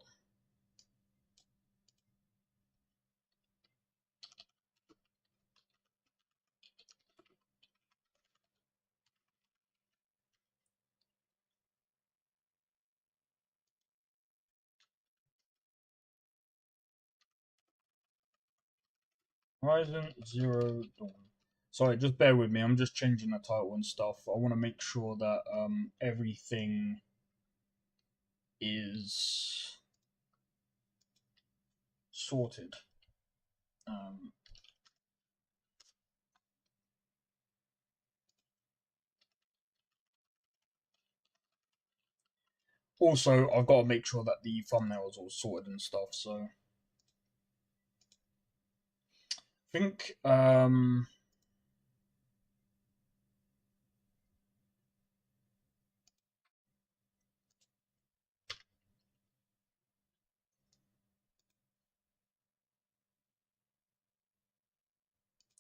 Horizon Zero Dawn. Sorry, just bear with me. I'm just changing the title and stuff. I want to make sure that everything is sorted. Also, I've got to make sure that the thumbnail is all sorted and stuff. So, I think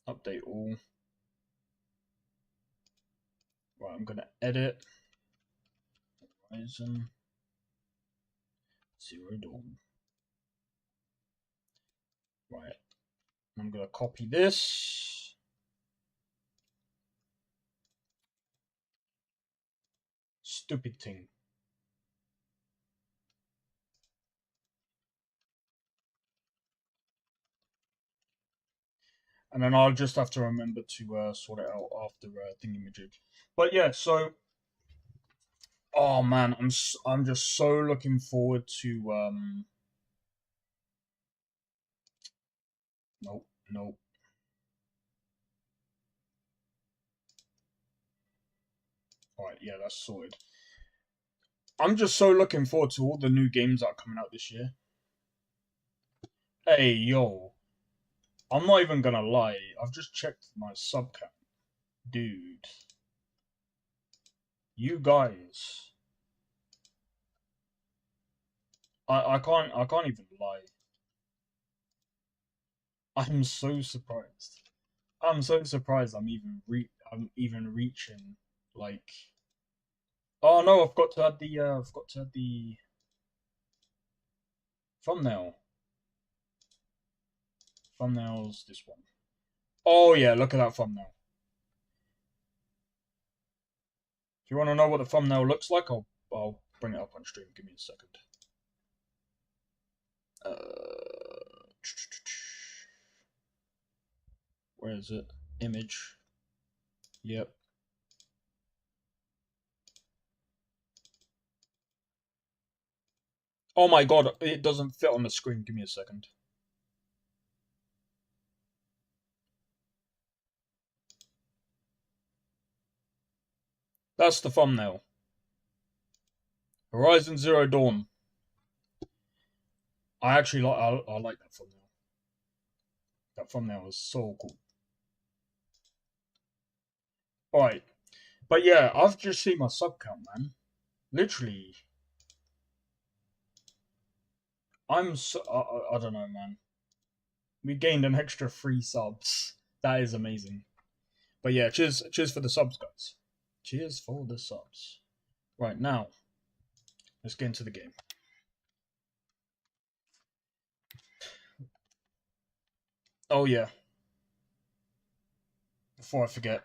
update all. Right, I'm gonna edit Horizon Zero Dawn. Right, I'm gonna copy this. Stupid thing. And then I'll just have to remember to sort it out after thingamajig. But yeah, so oh man, I'm just so looking forward to nope, nope. Alright, yeah, that's sorted. I'm just so looking forward to all the new games that are coming out this year. Hey yo, I'm not even gonna lie, I've just checked my sub count. Dude. You guys. I can't even lie. I'm so surprised. I'm so surprised I'm even reaching like oh no, I've got to add the thumbnail. Thumbnail's this one. Oh yeah, look at that thumbnail. If you want to know what the thumbnail looks like, I'll bring it up on stream. Give me a second. Where is it? Image. Yep. Oh my god, it doesn't fit on the screen. Give me a second. That's the thumbnail. Horizon Zero Dawn. I actually I like that thumbnail. That thumbnail is so cool. Alright. But yeah, I've just seen my sub count, man. Literally. I don't know, man. We gained an extra 3 subs. That is amazing. But yeah, cheers for the subs, guys. Cheers for the subs. Right, now, let's get into the game. Oh yeah, before I forget,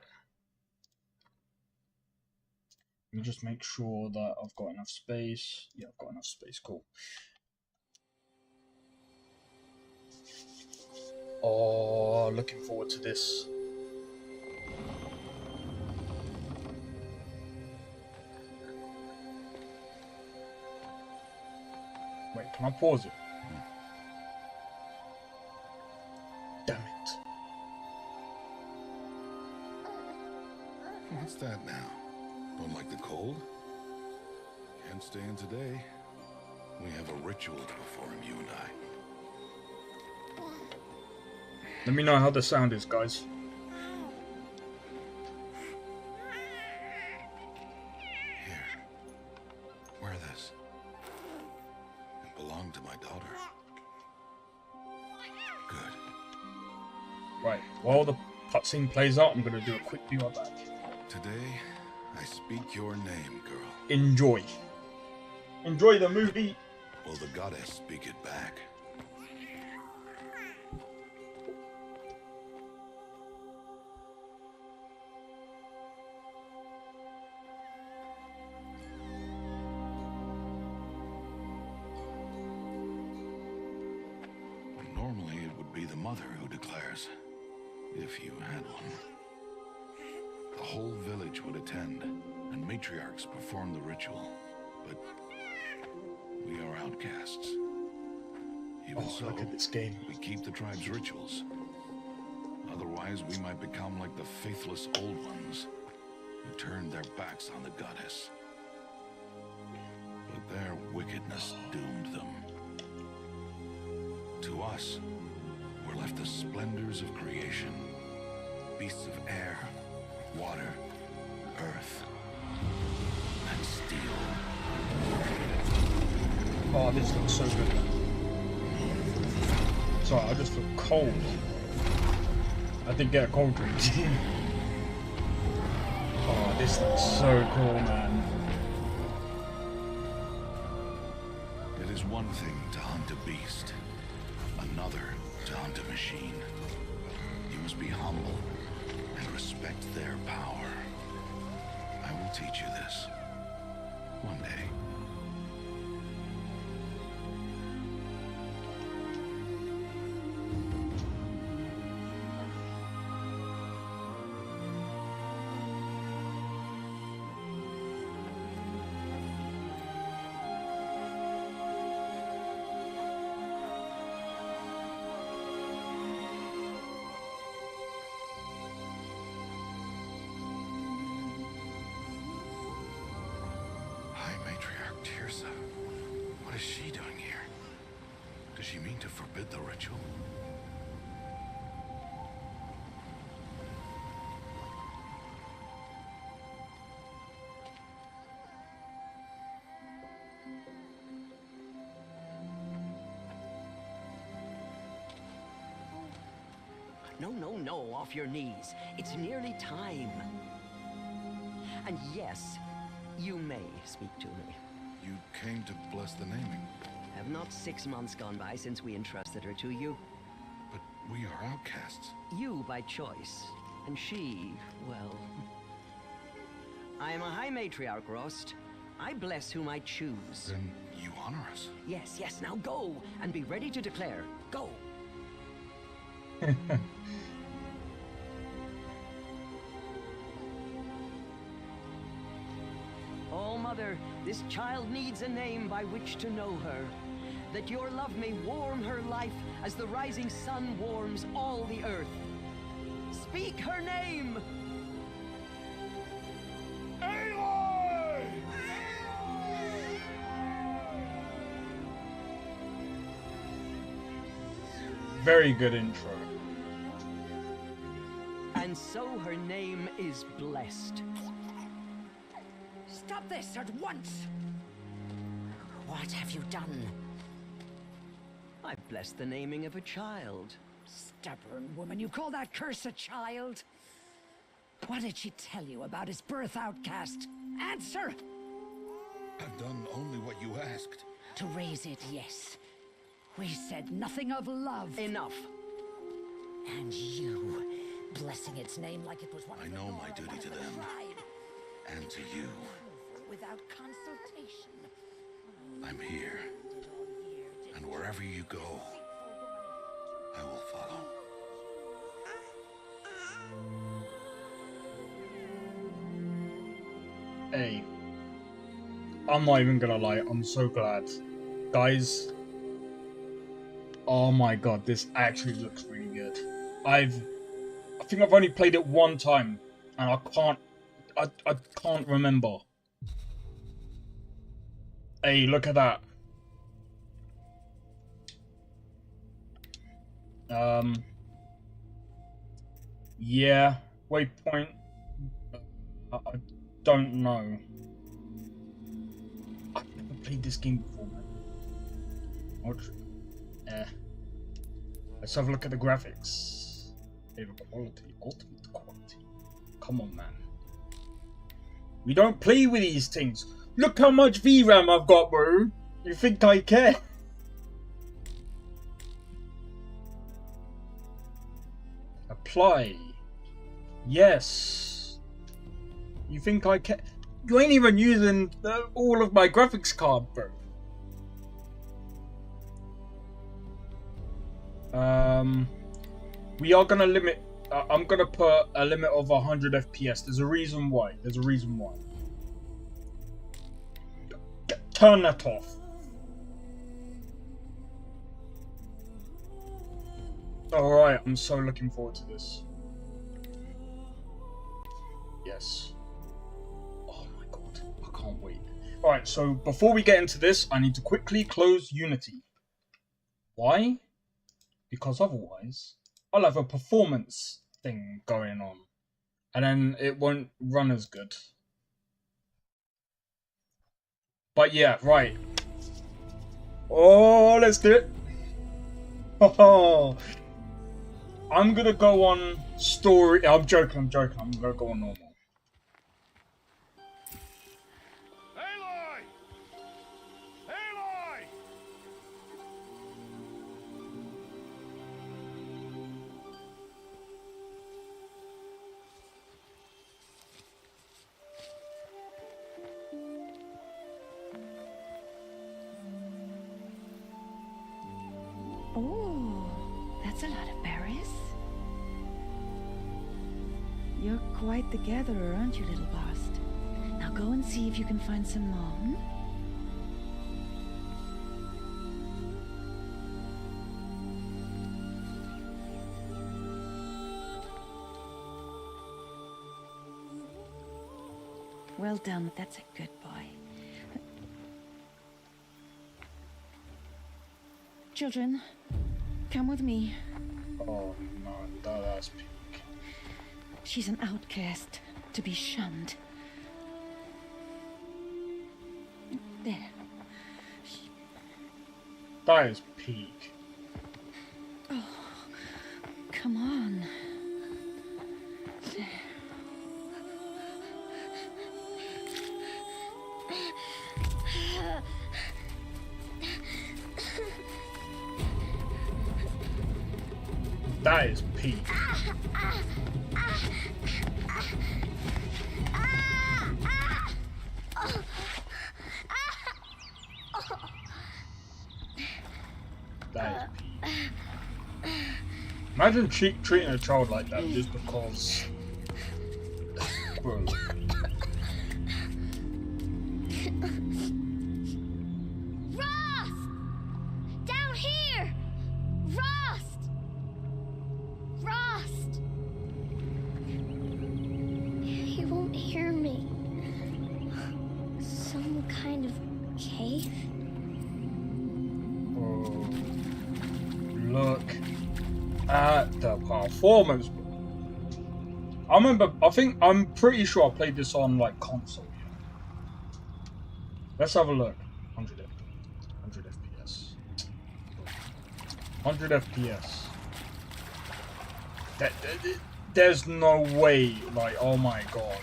let me just make sure that I've got enough space. Yeah, I've got enough space, cool. Oh, looking forward to this. Wait, can I pause it? Damn it. What's that now? Don't like the cold? Can't stay in today. We have a ritual to perform, you and I. Let me know how the sound is, guys. Here. Wear this. It belonged to my daughter. Good. Right, while the cutscene plays out, I'm going to do a quick view of that. Today, I speak your name, girl. Enjoy. Enjoy the movie. Will the goddess speak it back? Normally, it would be the mother who declares, if you had one. The whole village would attend, and matriarchs perform the ritual. But we are outcasts. Even so, look at this game. we keep the tribe's rituals. Otherwise, we might become like the faithless old ones who turned their backs on the goddess. But their wickedness doomed them. To us, were left the splendors of creation. Beasts of air, water, earth, and steel. Oh, this looks so good. Sorry, I just feel cold. I did get a cold drink. Oh, this looks so cool, man. It is one thing to hunt a beast, another to hunt a machine. You must be humble and respect their power. I will teach you this one day. What is she doing here? Does she mean to forbid the ritual? No, off your knees. It's nearly time. And yes, you may speak to me. You came to bless the naming. Have not 6 months gone by since we entrusted her to you? But we are outcasts. You by choice, and she, well... I am a High Matriarch, Rost. I bless whom I choose. Then you honor us. Yes, now go, and be ready to declare. Go! Oh, Mother, this child needs a name by which to know her. That your love may warm her life as the rising sun warms all the earth. Speak her name! Aloy! Very good intro. And so her name is blessed. Stop this at once! What have you done? I've blessed the naming of a child. Stubborn woman, you call that curse a child? What did she tell you about his birth, outcast? Answer! I've done only what you asked. To raise it, yes. We said nothing of love. Enough. And you, blessing its name like it was one I of the know Nora, my duty one of to the them. tribe. And to you. Without consultation. I'm here. And wherever you go, I will follow. Hey, I'm not even gonna lie, I'm so glad. Guys, oh my god, this actually looks really good. I think I've only played it one time, and I can't remember. Hey, look at that. Yeah, waypoint. I don't know. I've never played this game before, man. Let's have a look at the graphics. Favorite quality, ultimate quality. Come on, man. We don't play with these things. Look how much VRAM I've got, bro. You think I care? Apply. Yes. You think I care? You ain't even using all of my graphics card, bro. We are gonna limit. I'm gonna put a limit of 100 FPS. There's a reason why. There's a reason why. Turn that off. Alright, I'm so looking forward to this. Yes. Oh my god, I can't wait. Alright, so before we get into this, I need to quickly close Unity. Why? Because otherwise, I'll have a performance thing going on. And then it won't run as good. But yeah, right. Oh, let's do it. Oh, I'm gonna go on story. I'm joking. I'm gonna go on normal. Aloy! Aloy! Oh, that's a lot of berries. You're quite the gatherer, aren't you, little Bast? Now go and see if you can find some more. Hmm? Well done, that's a good boy. Children, come with me. Oh no, that's peak. She's an outcast, to be shunned. There. That is peak. Oh, come on. There. That is peak. That is peak. Imagine treating a child like that just because. Bro. Rost! Down here! Rost! Rost! He won't hear me. Some kind of cave? Oh, look at the performance. I'm pretty sure I played this on like console. Let's have a look. 100 FPS. 100 FPS. There's no way. Like, oh my god.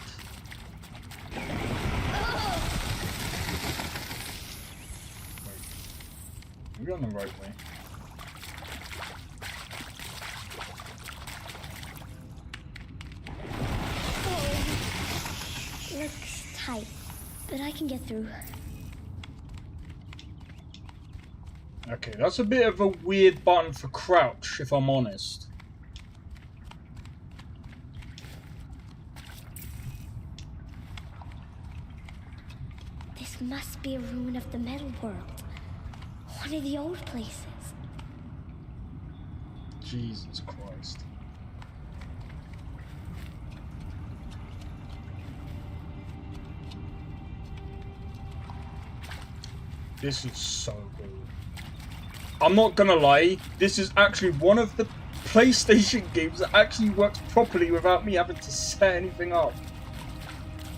We're on the right way. Oh, looks tight, but I can get through. Okay, that's a bit of a weird button for crouch, if I'm honest. This must be a ruin of the metal world. One of the old places. Jesus Christ. This is so cool. I'm not gonna lie, this is actually one of the PlayStation games that actually works properly without me having to set anything up.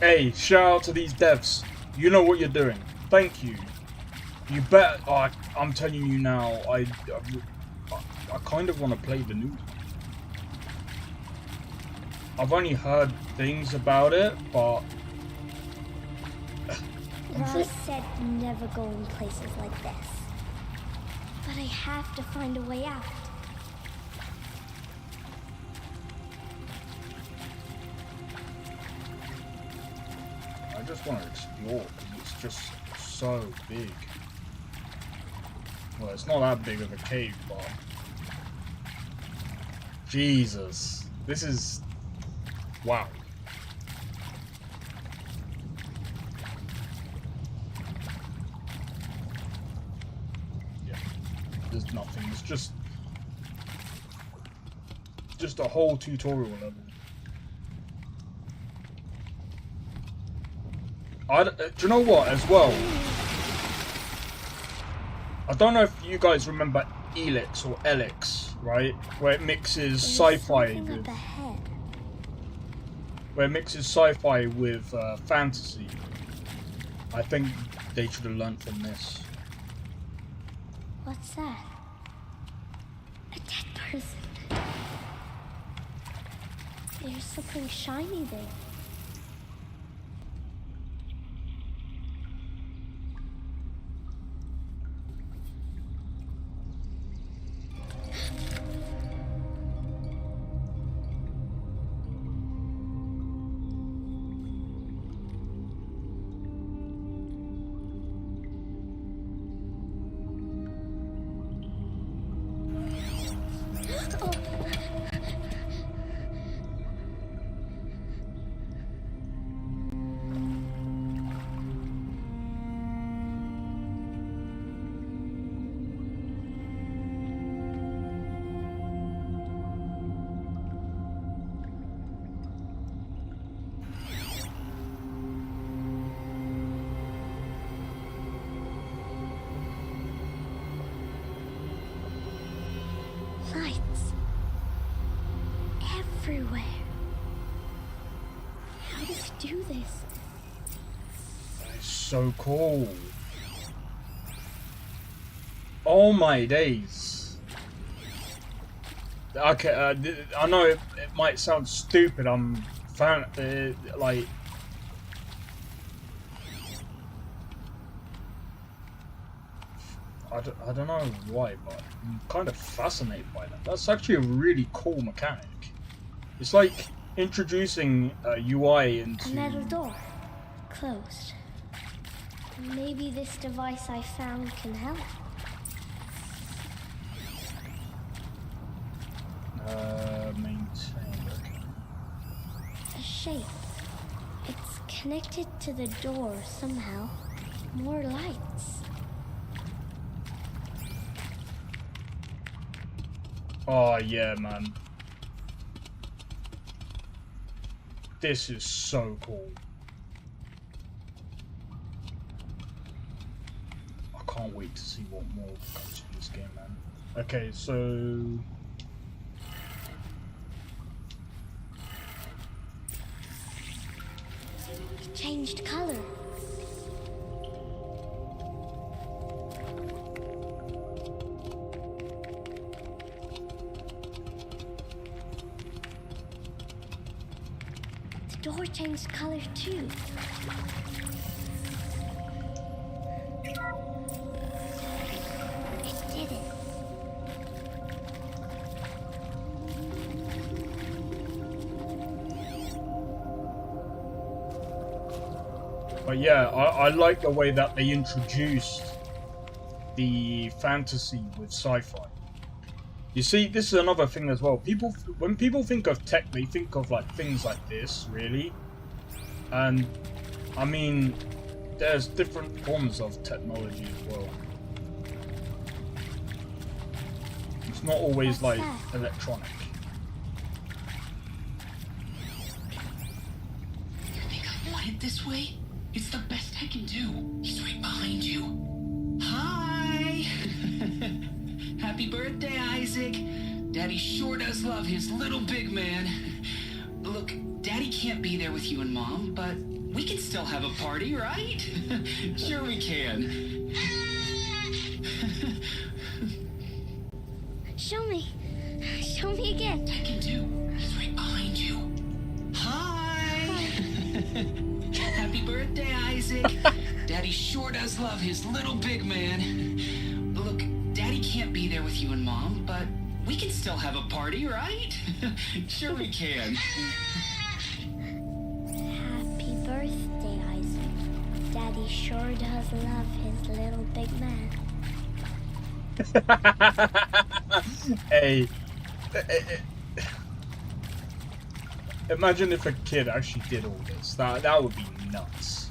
Hey, shout out to these devs. You know what you're doing. Thank you. You bet. Oh, I'm telling you now, I kind of want to play the new one. I've only heard things about it, but... Ross said never go in places like this. But I have to find a way out. I just want to explore because it's just so big. Well, it's not that big of a cave, but... Jesus. This is... Wow. Yeah. There's nothing. It's just a whole tutorial level. Do you know what, as well? I don't know if you guys remember Elix or Elix, right? Where it mixes sci-fi with... Where it mixes sci-fi with fantasy. I think they should have learned from this. What's that? A dead person. There's something shiny there. Lights. Everywhere. How does he do this? That is so cool. Oh my days. Okay, I know it might sound stupid. I'm like... I don't know why, but I'm kind of fascinated by that. That's actually a really cool mechanic. It's like introducing UI into... A metal door. Closed. Maybe this device I found can help. Maintain. A shape. It's connected to the door somehow. More lights. Oh yeah, man. This is so cool. I can't wait to see what more comes from this game, man. Okay, so... It changed color. The door changed color too. It But yeah, I like the way that they introduced the fantasy with sci-fi. You see, this is another thing as well. When people think of tech, they think of like things like this, really. And I mean, there's different forms of technology as well. It's not always like electronic. You think I want it this way? It's the best I can do. He's right behind you. Hi! Happy birthday, Isaac. Daddy sure does love his little big man. Look, Daddy can't be there with you and Mom, but we can still have a party, right? Sure we can. Show me. Show me again. I can do. He's right behind you. Hi! Happy birthday, Isaac. Daddy sure does love his little big man. Look, Daddy can't be there with you and Mom, but we can still have a party, right? Sure we can. Happy birthday, Isaac. Daddy sure does love his little big man. Hey, imagine if a kid actually did all this. That would be nuts.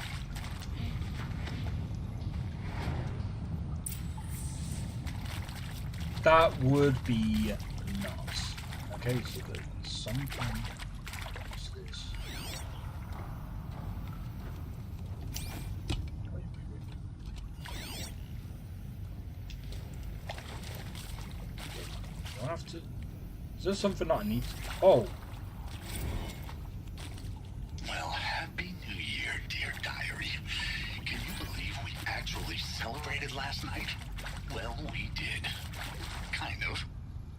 That would be nuts. Okay, so there's something. What's this? Wait. Do I have to? Is there something that I need to? Oh. Well, Happy New Year, dear diary. Can you believe we actually celebrated last night? Well, we did. Kind of.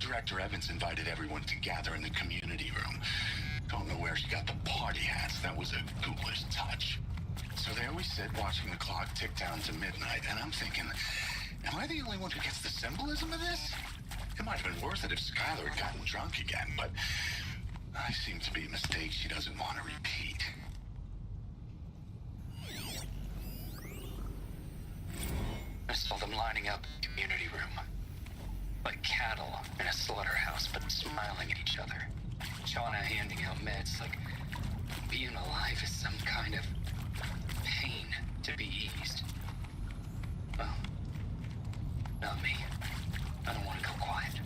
Director Evans invited everyone to gather in the community room. Don't know where she got the party hats. That was a ghoulish touch. So there we sit watching the clock tick down to midnight, and I'm thinking, am I the only one who gets the symbolism of this? It might have been worth it if Skylar had gotten drunk again, but I seem to be a mistake she doesn't want to repeat. I saw them lining up in the community room. Like cattle in a slaughterhouse, but smiling at each other. Shauna handing out meds like being alive is some kind of pain to be eased. Well, not me. I don't want to go quiet.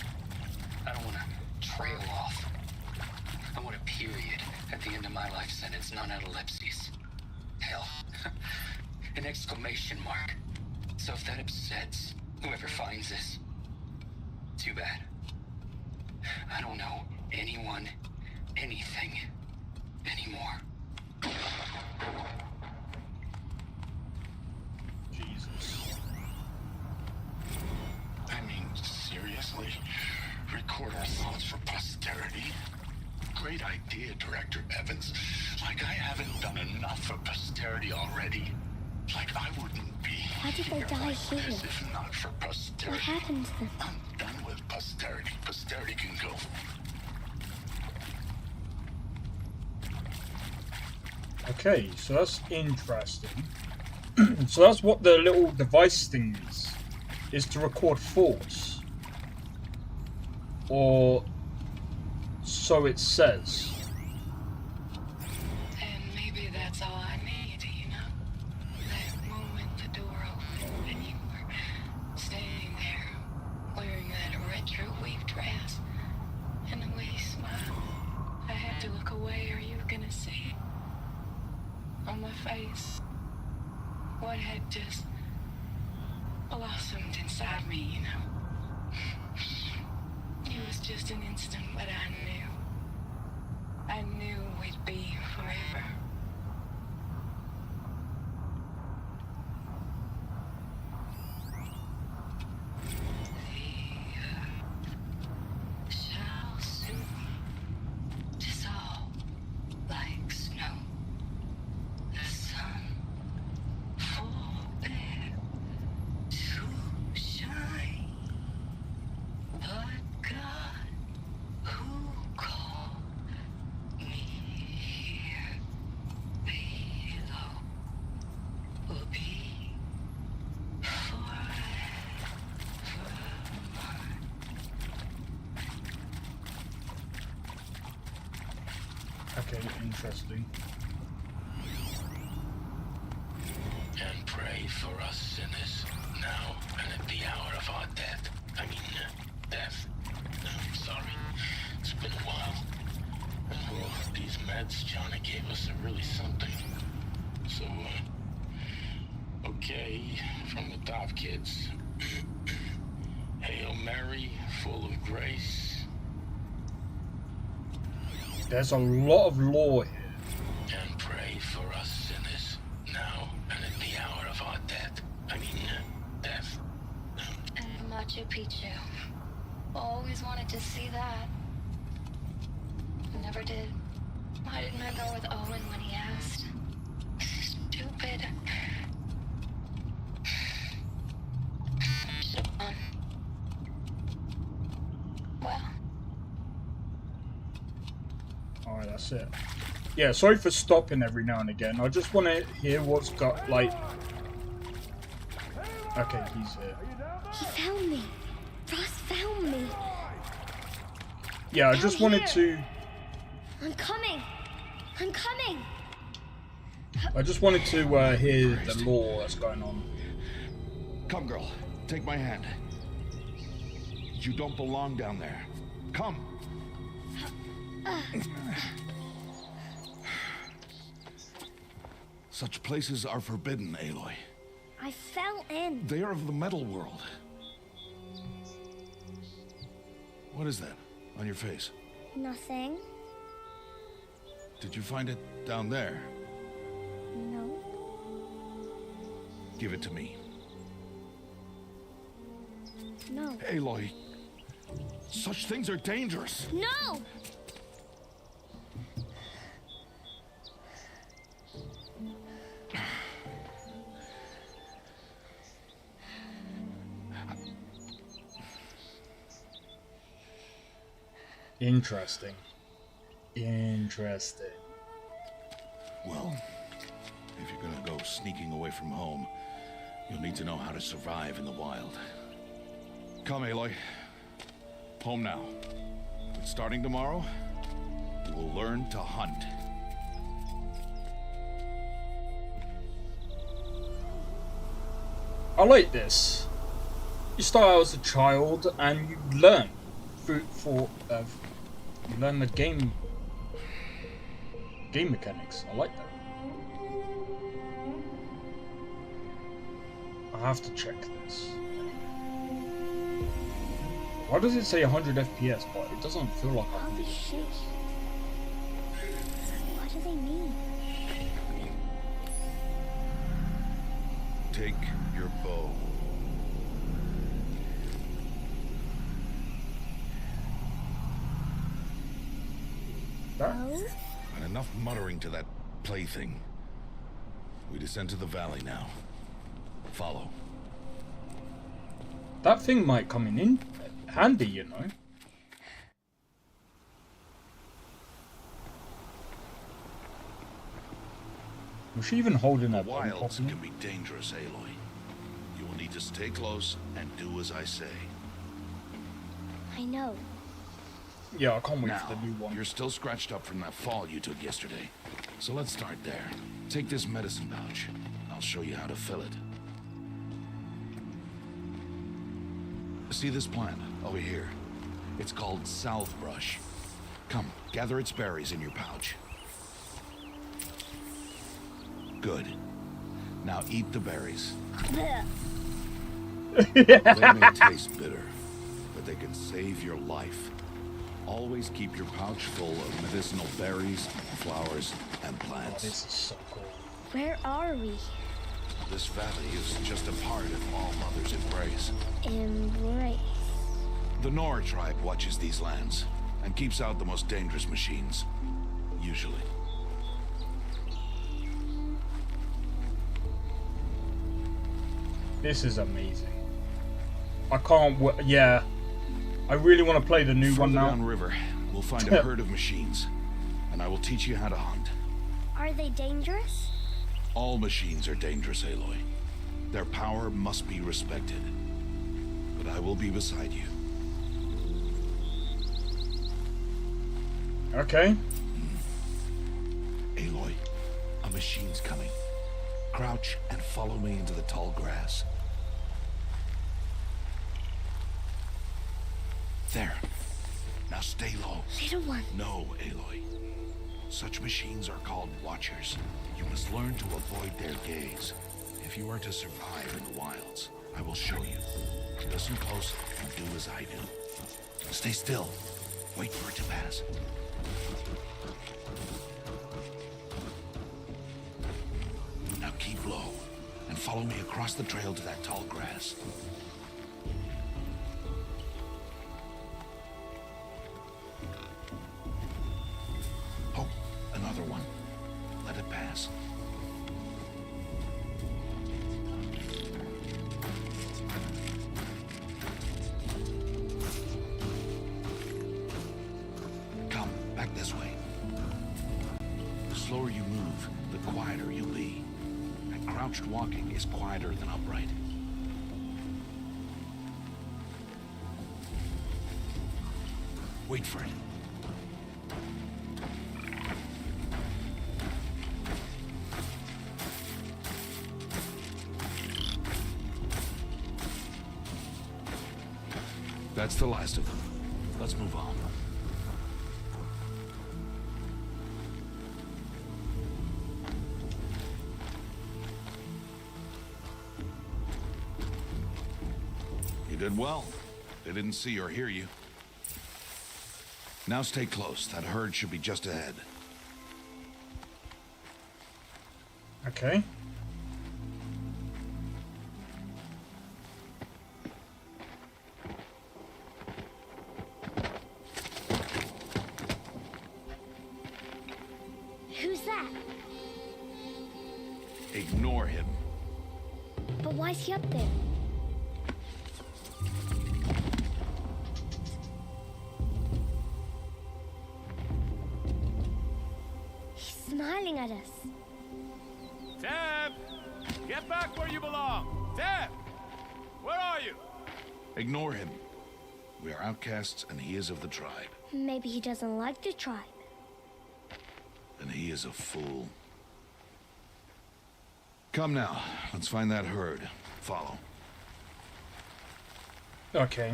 I don't want to trail off. I want a period at the end of my life sentence, none out of ellipses. Hell, an exclamation mark. So if that upsets whoever finds this, too bad. I don't know anyone, anything, anymore. Jesus. I mean, seriously? Record our thoughts for posterity? Great idea, Director Evans. Like I haven't done enough for posterity already. Like I wouldn't be Why did they die like here? this if not for posterity. What happened to them? I'm done with posterity. Posterity can go. Okay, so that's interesting. So that's what the little device thing is to record thoughts. Or so it says. And maybe that's all I need, you know? That moment the door opened and you were standing there wearing that retro weave dress and the way you smiled. I had to look away or you were gonna see on my face what had just blossomed inside me, you know? It was just an instant, but I knew we'd be forever. The shall soon dissolve like snow. The sun forbid to shine. But God, who called me here? interesting. And pray for us sinners, now and at the hour of our death. I mean, death. I'm sorry. It's been a while. And well, these meds Johnny gave us are really something. So, okay, from the top, kids. Hail Mary, full of grace. There's a lot of lore here. And pray for us sinners, now and at the hour of our death. I mean, death. And Machu Picchu. Always wanted to see that. Never did. Why didn't I go with Owen when he asked? Stupid. Well. Alright, that's it. Yeah, sorry for stopping every now and again. I just want to hear what's got, like... Okay, he's here. He found me. Ross found me. Yeah, I just wanted to... I'm coming. I'm coming. I just wanted to hear the lore that's going on. Come, girl. Take my hand. You don't belong down there. Come. Such places are forbidden, Aloy. I fell in. They are of the metal world. What is that on your face? Nothing. Did you find it down there? No. Give it to me. No. Aloy, such things are dangerous. No! Interesting. Interesting. Well, if you're gonna go sneaking away from home, you'll need to know how to survive in the wild. Come, Aloy. Home now. But starting tomorrow, you will learn to hunt. I like this. You start out as a child and you learn you learn the game mechanics. I like that. I have to check this. Why does it say 100 FPS, but it doesn't feel like All 100 these shapes. What do they mean? Take your bow. Oh? And enough muttering to that plaything. We descend to the valley now. Follow. That thing might come in handy, you know. Was she even holding that bow? Wilds can be dangerous, Aloy. You will need to stay close and do as I say. I know. Yeah, I can't wait Now, for the new one. you're still scratched up from that fall you took yesterday. So let's start there. Take this medicine pouch. I'll show you how to fill it. See this plant over here? It's called salve brush. Come, gather its berries in your pouch. Good. Now eat the berries. Blech. They may taste bitter, but they can save your life. Always keep your pouch full of medicinal berries, flowers, and Oh, plants. this is so cool. Where are we? This valley is just a part of All Mother's embrace. Embrace. The Nora tribe watches these lands and keeps out the most dangerous machines. Usually. This is amazing. I can't yeah. I really want to play the new one Further now. downriver, we'll find a herd of machines, and I will teach you how to hunt. Are they dangerous? All machines are dangerous, Aloy. Their power must be respected. But I will be beside you. Okay. Aloy, a machine's coming. Crouch and follow me into the tall grass. There. Now stay low. Little one. No, Aloy. Such machines are called Watchers. You must learn to avoid their gaze. If you are to survive in the wilds, I will show you. Listen close and do as I do. Stay still. Wait for it to pass. Now keep low and follow me across the trail to that tall grass. Oh, another one. Let it pass. Come, back this way. The slower you move, the quieter you'll be. And crouched walking is quieter than upright. Wait for it. That's the last of them. Let's move on. You did well. They didn't see or hear you. Now stay close. That herd should be just ahead. Okay. Who's that? Ignore him. But why's he up there? He's smiling at us. Teb! Get back where you belong! Teb! Where are you? Ignore him. We are outcasts and he is of the tribe. Maybe he doesn't like the tribe. And he is a fool. Come now, let's find that herd. Follow. Okay.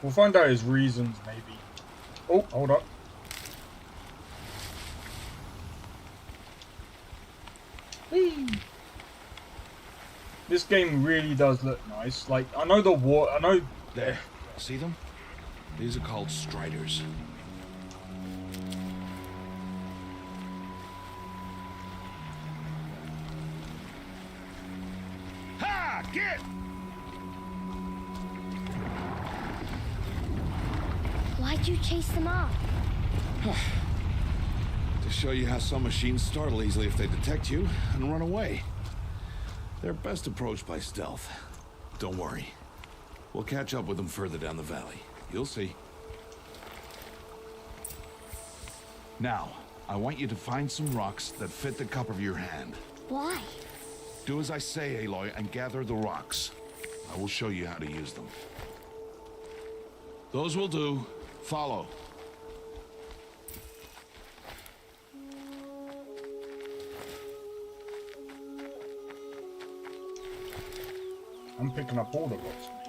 We'll find out his reasons, maybe. Oh, hold up. Whee! This game really does look nice. Like, I know the war. I know. There. See them? These are called Striders. Ha! Get! Why'd you chase them off? To show you how some machines startle easily if they detect you and run away. They're best approached by stealth. Don't worry. We'll catch up with them further down the valley. You'll see. Now, I want you to find some rocks that fit the cup of your hand. Why? Do as I say, Aloy, and gather the rocks. I will show you how to use them. Those will do. Follow. I'm picking up all the rocks, mate.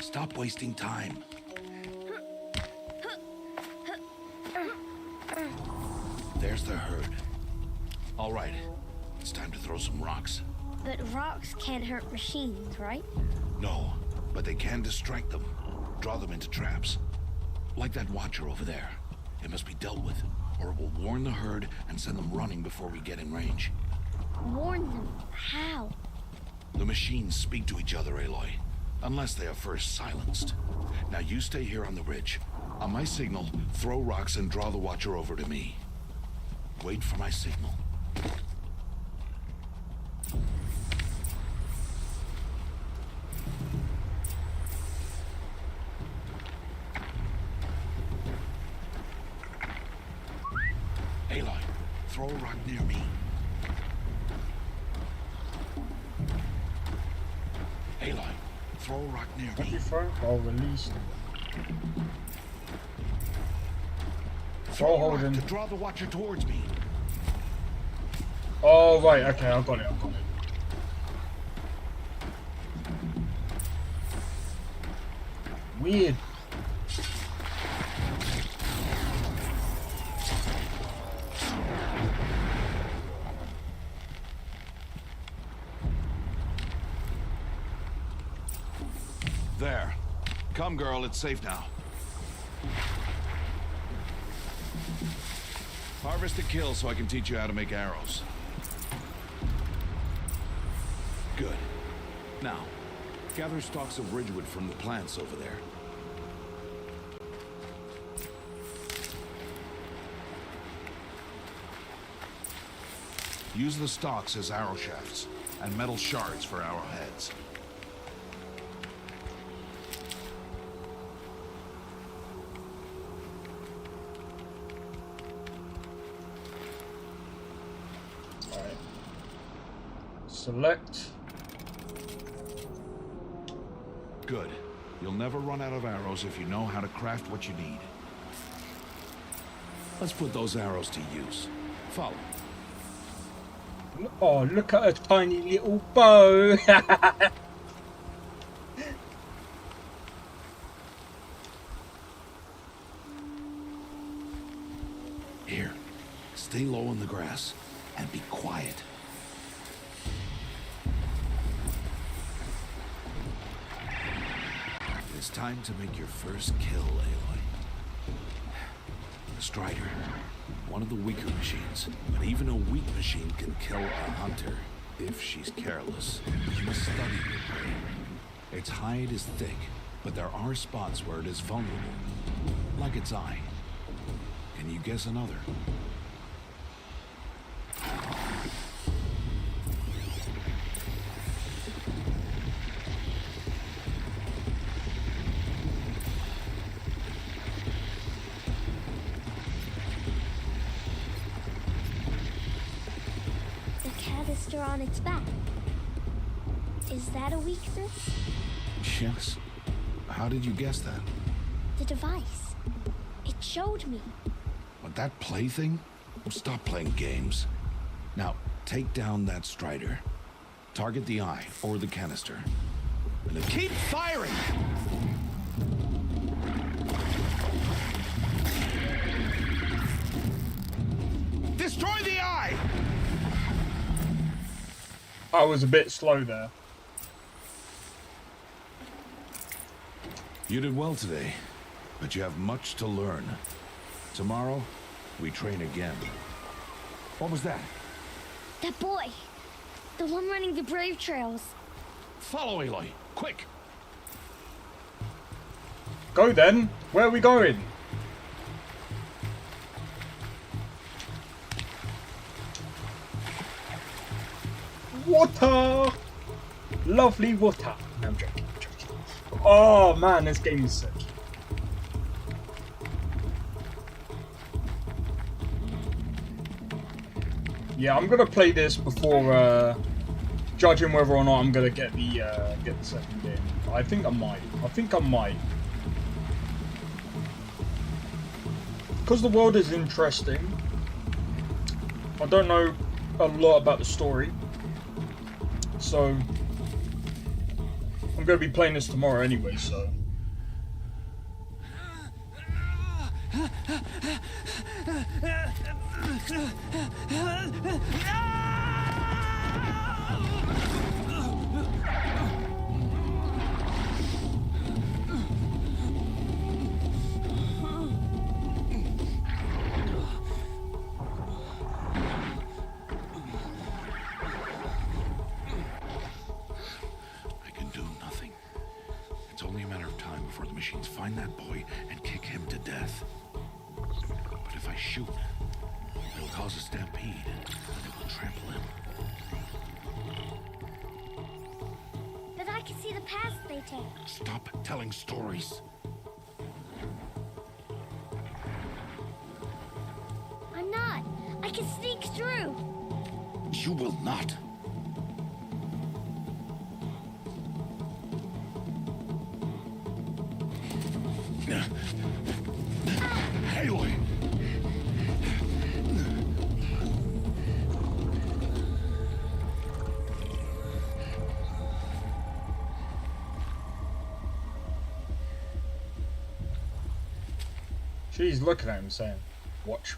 Stop wasting time. There's the herd. All right, it's time to throw some rocks. But rocks can't hurt machines, right? No, but they can distract them. Draw them into traps. Like that watcher over there. It must be dealt with, or it will warn the herd and send them running before we get in range. Warn them. How? The machines speak to each other, Aloy. Unless they are first silenced. Now you stay here on the ridge. On my signal, throw rocks and draw the watcher over to me. Wait for my signal. Aloy, throw a rock near me. Aloy, throw a rock near What me. you throw? I'll release. Throw a rock holding. to draw the Watcher towards me. Oh, right, okay, I got it, I got it. Weird. There. Come, girl, it's safe now. Harvest a kill so I can teach you how to make arrows. Good. Now, gather stalks of ridgewood from the plants over there. Use the stalks as arrow shafts, and metal shards for arrowheads. Alright. Select. Good. You'll never run out of arrows if you know how to craft what you need. Let's put those arrows to use. Follow. Oh, look at her tiny little bow. Here, stay low in the grass and be quiet. It's time to make your first kill, Aloy. The Strider, one of the weaker machines, but even a weak machine can kill a hunter if she's careless. You must study your prey. Its hide is thick, but there are spots where it is vulnerable, like its eye. Can you guess another? The canister on its back. Is that a weakness? Yes. How did you guess that? The device. It showed me. But that plaything? Stop playing games. Now, take down that Strider. Target the eye or the canister. And then keep firing! Destroy the eye! I was a bit slow there. You did well today, but you have much to learn. Tomorrow, we train again. What was that? That boy. The one running the brave trails. Follow Aloy, quick! Go then. Where are we going? Water! Lovely water. No, I'm joking, I'm joking. Oh man, this game is sick. Yeah, I'm gonna play this before judging whether or not I'm gonna get the second game. I think I might. Because the world is interesting. I don't know a lot about the story, so I'm gonna be playing this tomorrow anyway. So. I can do nothing. It's only a matter of time before the machines find that boy and kick him to death. But if I shoot, it'll cause a stampede, and it will trample him. But I can see the paths they take. Stop telling stories. I'm not. I can sneak You will not. Aloy! She's looking at him saying, "Watch."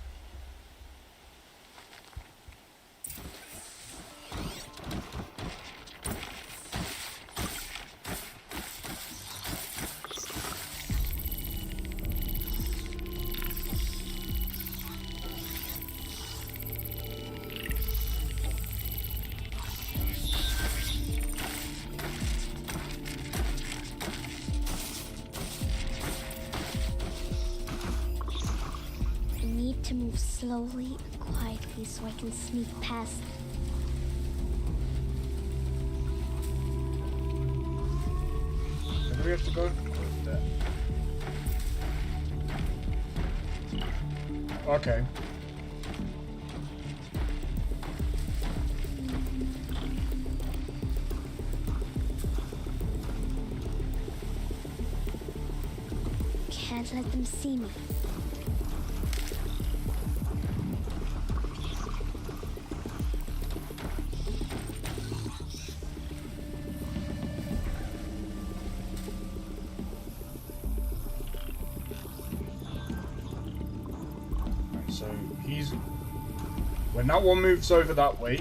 To move slowly and quietly so I can sneak past. Where do we have to go? There. Okay. Can't let them see me. So he's... When that one moves over that way...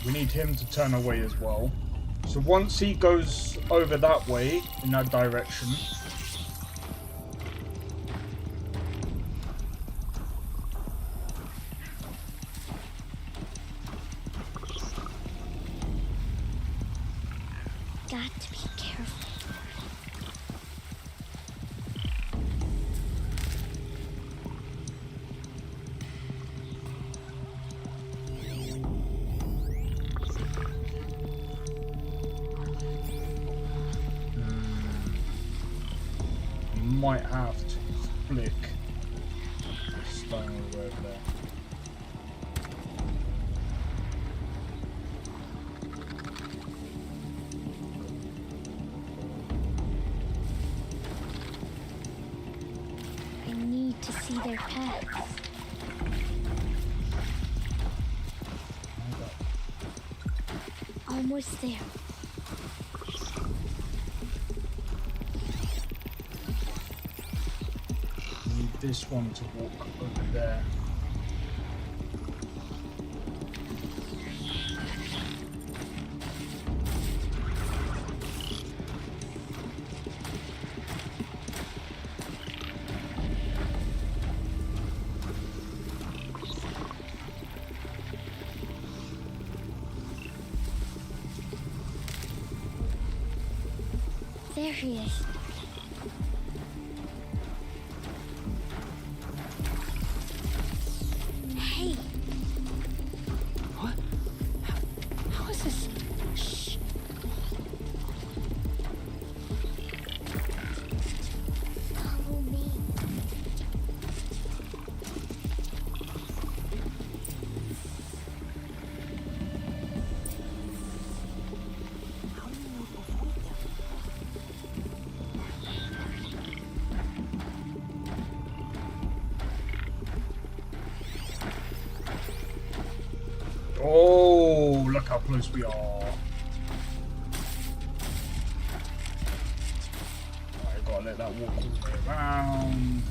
We need him to turn away as well. So once he goes over that way, in that direction... Got to be careful. Might have to flick stone over there. I need to see their paths. Almost there. Need this one to walk over there. There he is. Hey. What? How is this? Shh. Follow me. Oh, look how close we are. I gotta let that walk all the way around.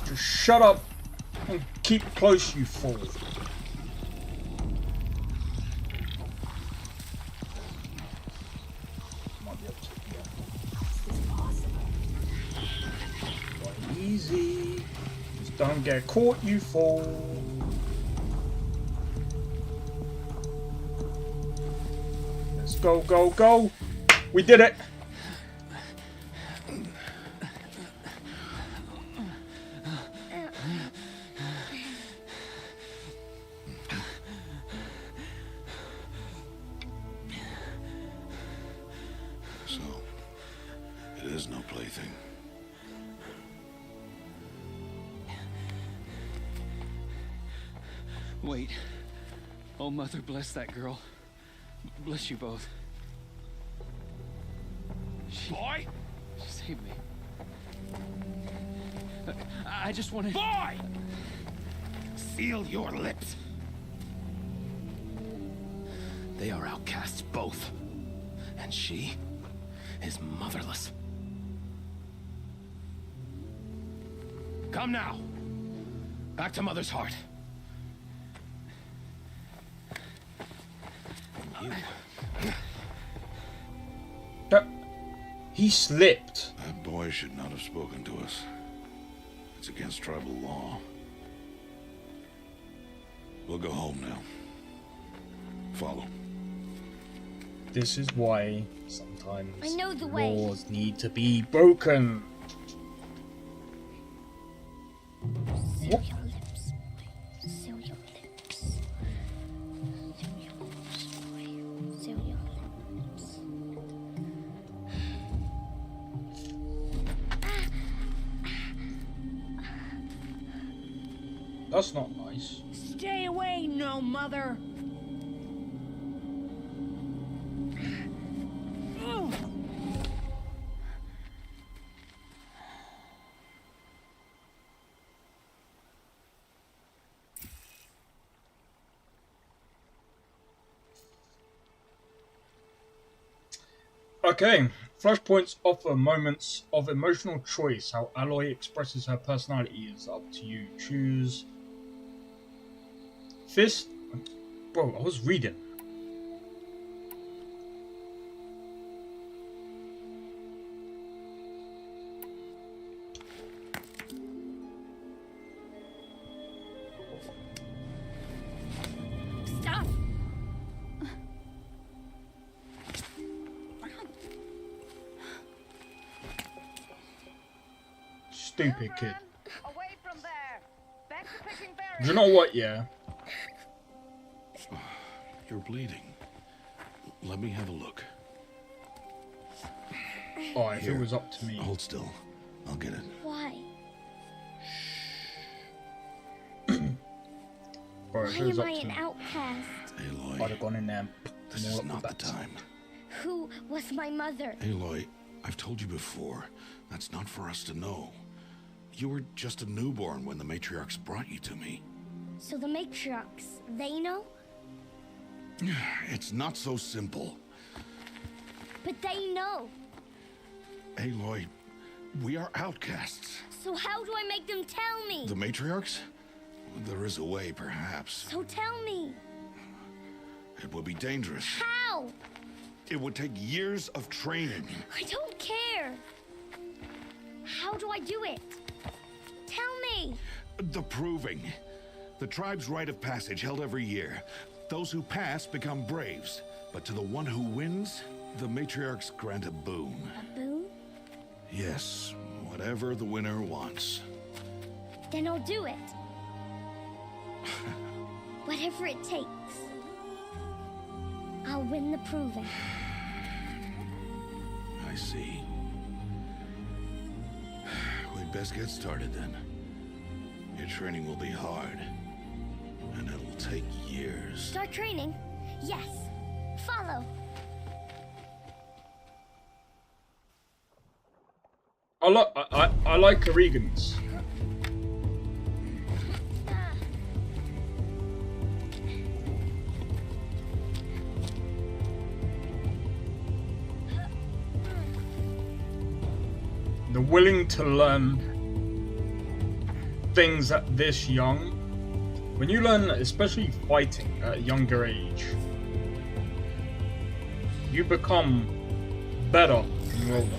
Just shut up and keep close, you fool. Might be able to, yeah. Quite easy. Just don't get caught, you fool. Let's go, go, go. We did it. is no plaything. Wait. Oh, Mother, bless that girl. Bless you both. Boy! She saved me. I just wanted... Boy! Seal your lips. They are outcasts, both. And she is motherless. Come now. Back to Mother's heart. He slipped. That boy should not have spoken to us. It's against tribal law. We'll go home now. Follow. This is why sometimes I know the way. laws need to be broken. Seal your lips. Seal your lips. Seal your lips, boy. Seal your lips. That's not nice. Stay away, no mother. Okay, flashpoints offer moments of emotional choice. How Aloy expresses her personality is up to you. Choose. Fist. Bro, I was reading. Stop. Stupid kid. Away from there. Back to picking berries. Do you know what, yeah? You're bleeding. Let me have a look. Oh, if Here. it was up to me. Hold still. I'll get it. Why? Bro, if Why it was am up I to an me, outcast? Aloy, I'd have gone in there and this all is up not the butts. time. Who was my mother? Aloy, I've told you before, that's not for us to know. You were just a newborn when the matriarchs brought you to me. So the matriarchs, they know? It's not so simple. But they know. Aloy, we are outcasts. So how do I make them tell me? The matriarchs? There is a way, perhaps. So tell me. It would be dangerous. How? It would take years of training. I don't care. How do I do it? Tell me. The proving. The tribe's rite of passage held every year. Those who pass become braves. But to the one who wins, the matriarchs grant a boon. A boon? Yes, whatever the winner wants. Then I'll do it. Whatever it takes. I'll win the proving. I see. We'd best get started then. Your training will be hard. And it'll take years. Start training? Yes. Follow. I like Origans. They're willing to learn things at this young. When you learn, especially fighting at a younger age, you become better when you're older.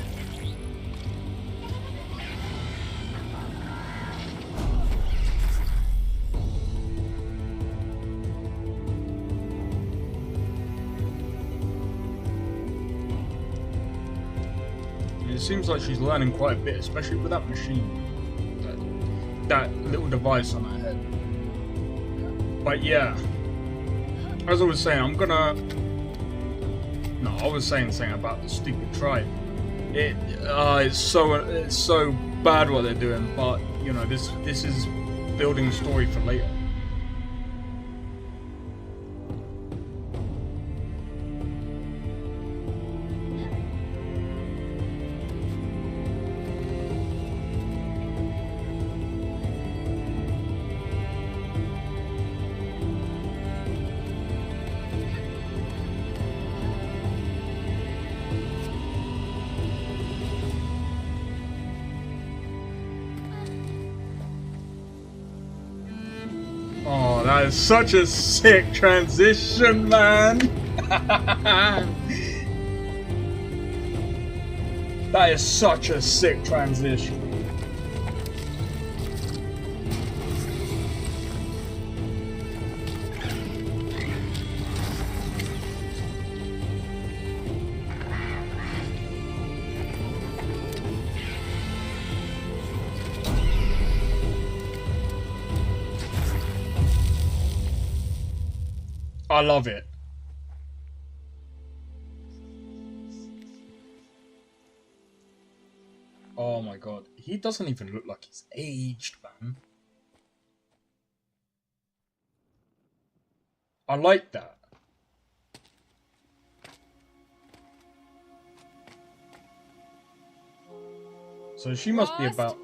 It seems like she's learning quite a bit, especially with that machine. That little device on her head. But yeah, as I was saying, I was saying something about the stupid tribe. It's so bad what they're doing, but you know, this is building a story for later. Oh, that is such a sick transition, man. That is such a sick transition. I love it. Oh my god. He doesn't even look like he's aged, man. I like that. So she must be about...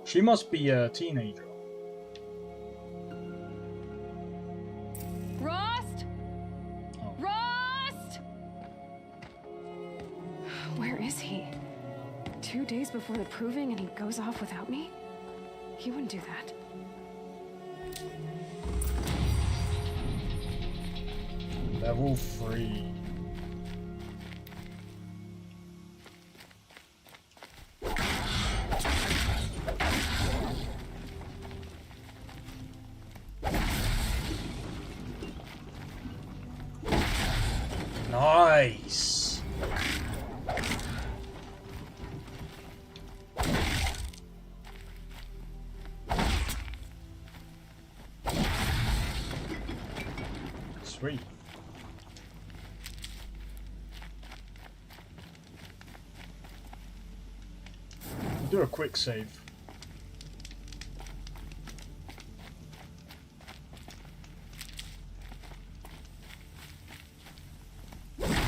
She must be a teenager. Rost! Oh. Rost! Where is he? 2 days before the proving and he goes off without me? He wouldn't do that. Level 3. Nice. Sweet. Do a quick save.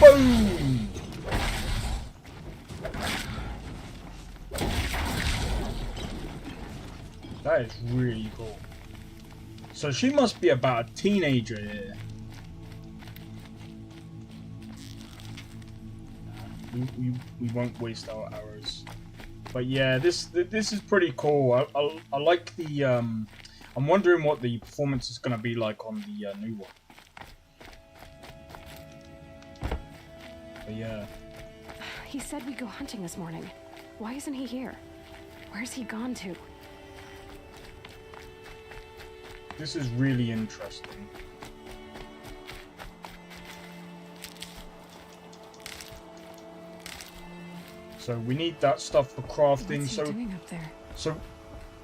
Boom! That is really cool. So she must be about a teenager here. We won't waste our arrows. But yeah, this is pretty cool. I like the I'm wondering what the performance is going to be like on the new one. But yeah. He said we'd go hunting this morning. Why isn't he here? Where's he gone to? This is really interesting. So we need that stuff for crafting. What's he doing up there?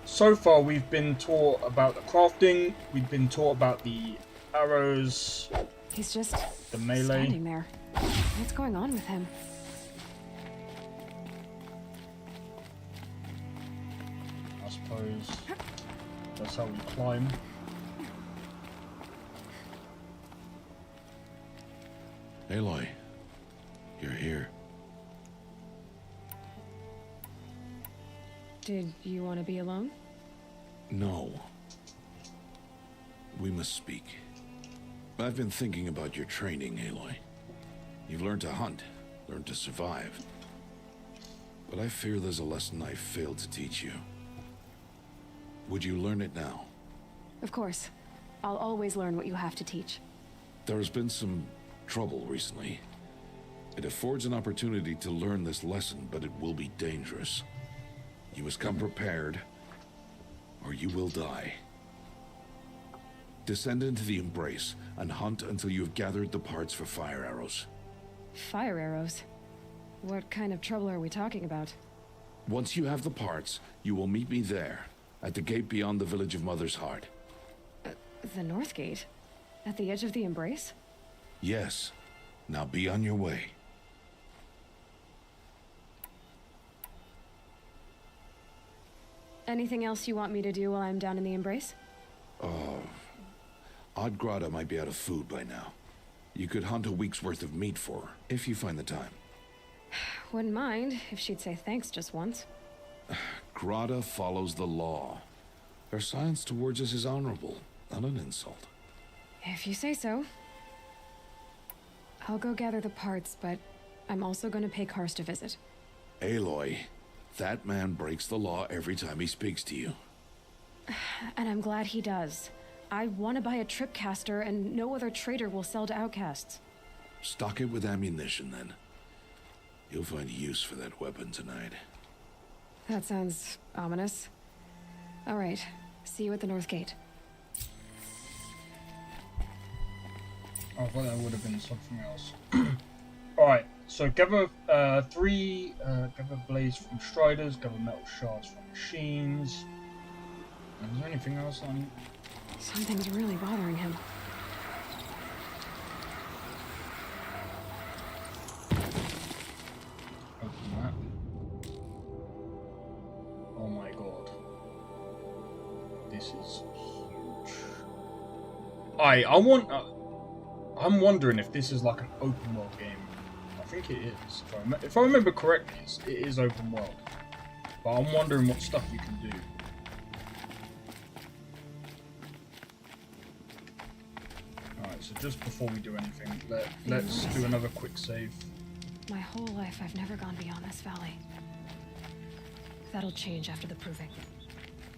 So far we've been taught about the crafting. We've been taught about the arrows. He's just the melee. Standing there. What's going on with him? I suppose that's how we climb. Aloy, you're here. Did you want to be alone? No. We must speak. I've been thinking about your training, Aloy. You've learned to hunt, learned to survive. But I fear there's a lesson I failed to teach you. Would you learn it now? Of course. I'll always learn what you have to teach. There has been some trouble recently. It affords an opportunity to learn this lesson, but it will be dangerous. You must come prepared, or you will die. Descend into the Embrace and hunt until you have gathered the parts for fire arrows. Fire arrows? What kind of trouble are we talking about? Once you have the parts, you will meet me there, at the gate beyond the village of Mother's Heart. The North Gate? At the edge of the Embrace? Yes. Now be on your way. Anything else you want me to do while I'm down in the Embrace? Odd Grata might be out of food by now. You could hunt a week's worth of meat for her, if you find the time. Wouldn't mind if she'd say thanks just once. Grata follows the law. Her science towards us is honorable, not an insult. If you say so. I'll go gather the parts, but I'm also going to pay Karst a visit. Aloy, that man breaks the law every time he speaks to you. And I'm glad he does. I want to buy a tripcaster, and no other trader will sell to outcasts. Stock it with ammunition, then. You'll find use for that weapon tonight. That sounds ominous. All right, see you at the North Gate. I thought that would have been something else. Alright, so gather gather blaze from striders, gather metal shards from machines. And is there anything else I need? Something's really bothering him. Open that. Oh my god. This is huge. I'm wondering if this is like an open world game. I think it is. If I remember correctly, it is open world. But I'm wondering what stuff you can do. Alright, so just before we do anything, let's do another quick save. My whole life, I've never gone beyond this valley. That'll change after the proving.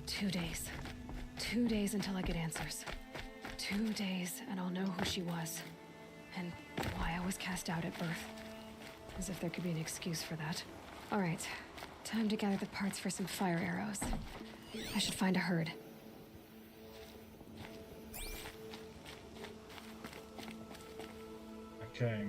2 days. 2 days until I get answers. 2 days, and I'll know who she was. And why I was cast out at birth. As if there could be an excuse for that. Alright, time to gather the parts for some fire arrows. I should find a herd. Okay.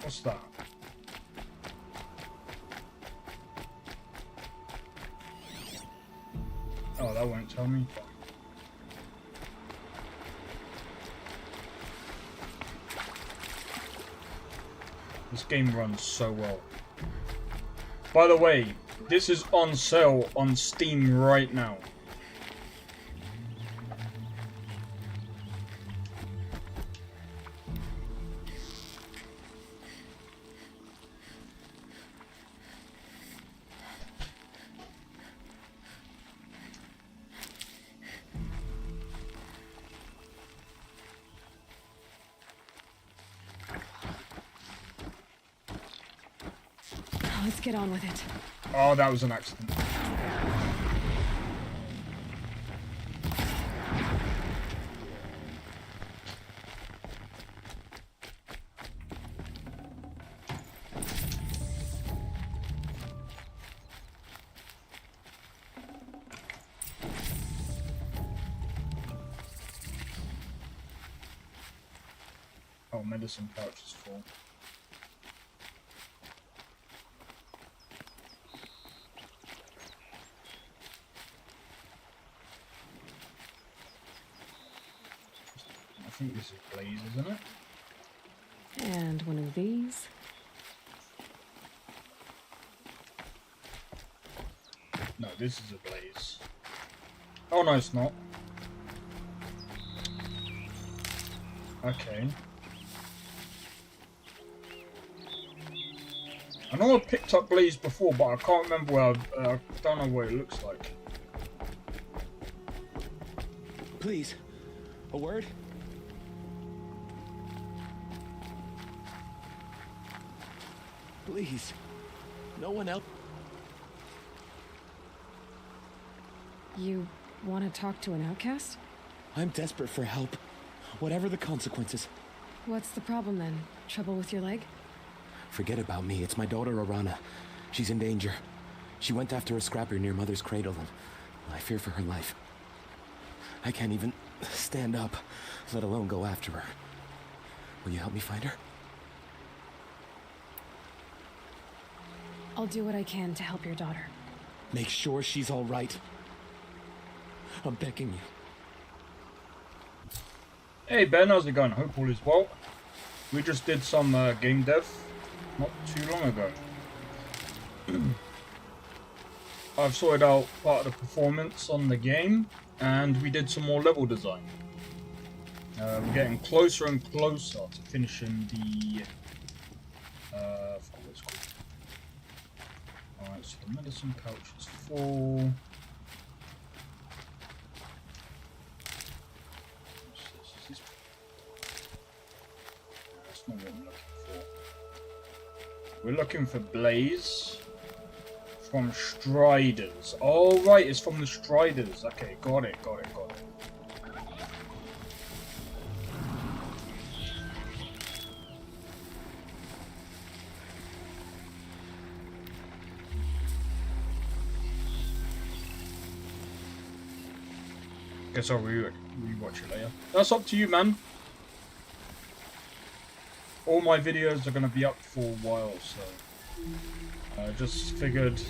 What's that? Oh, that won't tell me. This game runs so well. By the way, this is on sale on Steam right now. Let's get on with it. Oh, that was an accident. Oh, medicine pouch is full. I think this is blaze, isn't it? And one of these. No, this is a blaze. Oh no, it's not. Okay. I know I picked up blaze before, but I can't remember where. I don't know what it looks like. Please, a word? Please, no one else. You want to talk to an outcast? I'm desperate for help, whatever the consequences. What's the problem then? Trouble with your leg? Forget about me, it's my daughter Arana. She's in danger. She went after a scrapper near Mother's cradle, and I fear for her life. I can't even stand up, let alone go after her. Will you help me find her? I'll do what I can to help your daughter. Make sure she's all right. I'm begging you. Hey Ben, how's it going? Hope all is well. We just did some game dev not too long ago. I've sorted out part of the performance on the game, and we did some more level design. We're getting closer and closer to finishing the... I forgot what it's called. Alright, so the medicine pouch is full. What's this? That's not what I'm looking for. We're looking for Blaze from Striders. Oh, right, it's from the Striders. Okay, got it. Guess I'll rewatch it later. That's up to you, man. All my videos are going to be up for a while, so I just figured.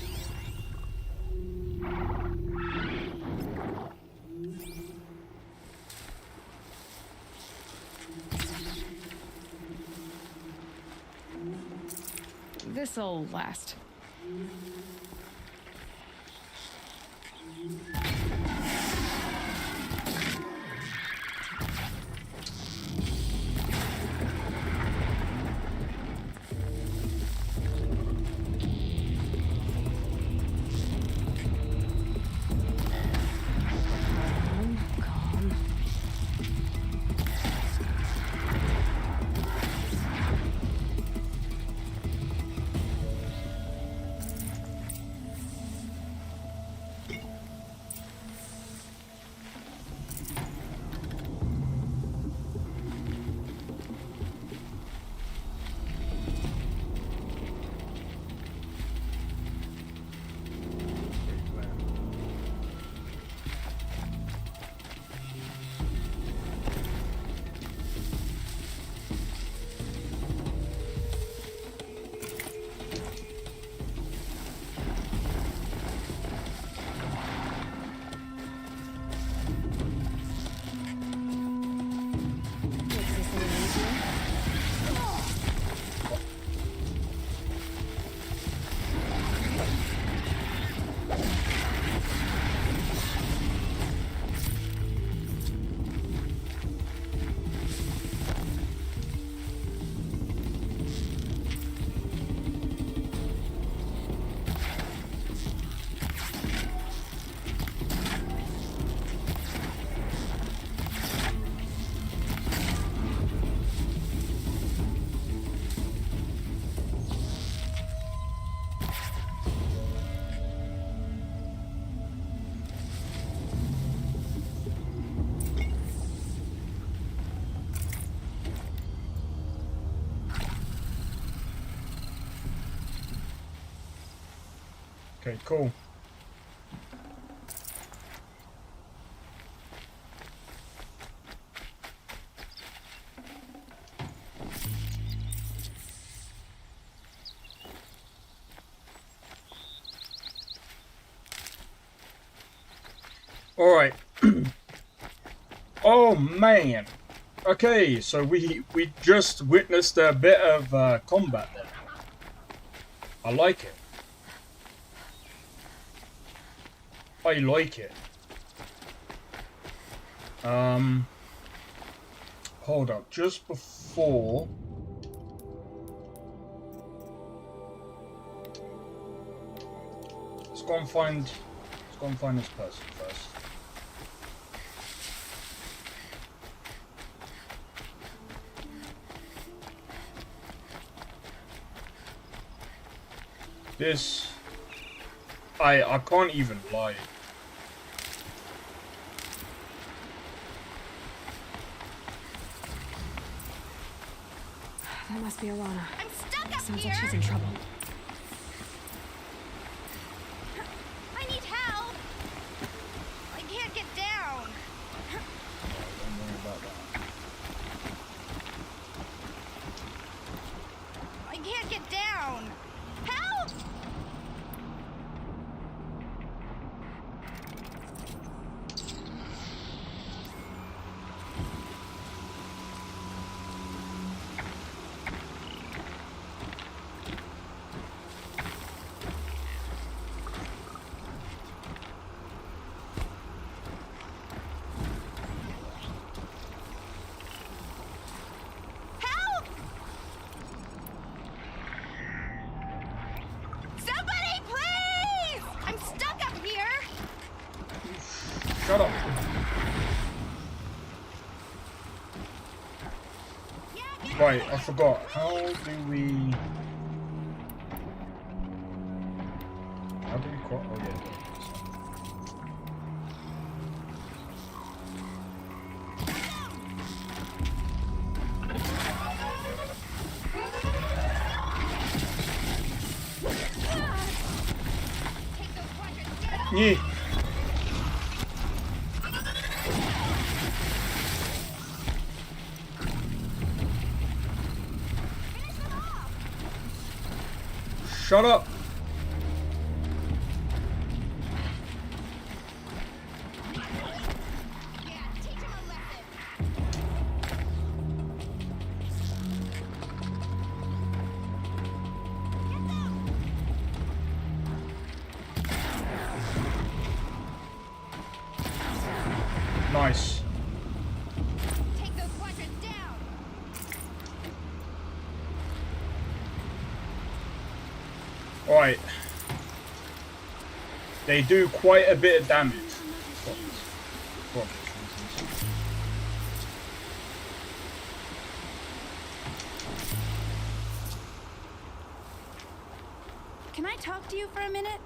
This'll last. Okay, cool. All right. Oh man. Okay, so we just witnessed a bit of combat there. I like it. I like it. Hold up, just before. Let's go and find this person first. This, I can't even lie. That must be Alana. I'm stuck up Sounds here. like she's in trouble. I need help. I can't get down. Don't worry about that. I can't get down. Help! Right, I forgot. How do we cross? Oh yeah. Yeah. Shut up. Nice. Take those watchers down. Alright. They do quite a bit of damage. Can I talk to you for a minute?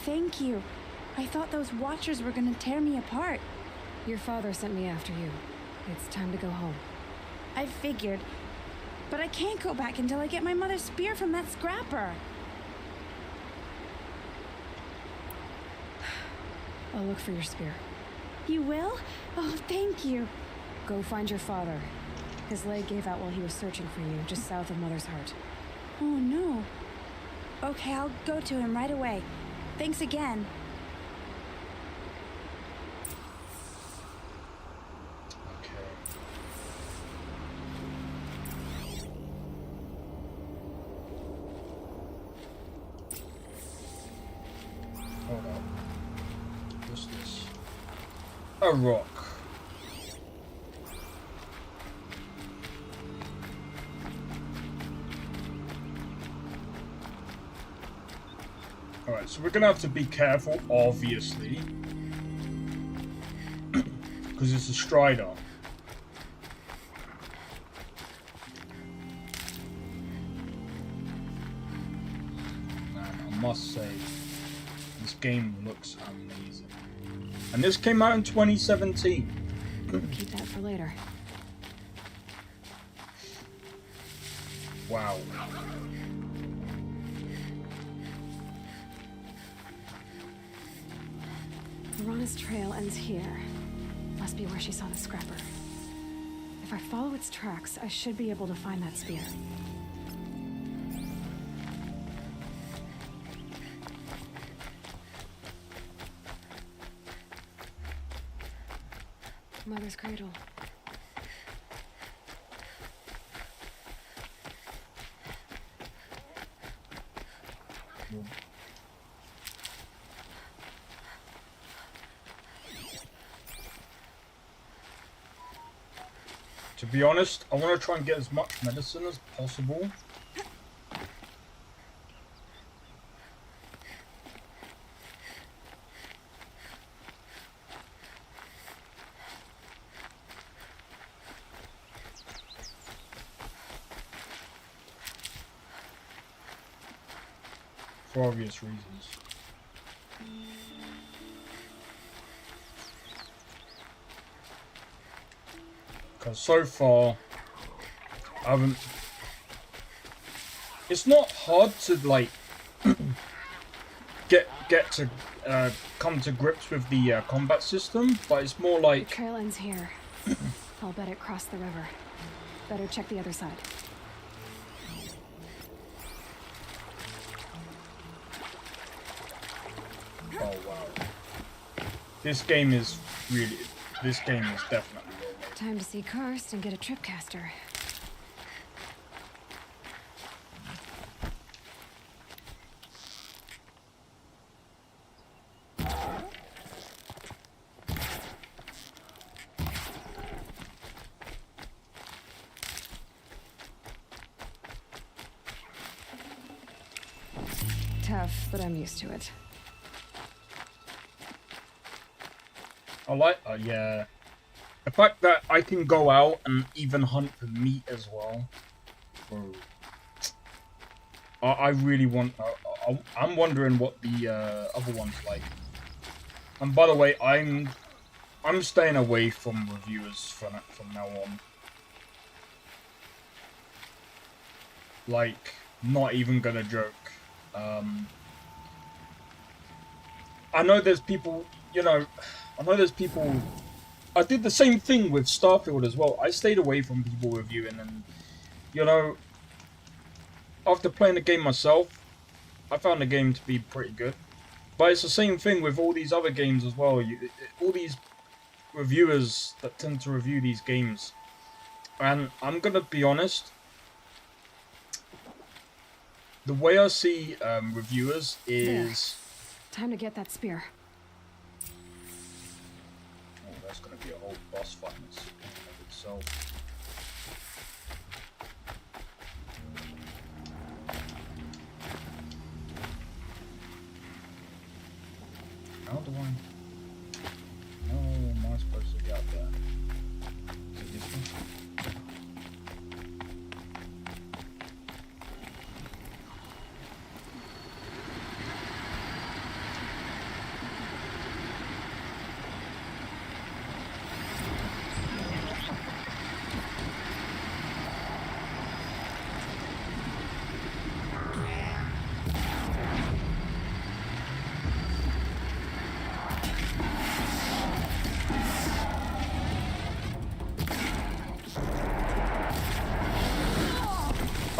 Thank you. I thought those watchers were gonna tear me apart. Your father sent me after you. It's time to go home. I figured. But I can't go back until I get my mother's spear from that scrapper. I'll look for your spear. You will? Oh, thank you. Go find your father. His leg gave out while he was searching for you, just south of Mother's Heart. Oh, no. Okay, I'll go to him right away. Thanks again. Hold on. What's this? A rock. Alright, so we're gonna have to be careful, obviously. Because it's a strider. And I must say, this game looks amazing. And this came out in 2017. Keep that for later. Wow. Rana's trail ends here. Must be where she saw the scrapper. If I follow its tracks, I should be able to find that spear. Mother's cradle. To be honest, I want to try and get as much medicine as possible. For obvious reasons. Because so far, I haven't... It's not hard to, like, get to come to grips with the combat system, but it's more like... The trail ends here. I'll bet it crossed the river. Better check the other side. Oh wow. This game is really... This game is definitely... Time to see Karst and get a tripcaster. Tough, but I'm used to it. I like... yeah. The fact that I can go out and even hunt for meat as well, bro. I really want. I'm wondering what the other one's like. And by the way, I'm staying away from reviewers from now on. Like, not even gonna joke. I know there's people, you know, I know there's people. I did the same thing with Starfield as well. I stayed away from people reviewing, and you know, after playing the game myself, I found the game to be pretty good. But it's the same thing with all these other games as well. All these reviewers that tend to review these games, and I'm gonna be honest. The way I see reviewers is... There. Time to get that spear. Oh, that's going to be a whole boss fight in itself. How do I... How am I supposed to get up there? Is it this one?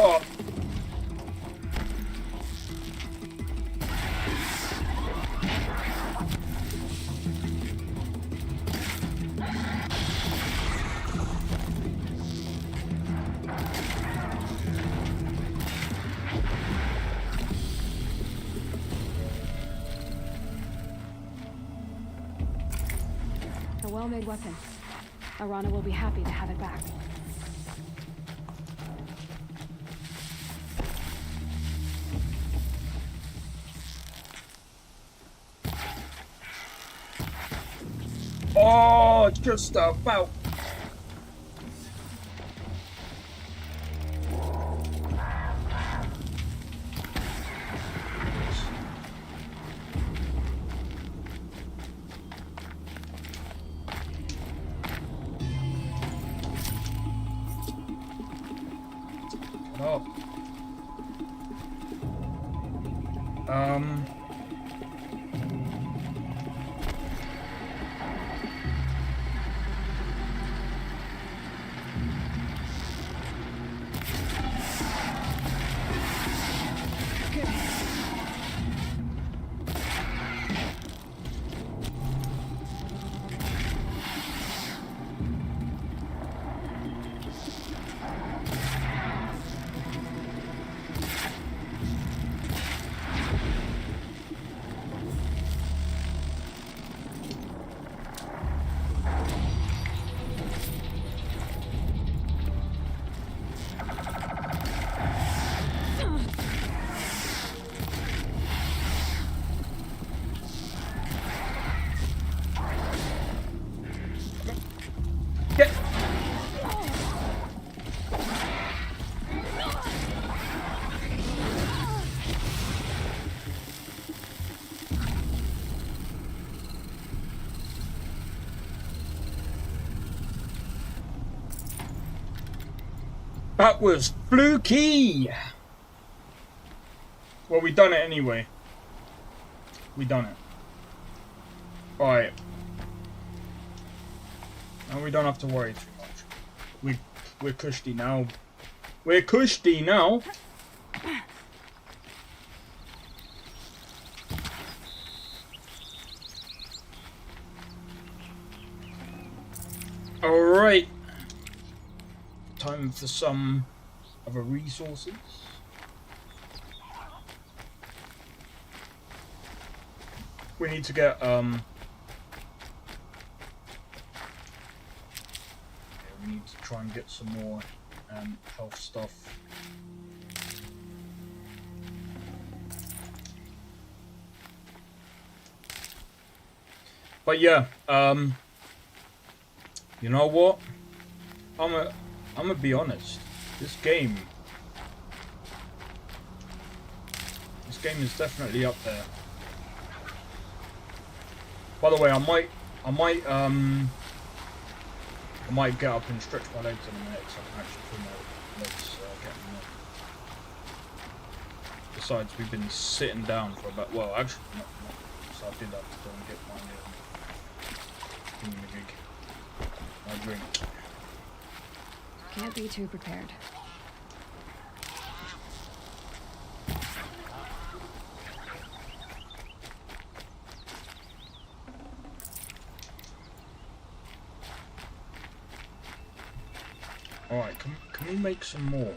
Oh. A well-made weapon. Arana will be happy to have it back. Oh, just about. Oh. That was fluky! Well, we done it anyway. We done it. Alright. Now we don't have to worry too much. We're cushy now. We're cushy now! Alright. Time for some other resources. We need to get we need to try and get some more health stuff. But yeah, You know what? I'm gonna be honest. This game is definitely up there. By the way, I might get up and stretch my legs in a minute, so I can actually feel my legs getting up. Besides, we've been sitting down for about, well, actually not, so I did have to go and get my drink. Can't be too prepared. Alright, can we make some more?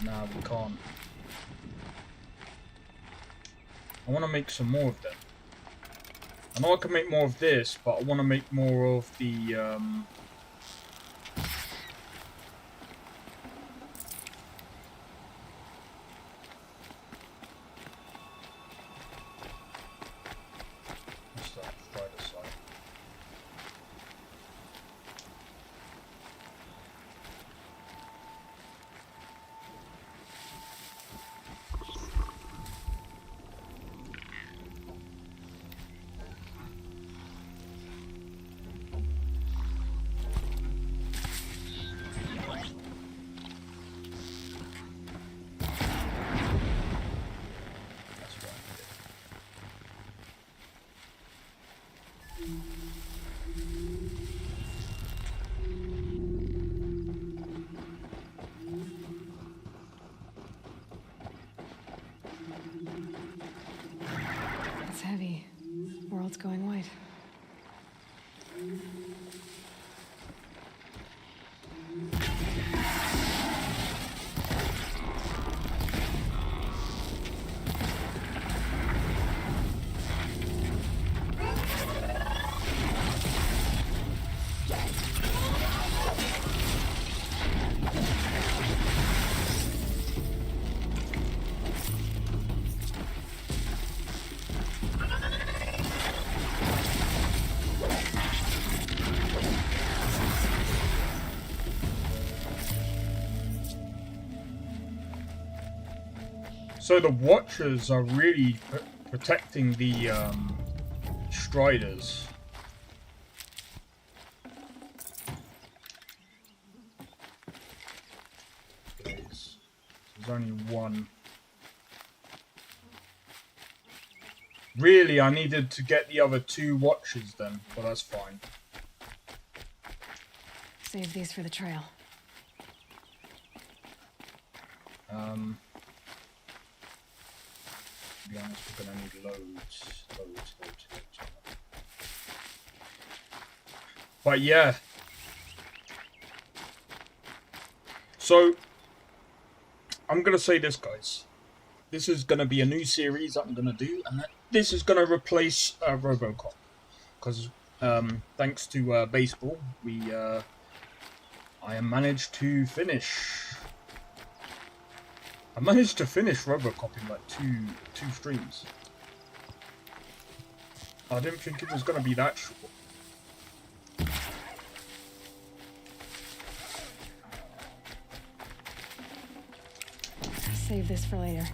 Nah, we can't. I want to make some more of them. I know I can make more of this, but I want to make more of the, what's that? Spider side. It's heavy. World's going white. So the Watchers are really protecting the Striders. There's only one. Really, I needed to get the other 2 Watchers then, but that's fine. Save these for the trail. To be honest, we're gonna need loads. But yeah. So, I'm gonna say this, guys. This is gonna be a new series I'm gonna do, and this is gonna replace RoboCop. Because, thanks to baseball, I managed to finish. I managed to finish RoboCop in like two streams. I didn't think it was going to be that short. Save this for later.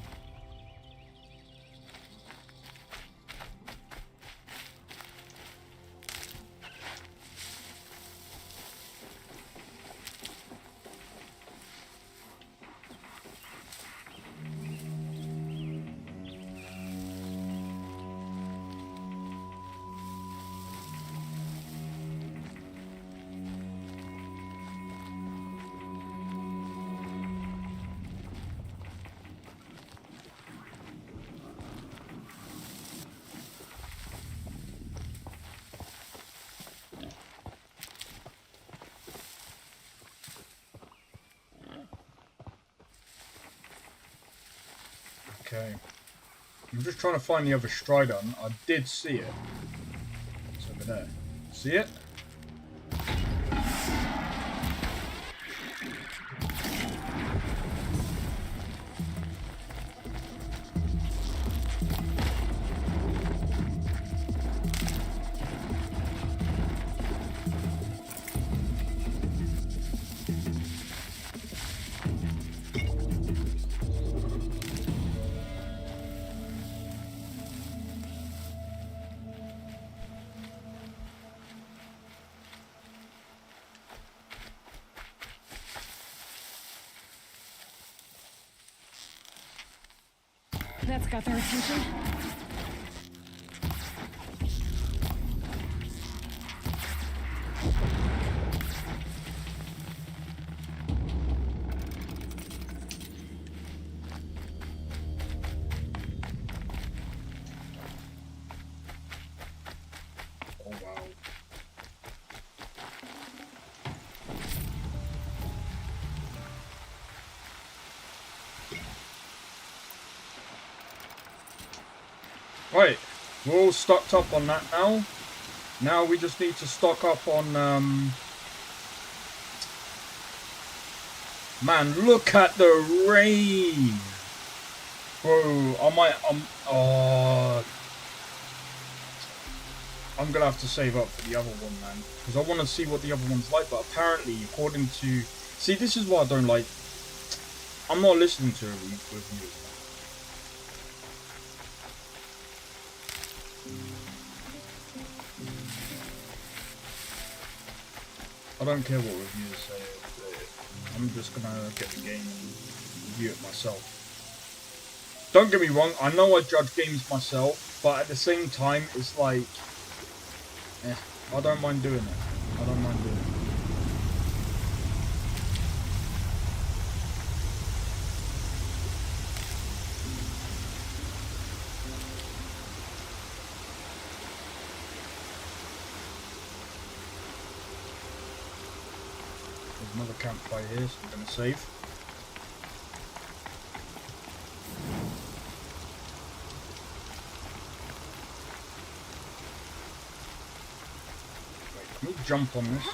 Okay. I'm just trying to find the other Strider. I did see it. It's over there. See it? That's got their attention. Oh wow. Right, we're all stocked up on that now. Now we just need to stock up on, man, look at the rain! Bro, I'm gonna have to save up for the other one, man. Because I want to see what the other one's like, but apparently, according to... See, this is what I don't like. I'm not listening to reviews. I don't care what reviewers say. I'm just gonna get the game and review it myself. Don't get me wrong, I know I judge games myself, but at the same time, it's like, I don't mind doing it. I don't mind doing it. There's another campfire here, so I'm gonna save. Can we jump on this?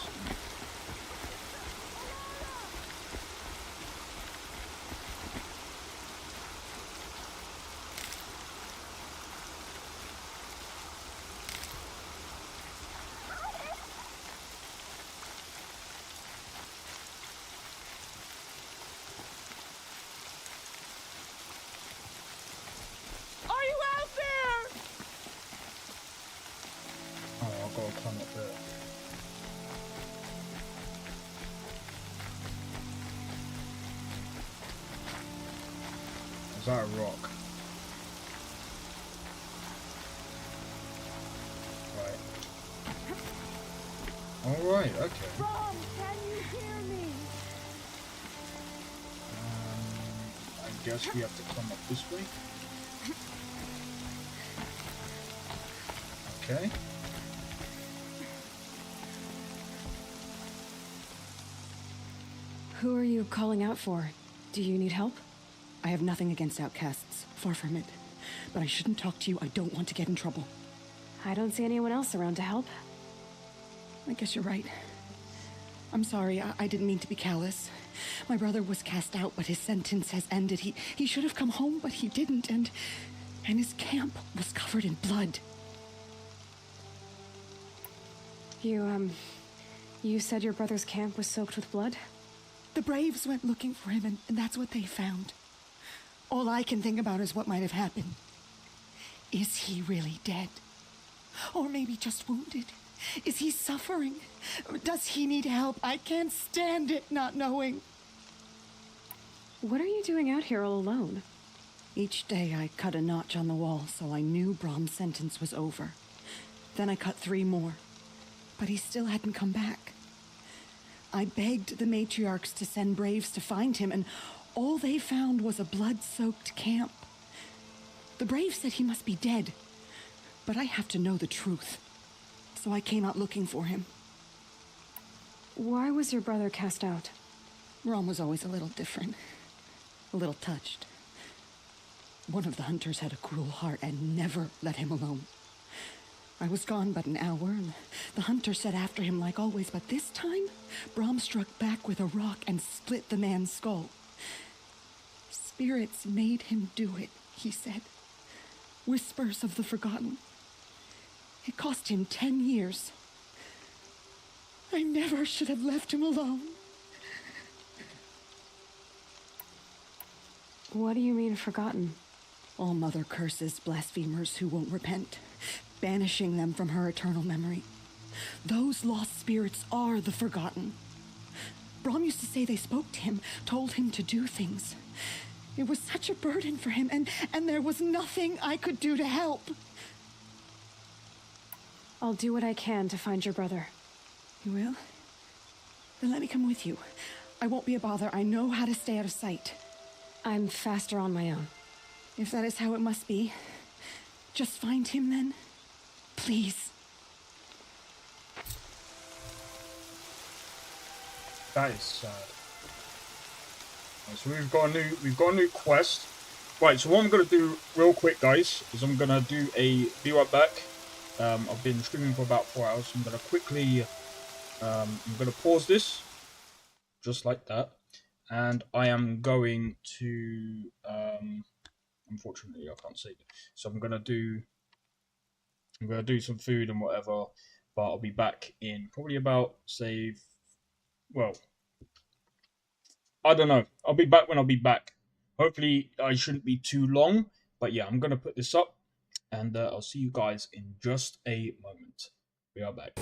Are you out there? Oh, I've got to climb up there. Is that a rock? Right. Alright, okay. Brom, can you hear me? I guess we have to climb up this way. Okay. Who are you calling out for? Do you need help? I have nothing against outcasts. Far from it. But I shouldn't talk to you. I don't want to get in trouble. I don't see anyone else around to help. I guess you're right. I'm sorry. I didn't mean to be callous. My brother was cast out, but his sentence has ended. He should have come home, but he didn't. And his camp was covered in blood. You said your brother's camp was soaked with blood? The Braves went looking for him, and that's what they found. All I can think about is what might have happened. Is he really dead? Or maybe just wounded? Is he suffering? Or does he need help? I can't stand it not knowing. What are you doing out here all alone? Each day I cut a notch on the wall so I knew Brom's sentence was over. Then I cut 3 more. But he still hadn't come back. I begged the matriarchs to send Braves to find him, and all they found was a blood-soaked camp. The Braves said he must be dead, but I have to know the truth. So I came out looking for him. Why was your brother cast out? Brom was always a little different. A little touched. One of the hunters had a cruel heart and never let him alone. I was gone but an hour, and the hunter set after him like always, but this time, Brom struck back with a rock and split the man's skull. Spirits made him do it, he said. Whispers of the forgotten. It cost him 10 years. I never should have left him alone. What do you mean, forgotten? All Mother curses blasphemers who won't repent, banishing them from her eternal memory. Those lost spirits are the forgotten. Brom used to say they spoke to him, told him to do things. It was such a burden for him, and there was nothing I could do to help. I'll do what I can to find your brother. You will? Then let me come with you. I won't be a bother. I know how to stay out of sight. I'm faster on my own. If that is how it must be, just find him then. Please. That is sad. Right, so we've got a new quest. Right, so what I'm gonna do real quick, guys, is I'm gonna do a be right back. I've been streaming for about 4 hours. So I'm gonna quickly I'm gonna pause this just like that, and I am going to unfortunately I can't save it. So I'm gonna do some food and whatever, but I'll be back in probably about well, I don't know. I'll be back when I'll be back. Hopefully, I shouldn't be too long. But yeah, I'm going to put this up. And I'll see you guys in just a moment. We are back.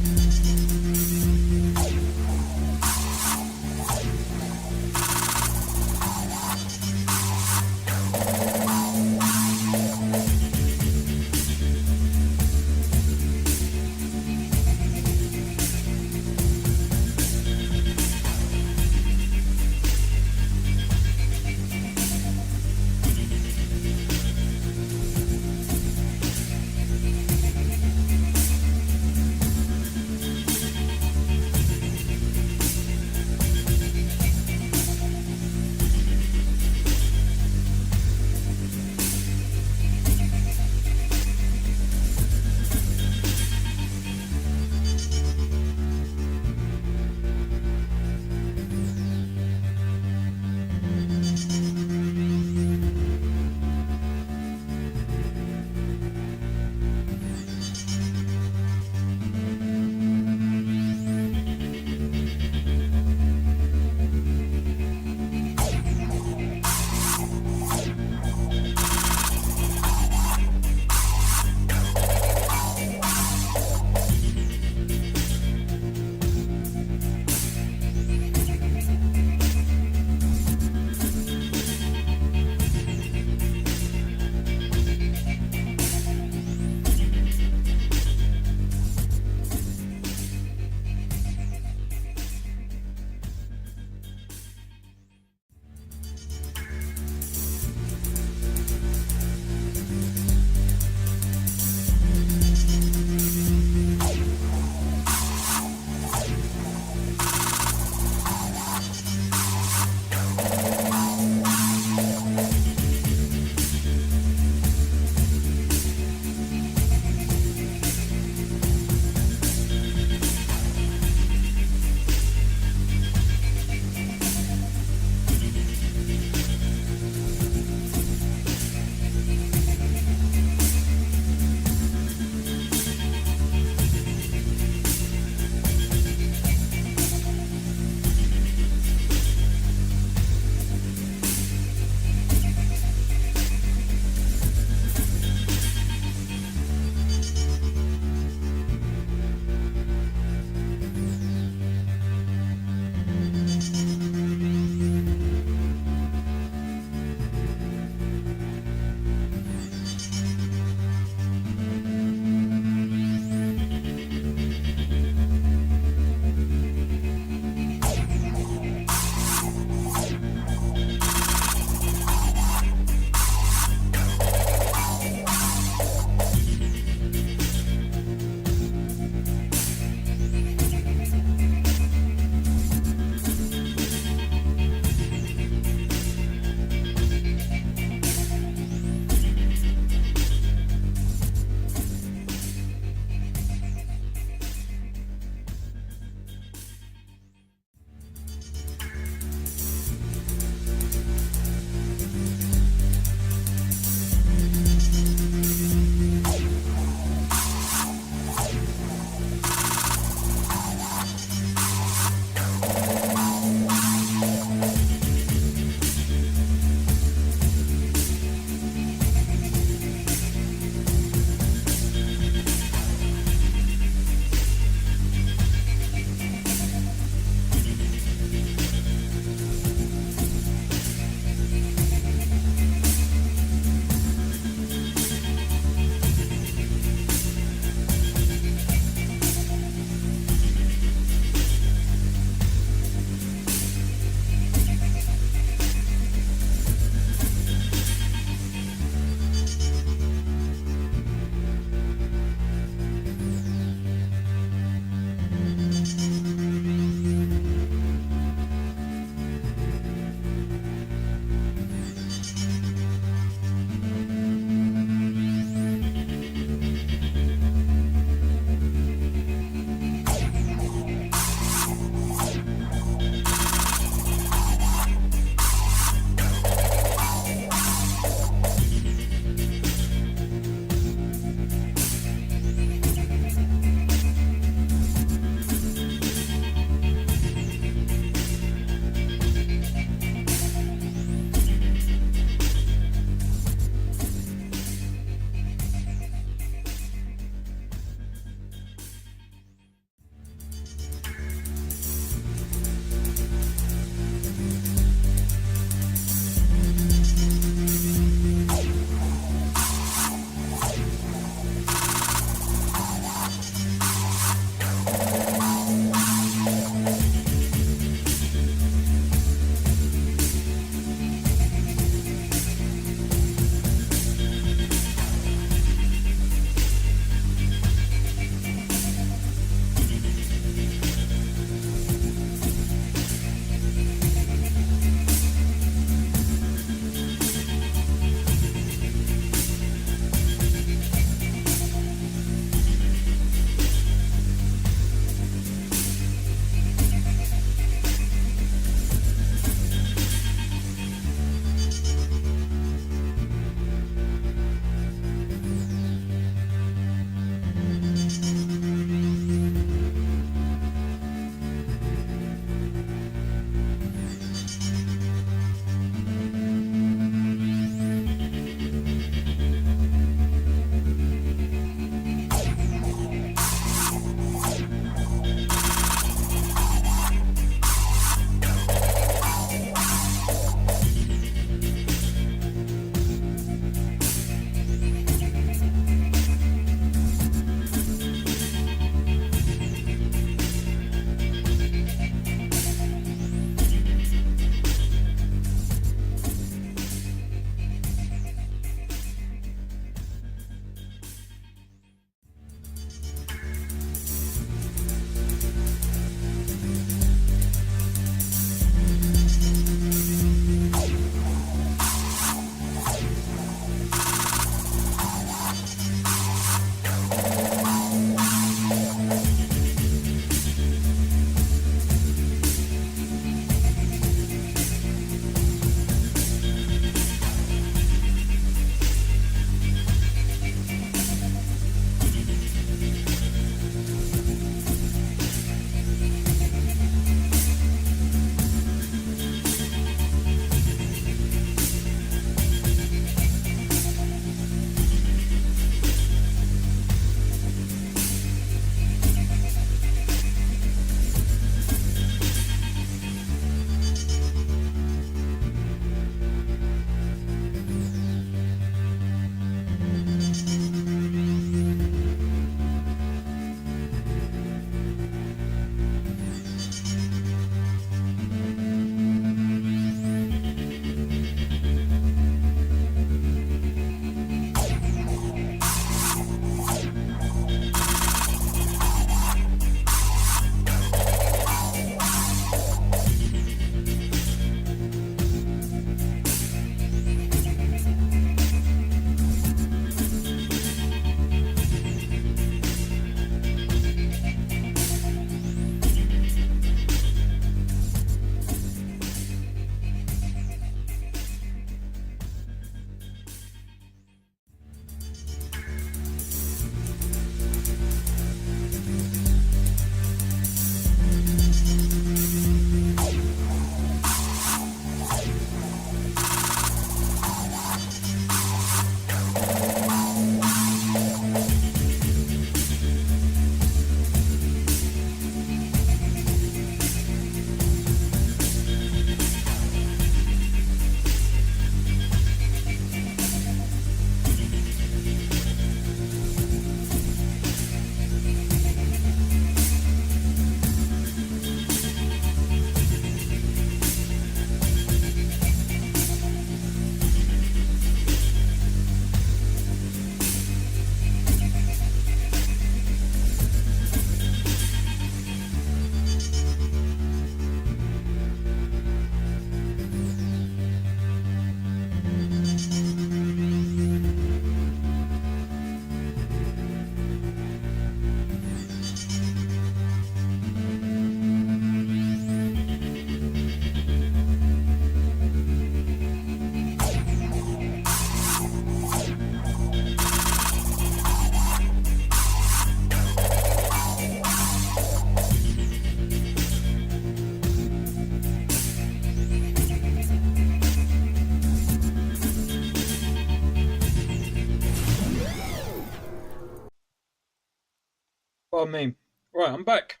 Pardon me. Right, I'm back.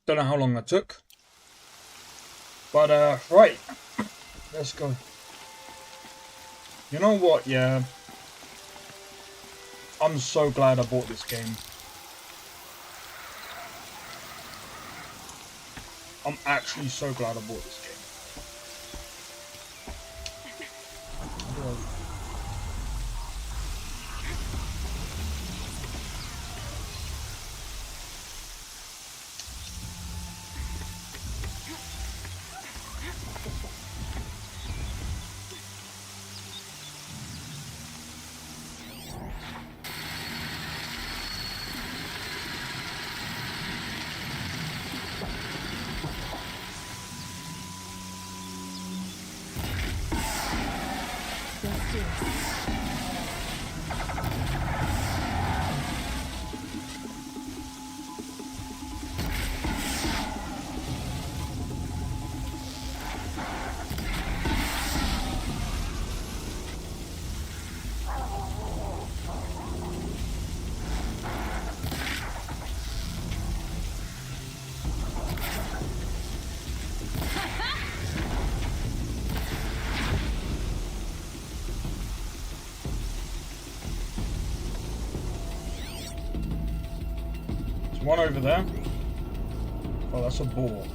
Don't know how long that took. But, right. Let's go. You know what, yeah. I'm so glad I bought this game. I'm actually so glad I bought this game. There's one over there. Oh, that's a boar.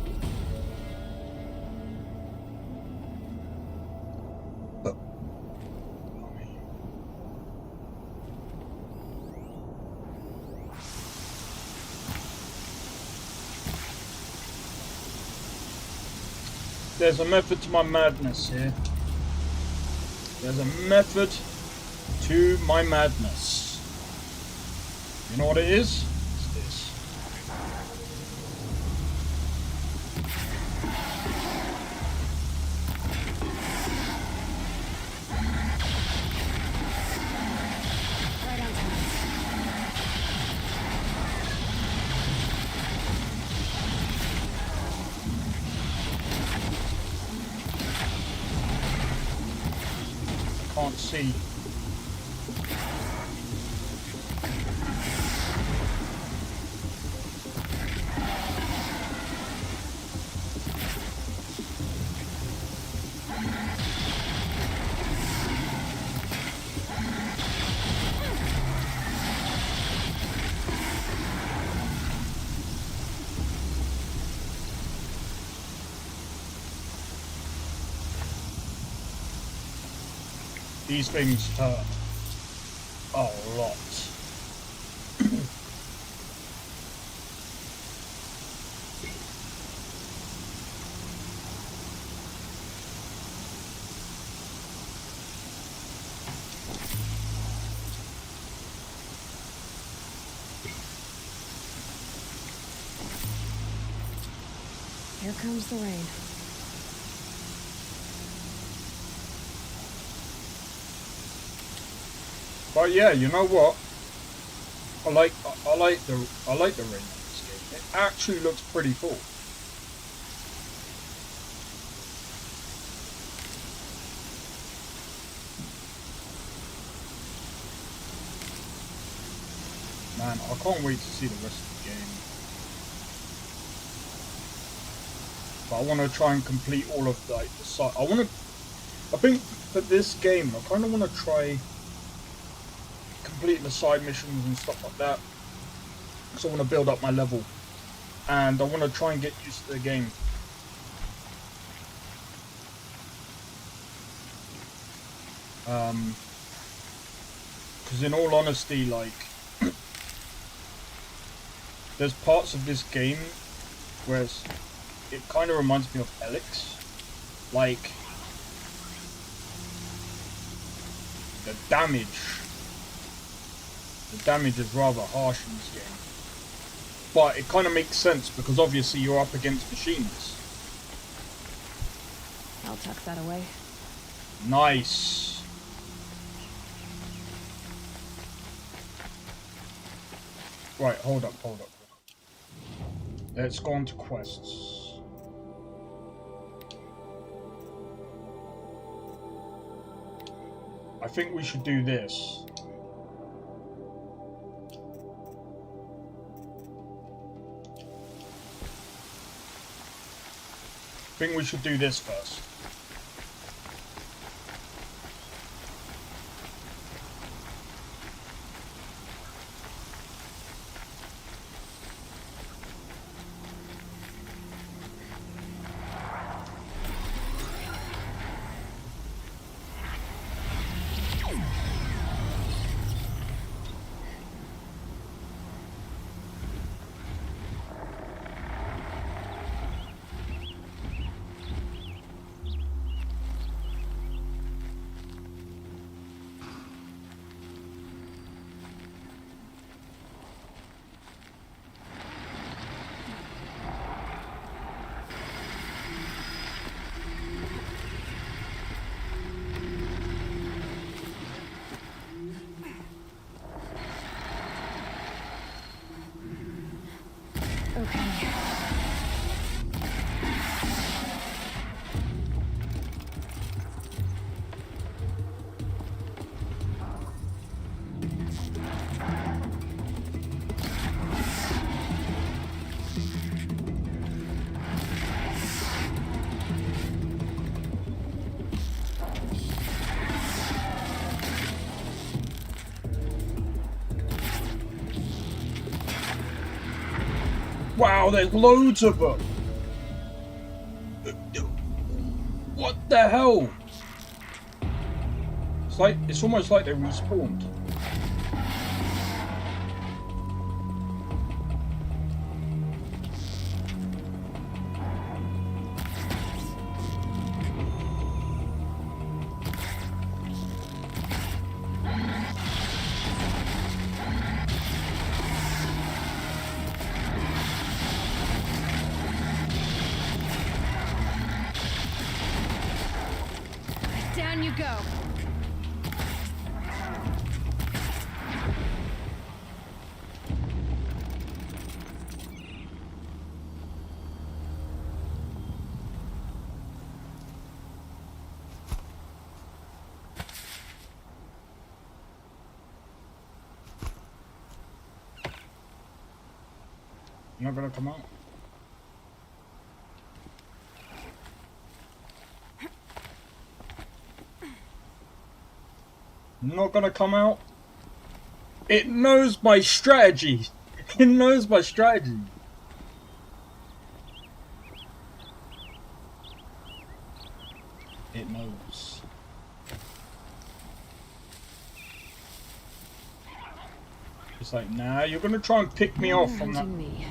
There's a method to my madness here. There's a method to my madness. You know what it is? It's this. Can't see. These things hurt a lot. Here comes the rain. But yeah, you know what? I like the rain in this game. It actually looks pretty cool. Man, I can't wait to see the rest of the game. But I want to try and complete all of the side. I think for this game, I kind of want to try completing the side missions and stuff like that. Because I want to build up my level. And I want to try and get used to the game. Because in all honesty, like, there's parts of this game where it kind of reminds me of Elix. Like, the damage is rather harsh in this game. But it kind of makes sense because obviously you're up against machines. I'll tuck that away. Nice. Right, hold up. Let's go on to quests. I think we should do this. think we should do this first. Okay. Wow, there's loads of them. What the hell? It's almost like they respawned. Down you go. You're not gonna come out? Not gonna come out? It knows my strategy. It knows my strategy. It knows. It's like, nah, you're gonna try and pick me off from that. Me.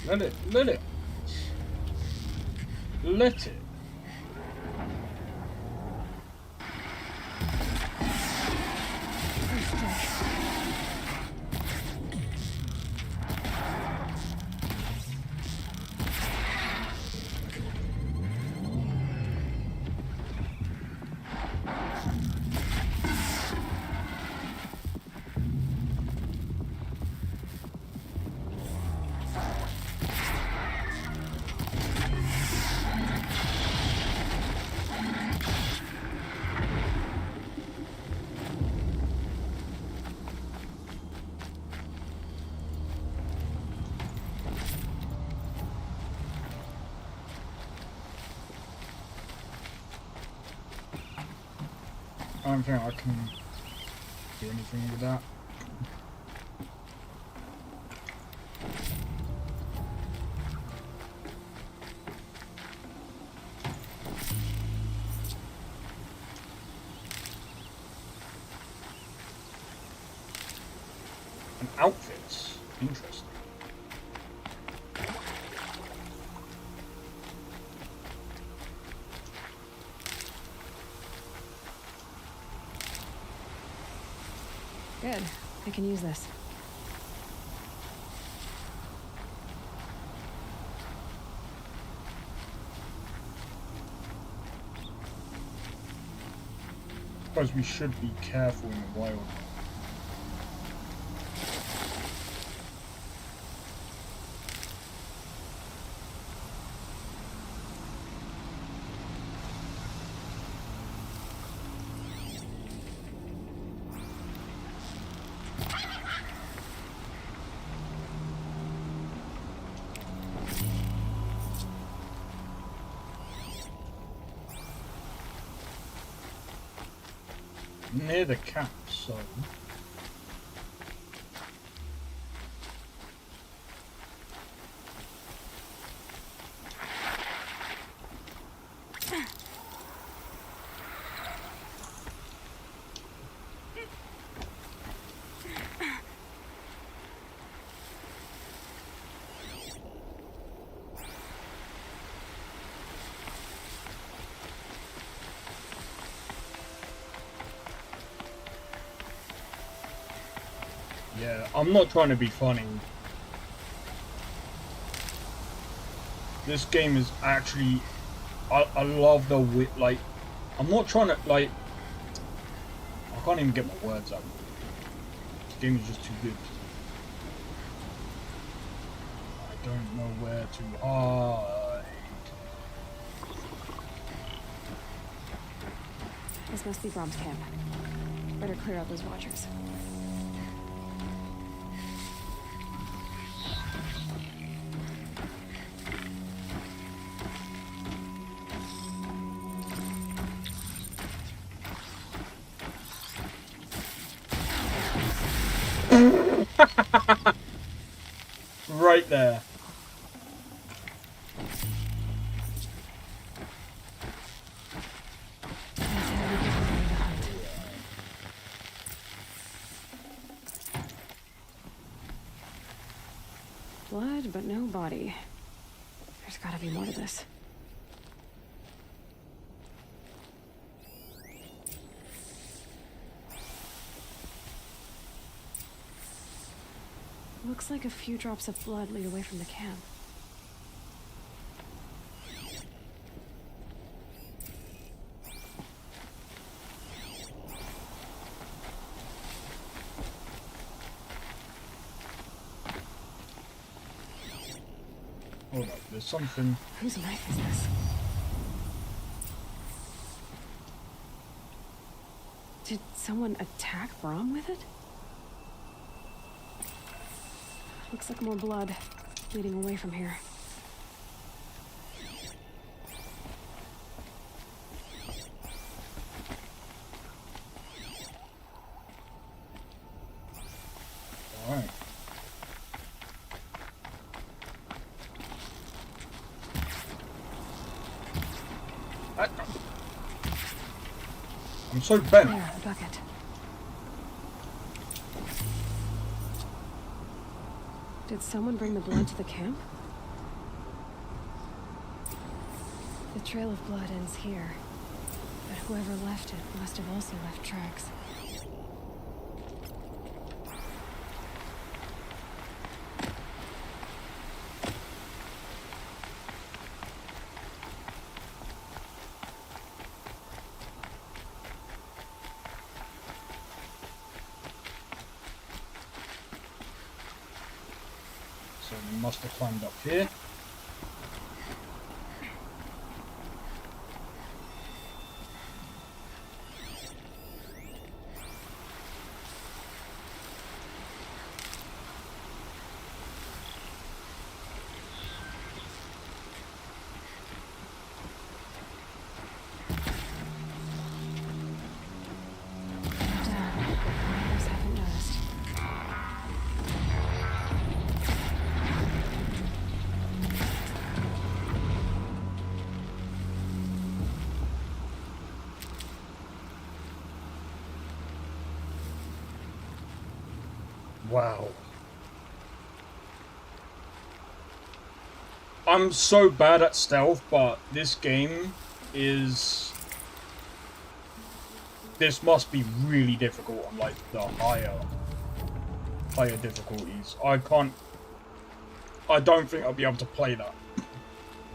Let it. Let it. Let it. I don't think I can do anything with that. And outfits. Interesting. Good. I can use this. I suppose we should be careful in the wild. near the camp, so... Yeah, I'm not trying to be funny. This game is actually... I love the like... I'm not trying to, like... I can't even get my words out. This game is just too good. I don't know where to hide. This must be Brom's camp. Better clear out those watchers. Right there. Blood, but no body. There's gotta be more to this. Looks like a few drops of blood lead away from the camp. Hold up, there's something... Whose knife is this? Did someone attack Brom with it? Looks like more blood leading away from here. Alright. I'm so bent. There, the bucket. Did someone bring the blood to the camp? The trail of blood ends here, but whoever left it must have also left tracks. So we must have climbed up here. Wow. I'm so bad at stealth, but this game is... This must be really difficult on like the higher difficulties. I don't think I'll be able to play that.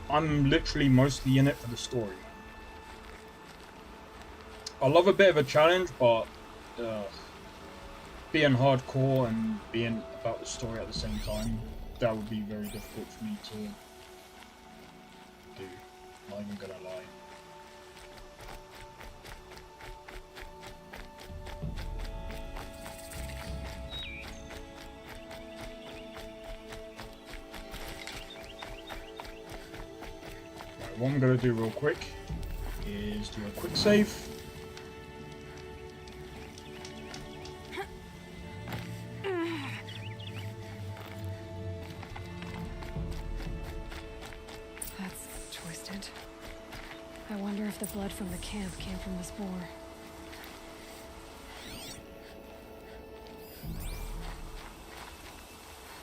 I'm literally mostly in it for the story. I love a bit of a challenge, but being hardcore and being about the story at the same time, that would be very difficult for me to do. Not even gonna lie. Right, what I'm gonna do real quick is do a quick save. I wonder if the blood from the camp came from this boar.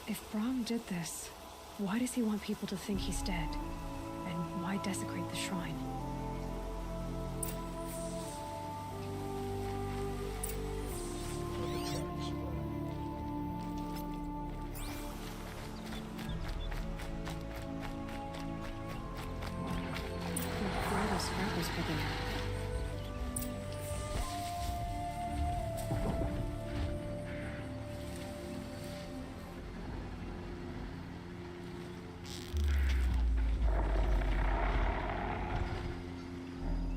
If Brahm did this, why does he want people to think he's dead? And why desecrate the shrine? Where are those scrappers put there?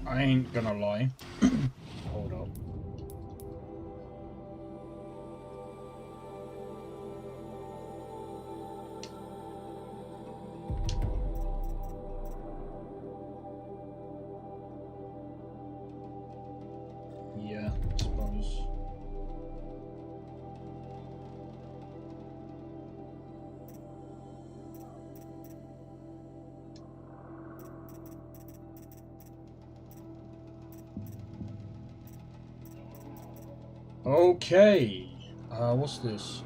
I ain't gonna lie. Hold up. Yeah, I suppose. Okay. What's this?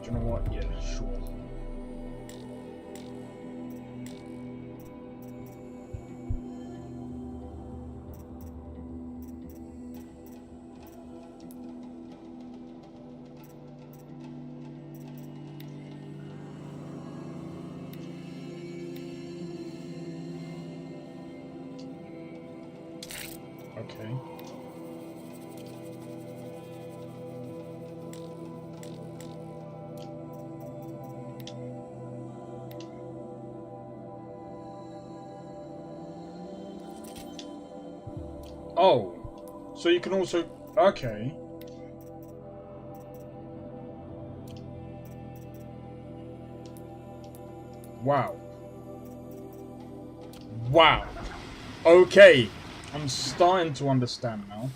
Do you know what? Yeah, sure. Okay. Oh, so you can also... Okay. Wow. Wow. Okay. I'm starting to understand now.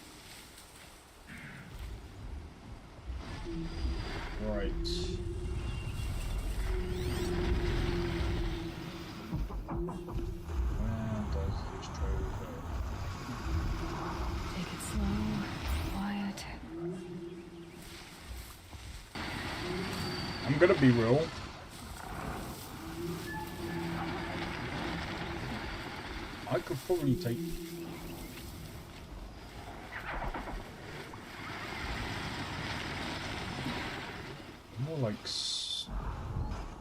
Right. Where does this trail go? Take it slow, quiet. I'm gonna be real. I could probably take... More like...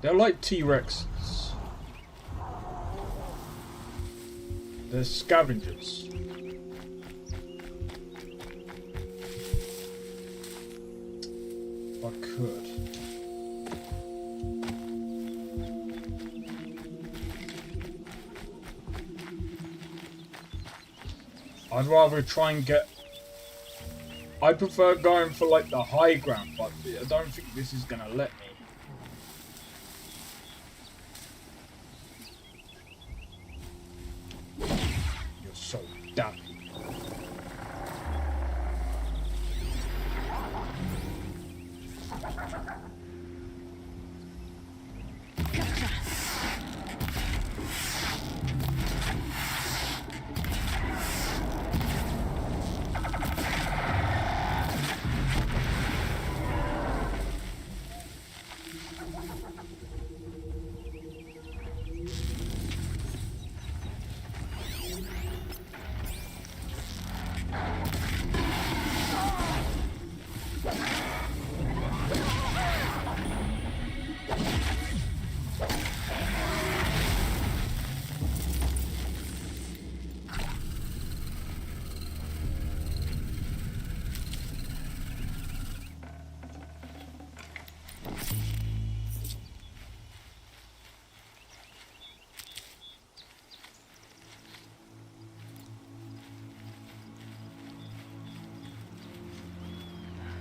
They're like T-Rexes. They're scavengers. If I could. I'd rather try and get... I prefer going for like the high ground, but I don't think this is gonna let me. You're so dappy.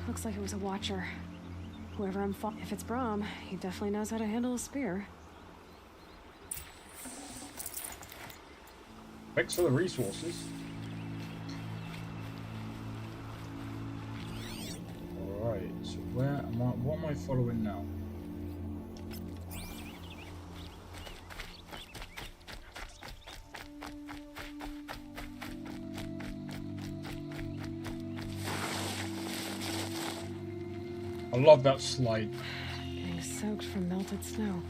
Looks like it was a watcher. Whoever I'm if it's Brom, he definitely knows how to handle a spear. Thanks for the resources. Alright, so where am I? What am I following now? I love that slide. Getting soaked from melted snow.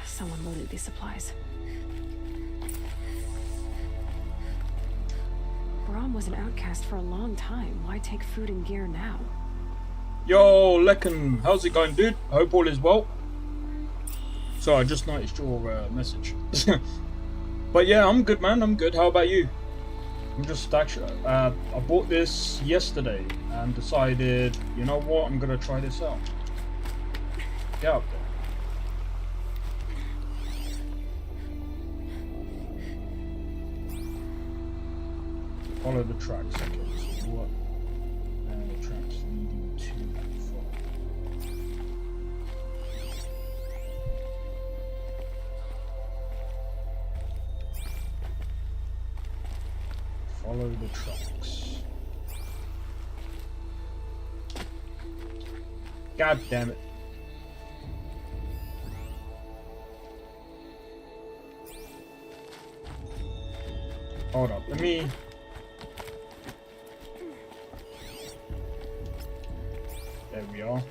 Someone loaded these supplies. Brom was an outcast for a long time. Why take food and gear now? Yo, Lecken, how's it going, dude? I hope all is well. So I just noticed your message. But yeah, I'm good, man. I'm good. How about you? I'm just actually, I bought this yesterday and decided, you know what, I'm gonna try this out. Get up there. Follow the tracks. Okay, so what? The tracks leading to follow the tracks. God damn it. Hold up, let me... There we are.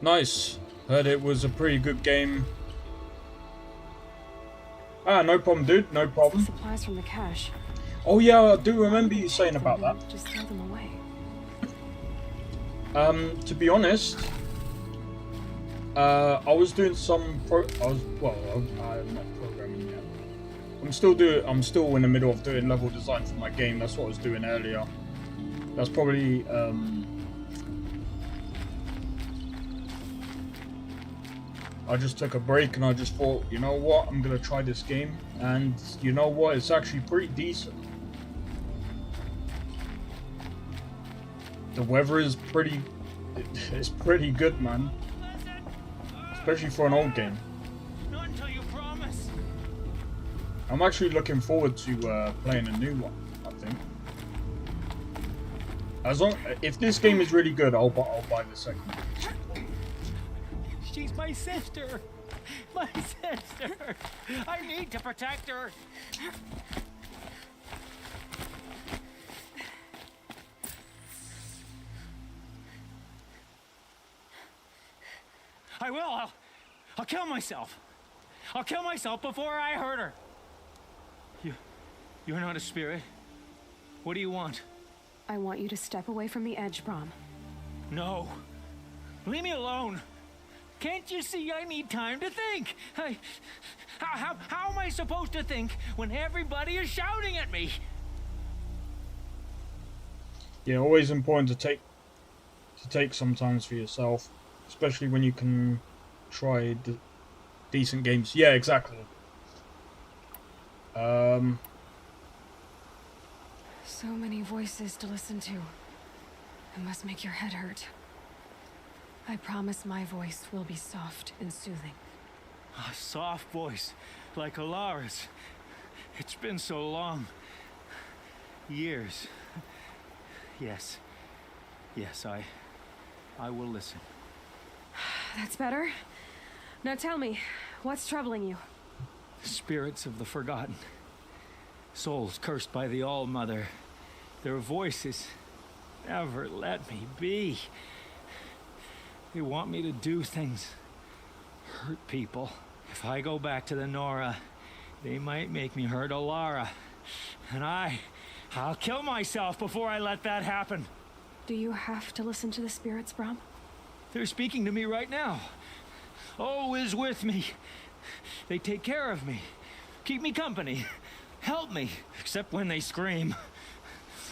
Nice. Heard it was a pretty good game. Ah, no problem, dude. No problem. Supplies from the cache. Oh yeah, I do remember you saying about that. Just throw them away. To be honest, I was doing some I'm not programming yet. I'm still in the middle of doing level design for my game. That's what I was doing earlier. That's probably I just took a break and I just thought, you know what, I'm gonna try this game, and you know what, it's actually pretty decent. The weather is it's pretty good, man. Especially for an old game. Not until you promise. I'm actually looking forward to playing a new one, I think. If this game is really good, I'll buy the second one. She's my sister. My sister. I need to protect her. I will. I'll kill myself. I'll kill myself before I hurt her. You're not a spirit. What do you want? I want you to step away from the edge, Brom. No. Leave me alone. Can't you see I need time to think? How am I supposed to think when everybody is shouting at me? Yeah, always important to take some time for yourself, especially when you can try decent games. Yeah, exactly. So many voices to listen to. It must make your head hurt. I promise my voice will be soft and soothing. A soft voice, like Alara's. It's been so long. Years. Yes, I will listen. That's better. Now tell me, what's troubling you? Spirits of the forgotten. Souls cursed by the All-Mother. Their voices never let me be. They want me to do things, hurt people. If I go back to the Nora, they might make me hurt Alara. And I'll kill myself before I let that happen. Do you have to listen to the spirits, Brom? They're speaking to me right now. Oh is with me. They take care of me, keep me company, help me, except when they scream.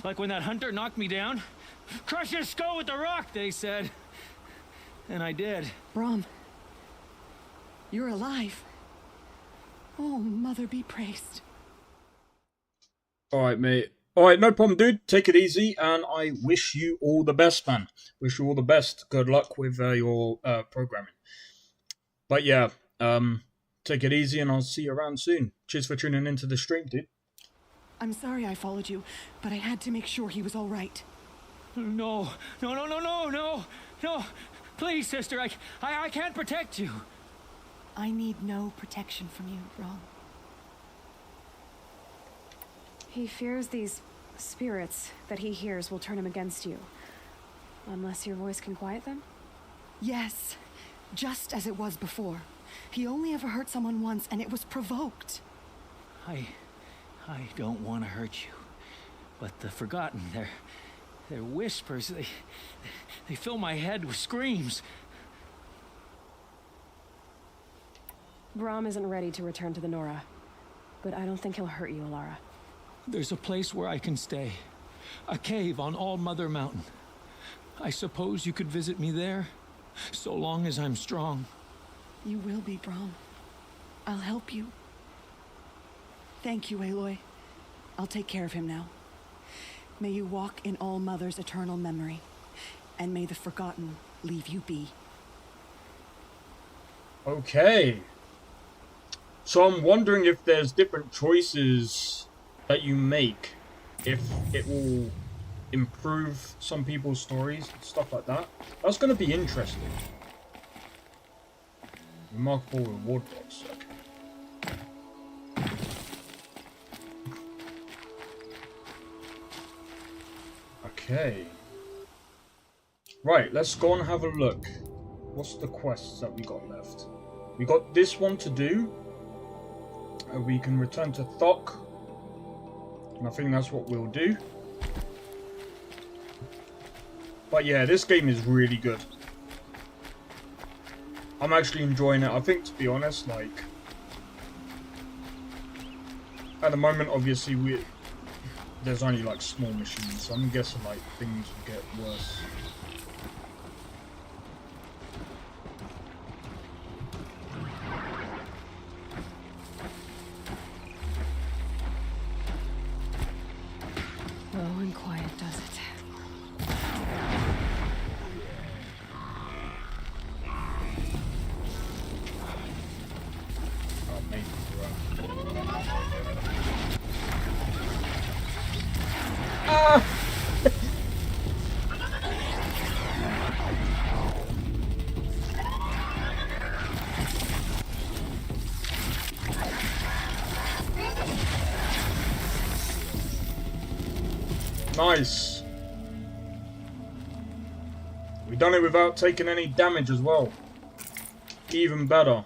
Like when that hunter knocked me down. Crush his skull with the rock, they said. And I did. Brom. You're alive. Oh, Mother be praised. Alright, mate. Alright, no problem, dude. Take it easy, and I wish you all the best, man. Wish you all the best. Good luck with your programming. But yeah, take it easy, and I'll see you around soon. Cheers for tuning into the stream, dude. I'm sorry I followed you, but I had to make sure he was all right. No. Please, sister, I can't protect you. I need no protection from you, Brom. He fears these spirits that he hears will turn him against you. Unless your voice can quiet them? Yes, just as it was before. He only ever hurt someone once, and it was provoked. I don't want to hurt you, but the Forgotten, their whispers, they fill my head with screams. Brahm isn't ready to return to the Nora, but I don't think he'll hurt you, Alara. There's a place where I can stay. A cave on All Mother Mountain. I suppose you could visit me there, so long as I'm strong. You will be, Brom. I'll help you. Thank you, Aloy. I'll take care of him now. May you walk in All Mother's eternal memory, and may the Forgotten leave you be. Okay. So I'm wondering if there's different choices that you make, if it will improve some people's stories and stuff like that. That's going to be interesting. Remarkable reward box. Okay. Right, let's go and have a look. What's the quests that we got left? We got this one to do. We can return to Thok. And I think that's what we'll do. But yeah, this game is really good. I'm actually enjoying it. I think, to be honest, like, at the moment, obviously, there's only like small machines, so I'm guessing like things will get worse. Low and quiet does it. Oh, maybe, Nice. We done it without taking any damage as well. Even better.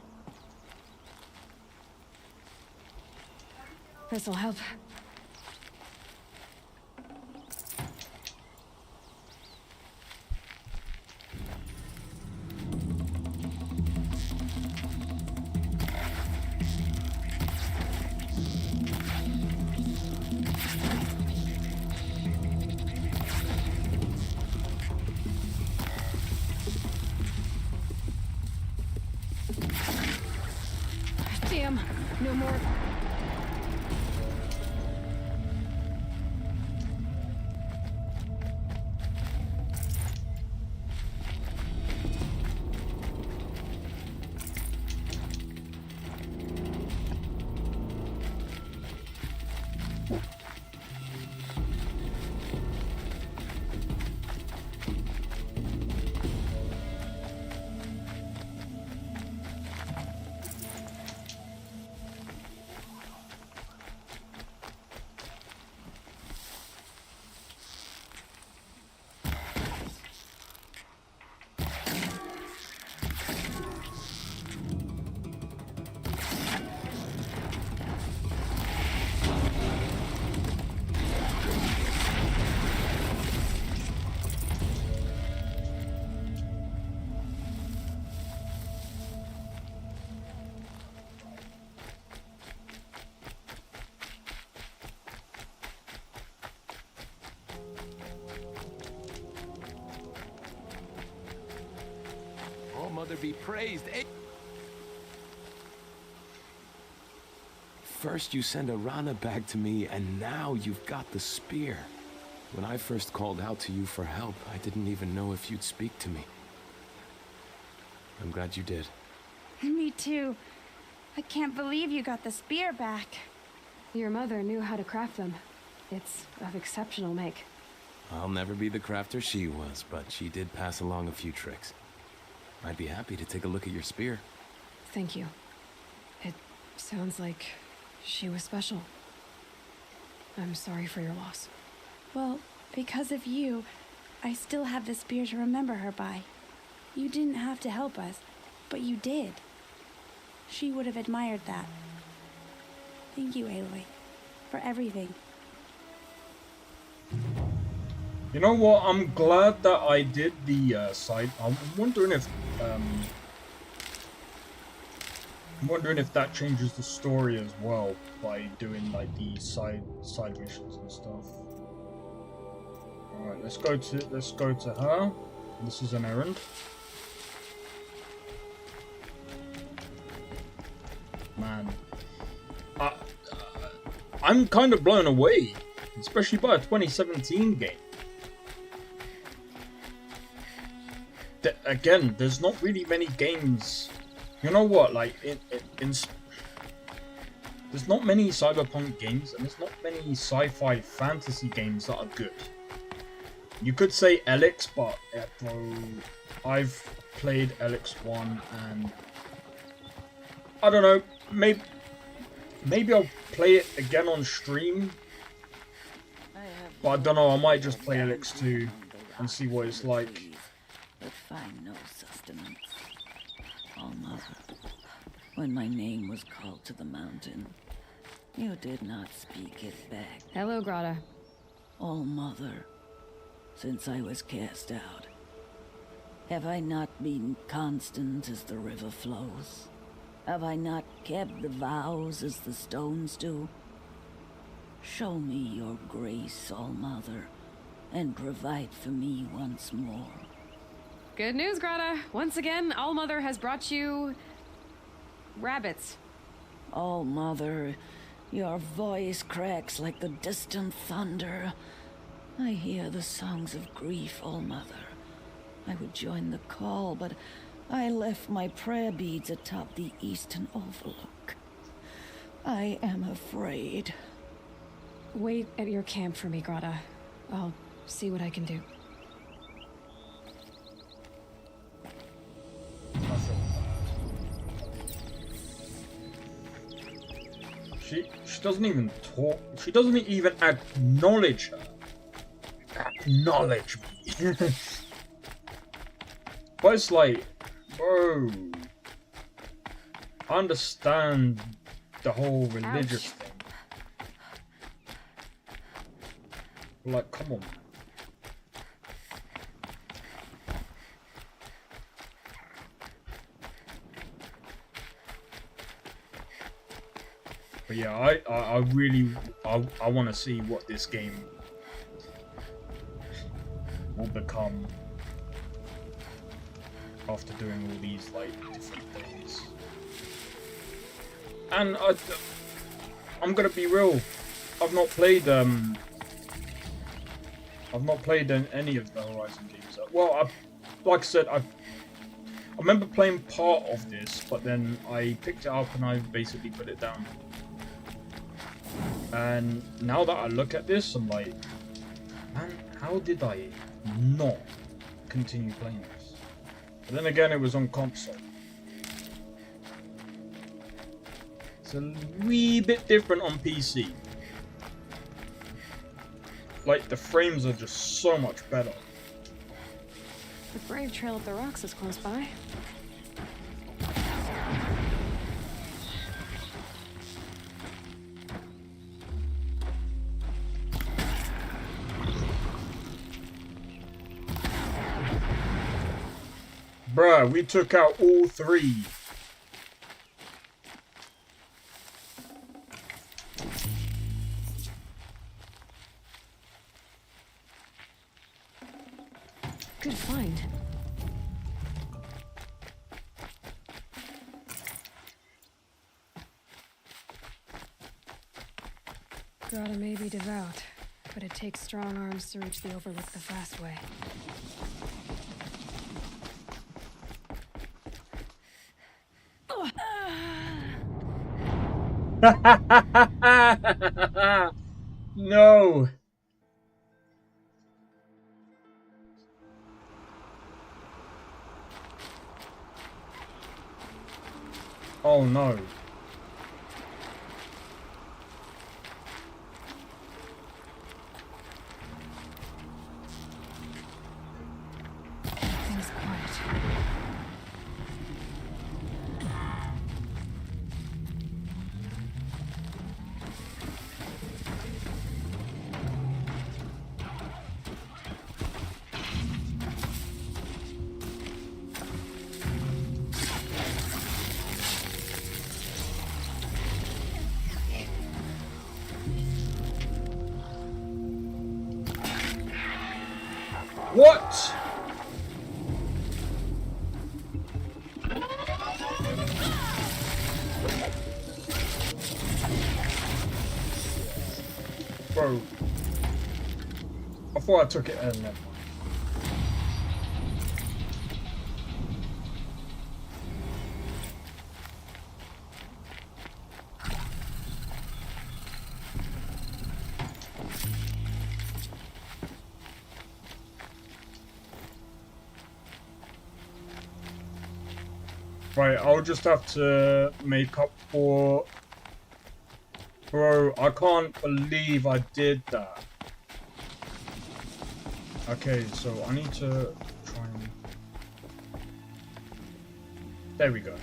This'll help. Damn, no more. Mother be praised. First you send Arana back to me, and now you've got the spear. When I first called out to you for help, I didn't even know if you'd speak to me. I'm glad you did. Me too. I can't believe you got the spear back. Your mother knew how to craft them. It's of exceptional make. I'll never be the crafter she was, but she did pass along a few tricks. I'd be happy to take a look at your spear. Thank you. It sounds like she was special. I'm sorry for your loss. Well, because of you, I still have the spear to remember her by. You didn't have to help us, but you did. She would have admired that. Thank you, Aloy, for everything. You know what? I'm glad that I did the side. I'm wondering if that changes the story as well by doing like the side missions and stuff. All right, let's go to her. This is an errand. Man, I'm kind of blown away, especially by a 2017 game. Again, there's not really many games. You know what? Like there's not many cyberpunk games, and there's not many sci-fi fantasy games that are good. You could say Elix, but I've played Elix 1, and I don't know. Maybe I'll play it again on stream. But I don't know. I might just play Elix 2 and see what it's like. But find no sustenance. Oh, Mother, when my name was called to the mountain, you did not speak it back. Hello, Grata. Oh, Mother, since I was cast out, have I not been constant as the river flows? Have I not kept the vows as the stones do? Show me your grace, All Mother, and provide for me once more. Good news, Grata. Once again, All Mother has brought you rabbits. All Mother, your voice cracks like the distant thunder. I hear the songs of grief, All Mother. I would join the call, but I left my prayer beads atop the eastern overlook. I am afraid. Wait at your camp for me, Grata. I'll see what I can do. She doesn't even talk. She doesn't even acknowledge her. Acknowledge me. But it's like, bro, I understand the whole religious thing. But like, come on. But yeah, I really want to see what this game will become after doing all these like different things. And I'm gonna be real. I've not played any of the Horizon games. Well, like I said, I remember playing part of this, but then I picked it up and I basically put it down. And now that I look at this, I'm like, man, how did I not continue playing this? But then again, it was on console. It's a wee bit different on PC. Like, the frames are just so much better. The Brave Trail of the Rocks is close by. Bruh, we took out all three. Good find. Grata may be devout, but it takes strong arms to reach the Overlook the fast way. No. Oh no. Everything's quiet. What? Bro. I thought I took it and never. Right, I'll just have to make up for... Bro, I can't believe I did that. Okay, so I need to try and... There we go.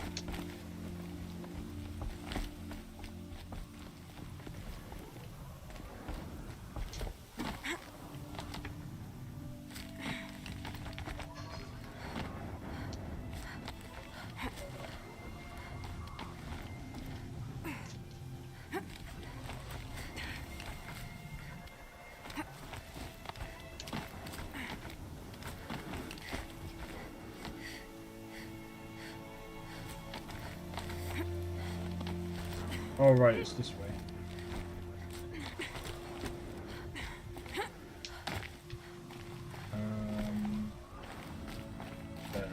Oh right, it's this way. There.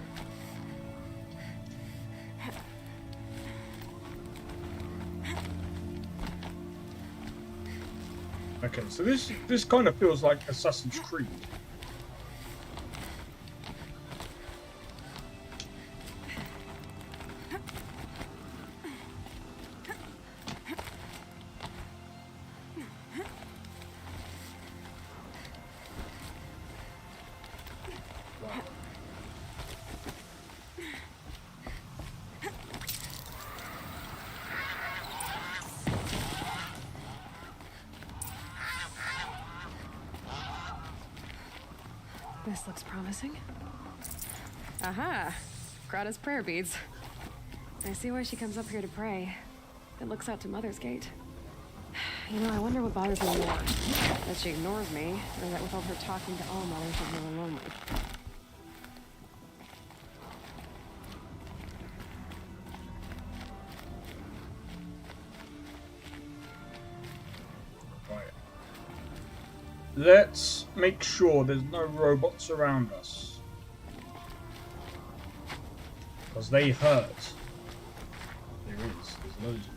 Okay, so this kind of feels like Assassin's Creed. This looks promising. Aha! Grata's prayer beads. I see why she comes up here to pray. It looks out to Mother's Gate. You know, I wonder what bothers me more. That she ignores me, or that with all her talking to all mothers, she's really lonely. Let's make sure there's no robots around us. Because they hurt. There is. There's loads of them.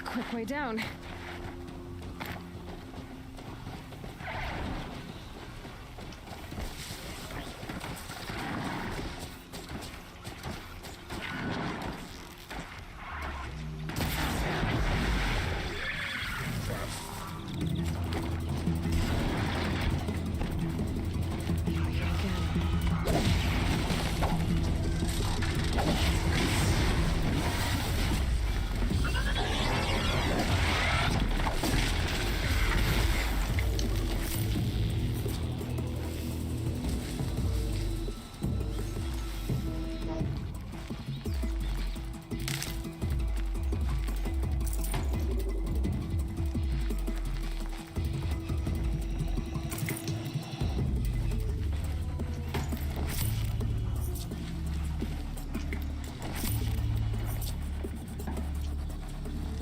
Quick way down.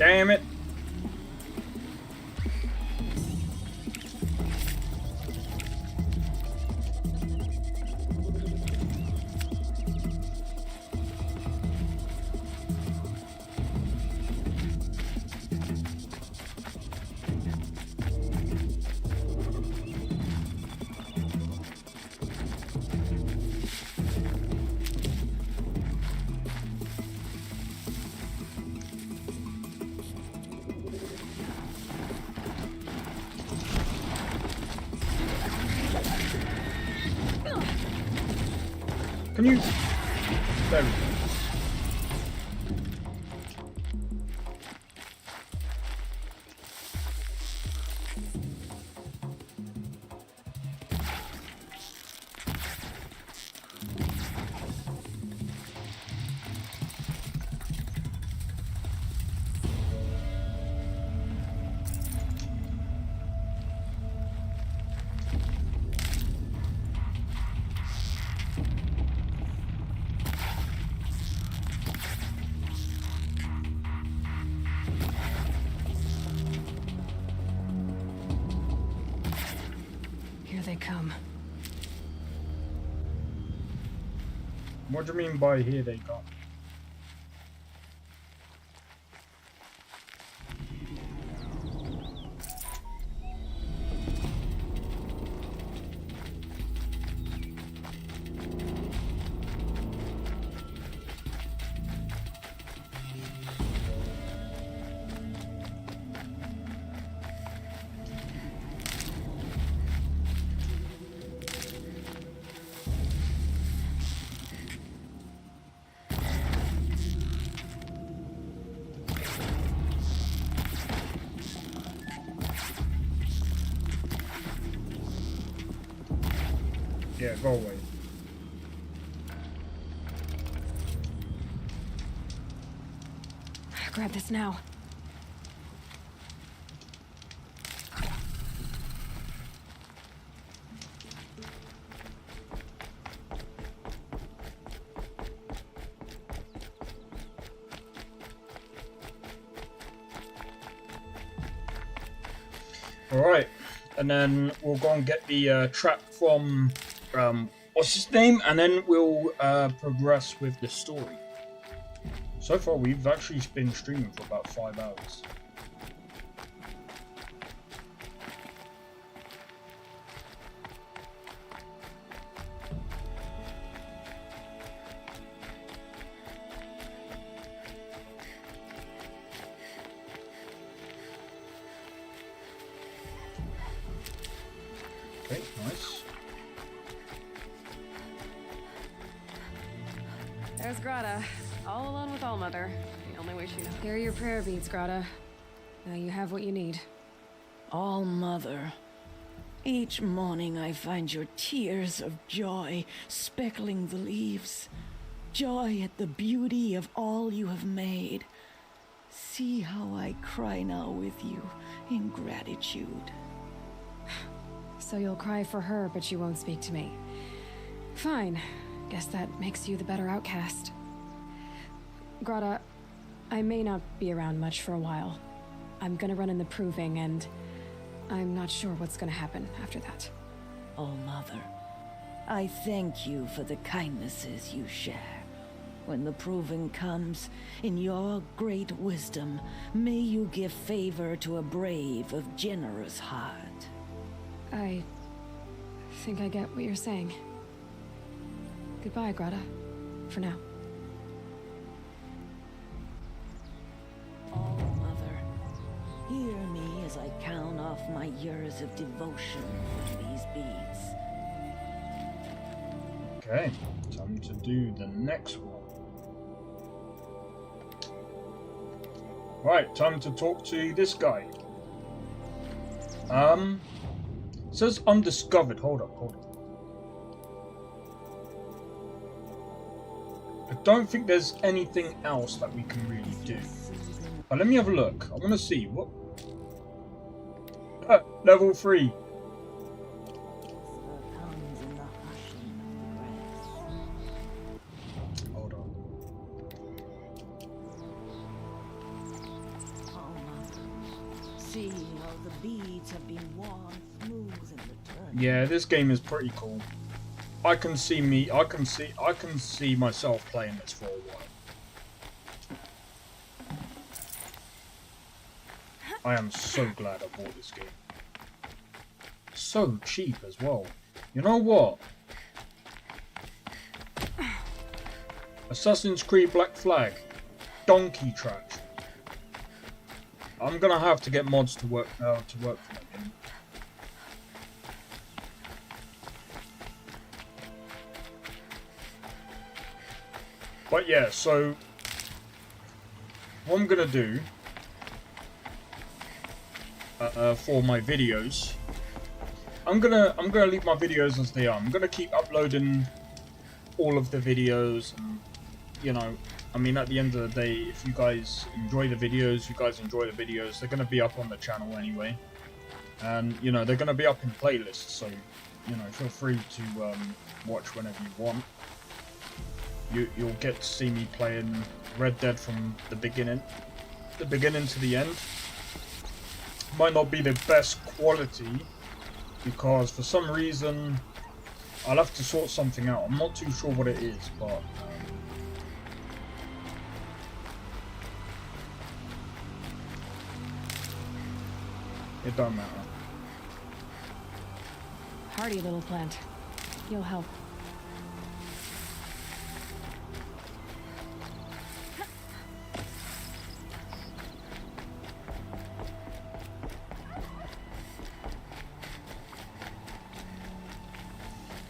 Damn it. Can you... There we go. Here they come. What do you mean by here they go? Yeah, go away. Grab this now. Alright, and then we'll go and get the trap from, what's his name? And then we'll progress with the story. So far, we've actually been streaming for about 5 hours. Okay, nice. There's Grata, all alone with Allmother. The only way she knows. Here are your prayer beads, Grata. Now you have what you need. All-Mother, each morning I find your tears of joy speckling the leaves. Joy at the beauty of all you have made. See how I cry now with you in gratitude. So you'll cry for her, but you won't speak to me. Fine. Guess that makes you the better outcast. Grata, I may not be around much for a while. I'm gonna run in the proving, and I'm not sure what's gonna happen after that. Oh, Mother, I thank you for the kindnesses you share. When the proving comes, in your great wisdom, may you give favor to a brave of generous heart. I think I get what you're saying. Goodbye, Grata. For now. Oh, Mother, hear me as I count off my years of devotion with these beads. Okay, time to do the next one. Right, time to talk to this guy. It says undiscovered. Hold up. I don't think there's anything else that we can really do. But let me have a look. I want to see what. Level 3. Hold on. See how the beads have been worn smooth in the turn. Yeah, this game is pretty cool. I can see myself playing this for a while. I am so glad I bought this game. So cheap as well. You know what? Assassin's Creed Black Flag. Donkey trash. I'm gonna have to get mods to work for that game. But yeah, so what I'm gonna do for my videos, I'm gonna leave my videos as they are. I'm gonna keep uploading all of the videos, and, you know, I mean, at the end of the day, if you guys enjoy the videos, they're gonna be up on the channel anyway, and you know, they're gonna be up in playlists, so you know, feel free to watch whenever you want. You'll get to see me playing Red Dead from the beginning to the end. Might not be the best quality, because for some reason I'll have to sort something out. I'm not too sure what it is, but it don't matter. Hardy little plant. You'll help.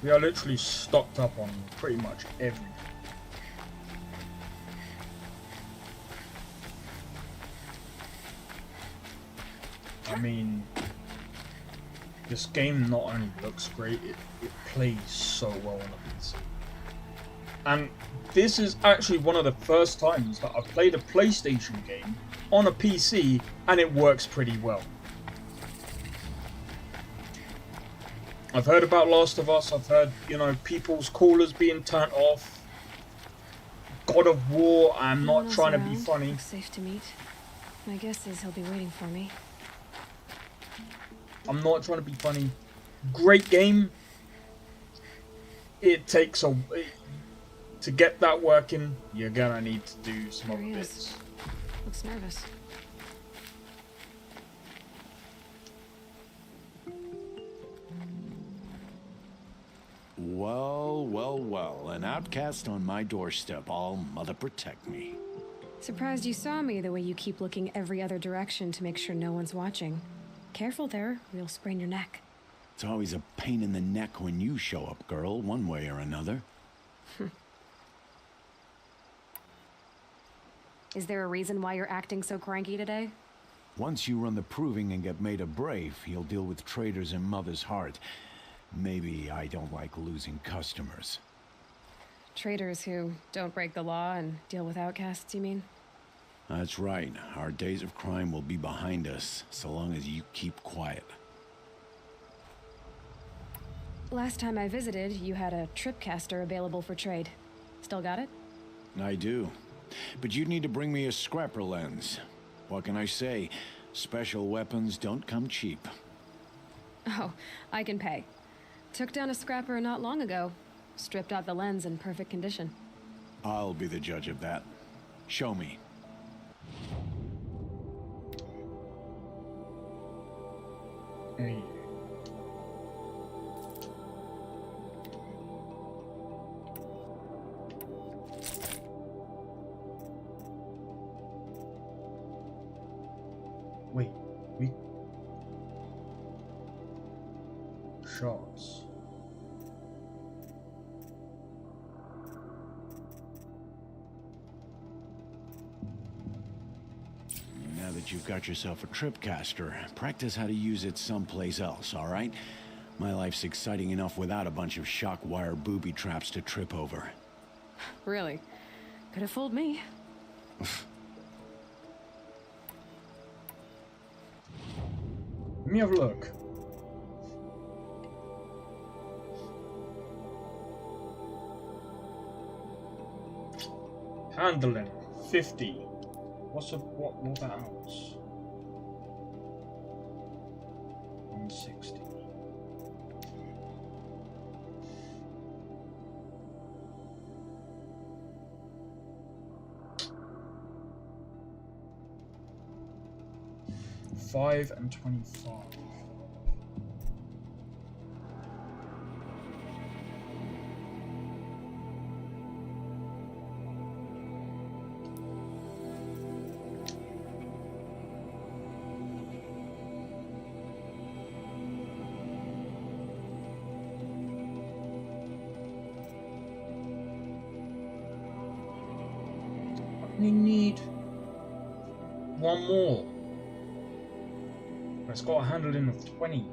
We are literally stocked up on pretty much everything. I mean, this game not only looks great, it plays so well on a PC. And this is actually one of the first times that I've played a PlayStation game on a PC and it works pretty well. I've heard about Last of Us, I've heard, you know, people's callers being turned off. God of War, I'm not trying to be funny. Looks safe to meet. My guess is he'll be waiting for me. I'm not trying to be funny. Great game. It takes to get that working, you're gonna need to do some other bits. Looks nervous. Well, well, well. An outcast on my doorstep. All mother protect me. Surprised you saw me the way you keep looking every other direction to make sure no one's watching. Careful there, or you'll sprain your neck. It's always a pain in the neck when you show up, girl, one way or another. Is there a reason why you're acting so cranky today? Once you run the proving and get made a brave, you'll deal with traitors in Mother's heart. Maybe I don't like losing customers. Traitors who don't break the law and deal with outcasts, you mean? That's right. Our days of crime will be behind us, so long as you keep quiet. Last time I visited, you had a tripcaster available for trade. Still got it? I do. But you'd need to bring me a scrapper lens. What can I say? Special weapons don't come cheap. Oh, I can pay. Took down a scrapper not long ago. Stripped out the lens in perfect condition. I'll be the judge of that. Show me. Hey. Wait, shots. Now that you've got yourself a tripcaster, practice how to use it someplace else, all right? My life's exciting enough without a bunch of shock wire booby traps to trip over. Really? Could have fooled me. Let me have a look. Handling 50. What that ounce? 5 and 25. We need one more. It's got a handling of 20.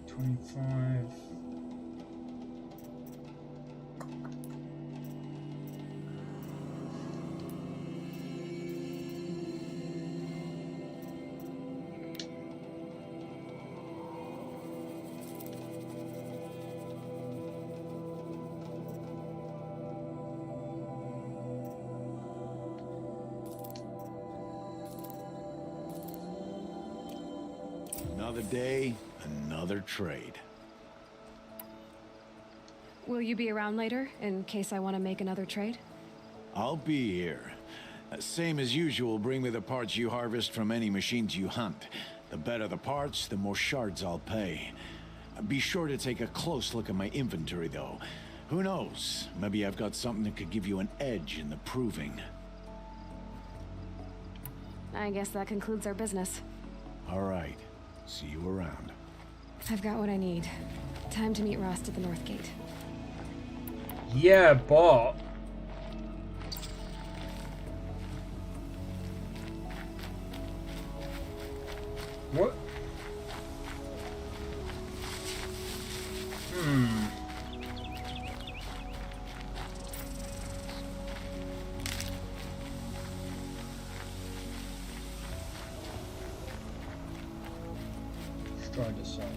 25. Another day, another trade. Will you be around later, in case I want to make another trade? I'll be here. Same as usual, bring me the parts you harvest from any machines you hunt. The better the parts, the more shards I'll pay. Be sure to take a close look at my inventory, though. Who knows? Maybe I've got something that could give you an edge in the proving. I guess that concludes our business. All right. See you around. I've got what I need. Time to meet Rost at the North Gate. Yeah, but... What? Let's try this out.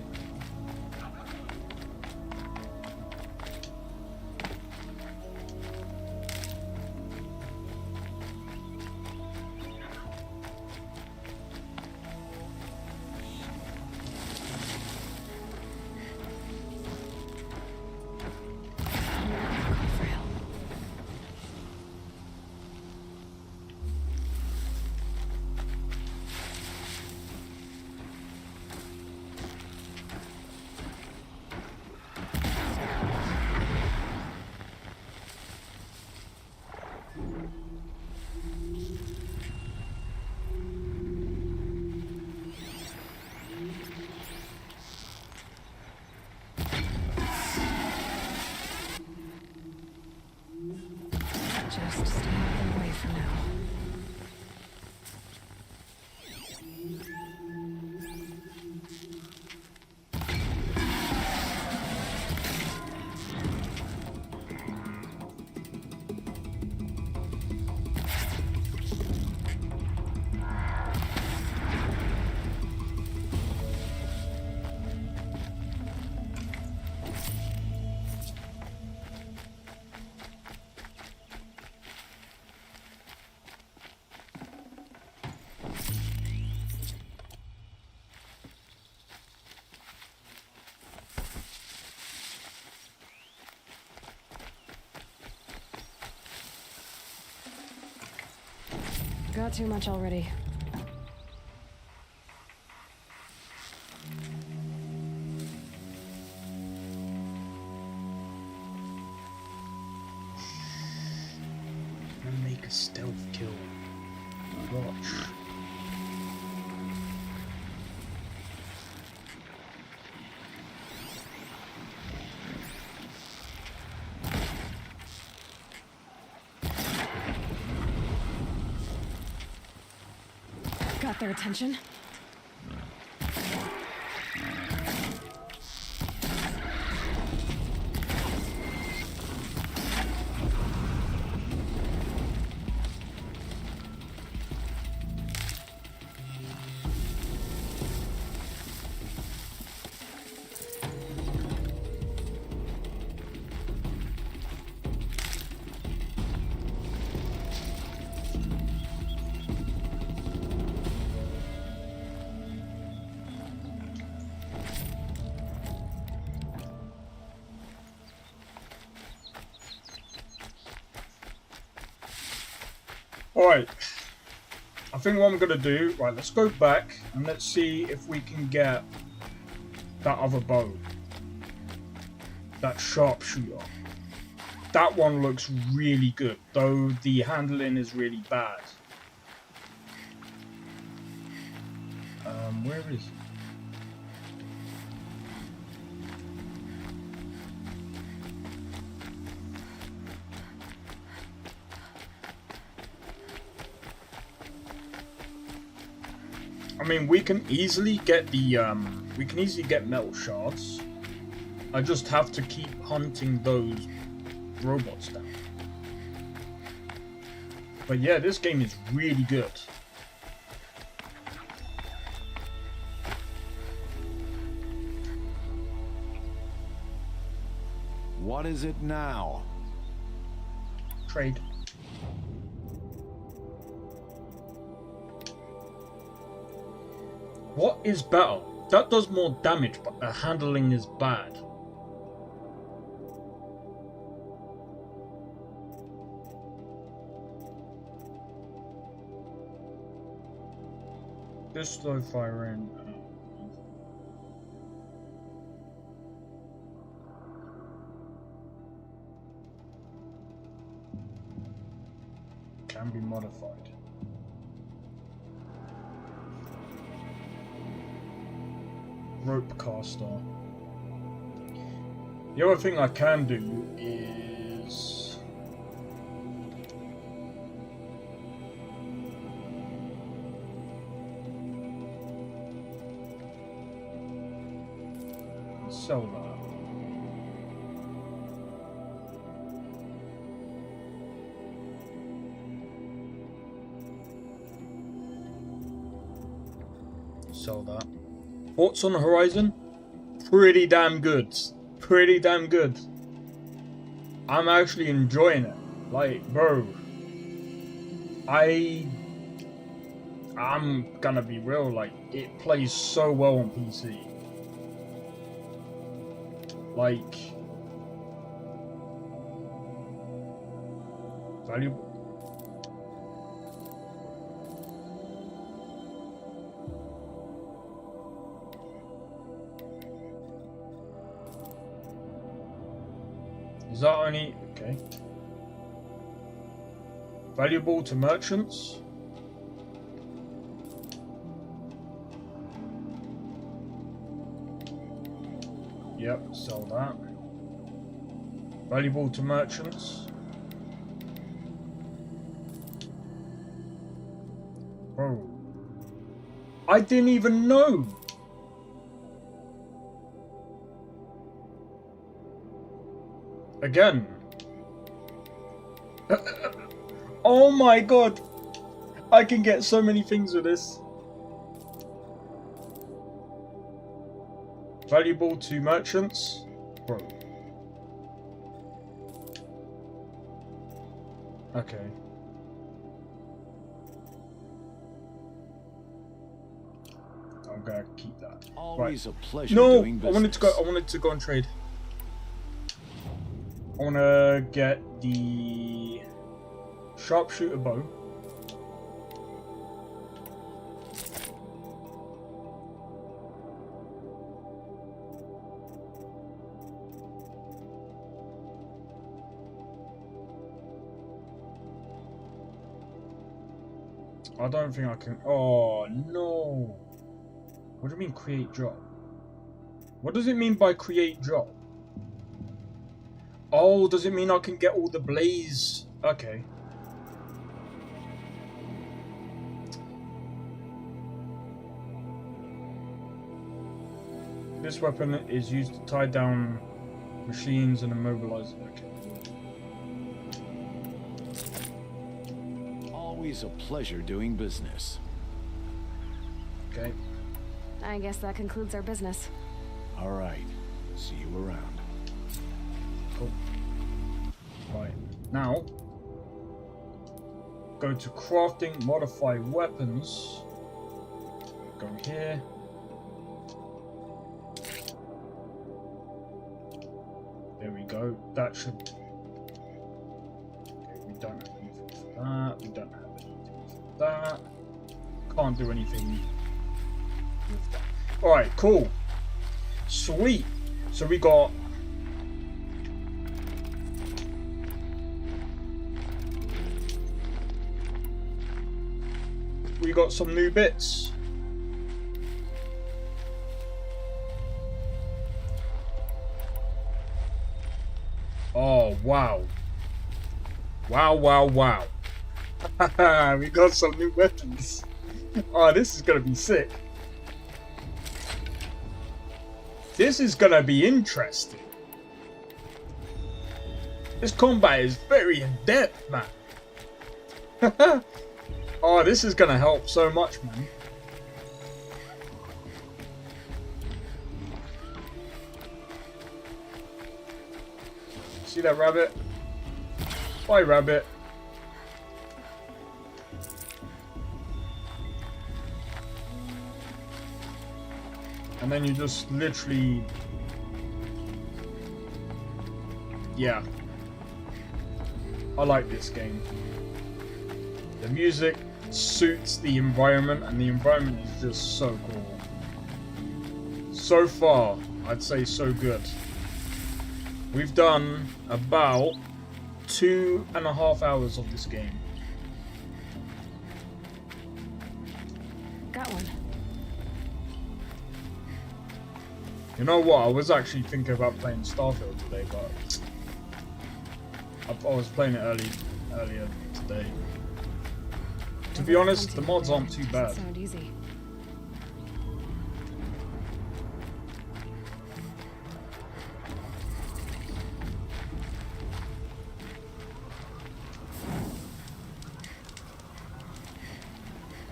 Just stay out of the way for now. Got too much already. And make a stealth kill. Watch. Got their attention. Alright. I think what I'm going to do... Right, let's go back and let's see if we can get that other bow. That sharpshooter. That one looks really good, though the handling is really bad. Where is he? I mean, we can easily get the metal shards. I just have to keep hunting those robots down. But yeah, this game is really good. What is it now? Trade. What is better? That does more damage, but the handling is bad. This slow firing. Can be modified. Rope caster. The other thing I can do is sell that. Sell that. What's on the horizon? Pretty damn good. Pretty damn good. I'm actually enjoying it. Like, bro. I'm gonna be real, like, it plays so well on PC. Like, valuable. Is that only... okay. Valuable to merchants. Yep, sell that. Valuable to merchants. Bro. I didn't even know! Again. Oh my god! I can get so many things with this. Valuable to merchants. Bro. Okay. I'm gonna keep that. Always right. a pleasure no, doing business. I wanted to go and trade. I wanna get the sharpshooter bow. I don't think I can. Oh no! What do you mean create job? What does it mean by create job? Oh, does it mean I can get all the blaze? Okay. This weapon is used to tie down machines and immobilize them. Okay. Always a pleasure doing business. Okay. I guess that concludes our business. All right. See you around. Cool. Right. Now, go to crafting, modify weapons. Go here. There we go. That should... okay, we don't have anything for that. We don't have any that. Can't do anything with that. Alright, cool. Sweet. So we got... we got some new bits. Oh, wow. Wow, wow, wow. We got some new weapons. Oh, this is gonna be sick. This is gonna be interesting. This combat is very in-depth, man. Oh, this is gonna help so much, man. See that rabbit? Bye, rabbit. And then you just literally... yeah. I like this game. The music suits the environment, and the environment is just so cool. So far, I'd say so good. We've done about 2.5 hours of this game. Got one. You know what? I was actually thinking about playing Starfield today, but I was playing it earlier today. To be honest, the mods aren't too bad. Sound easy.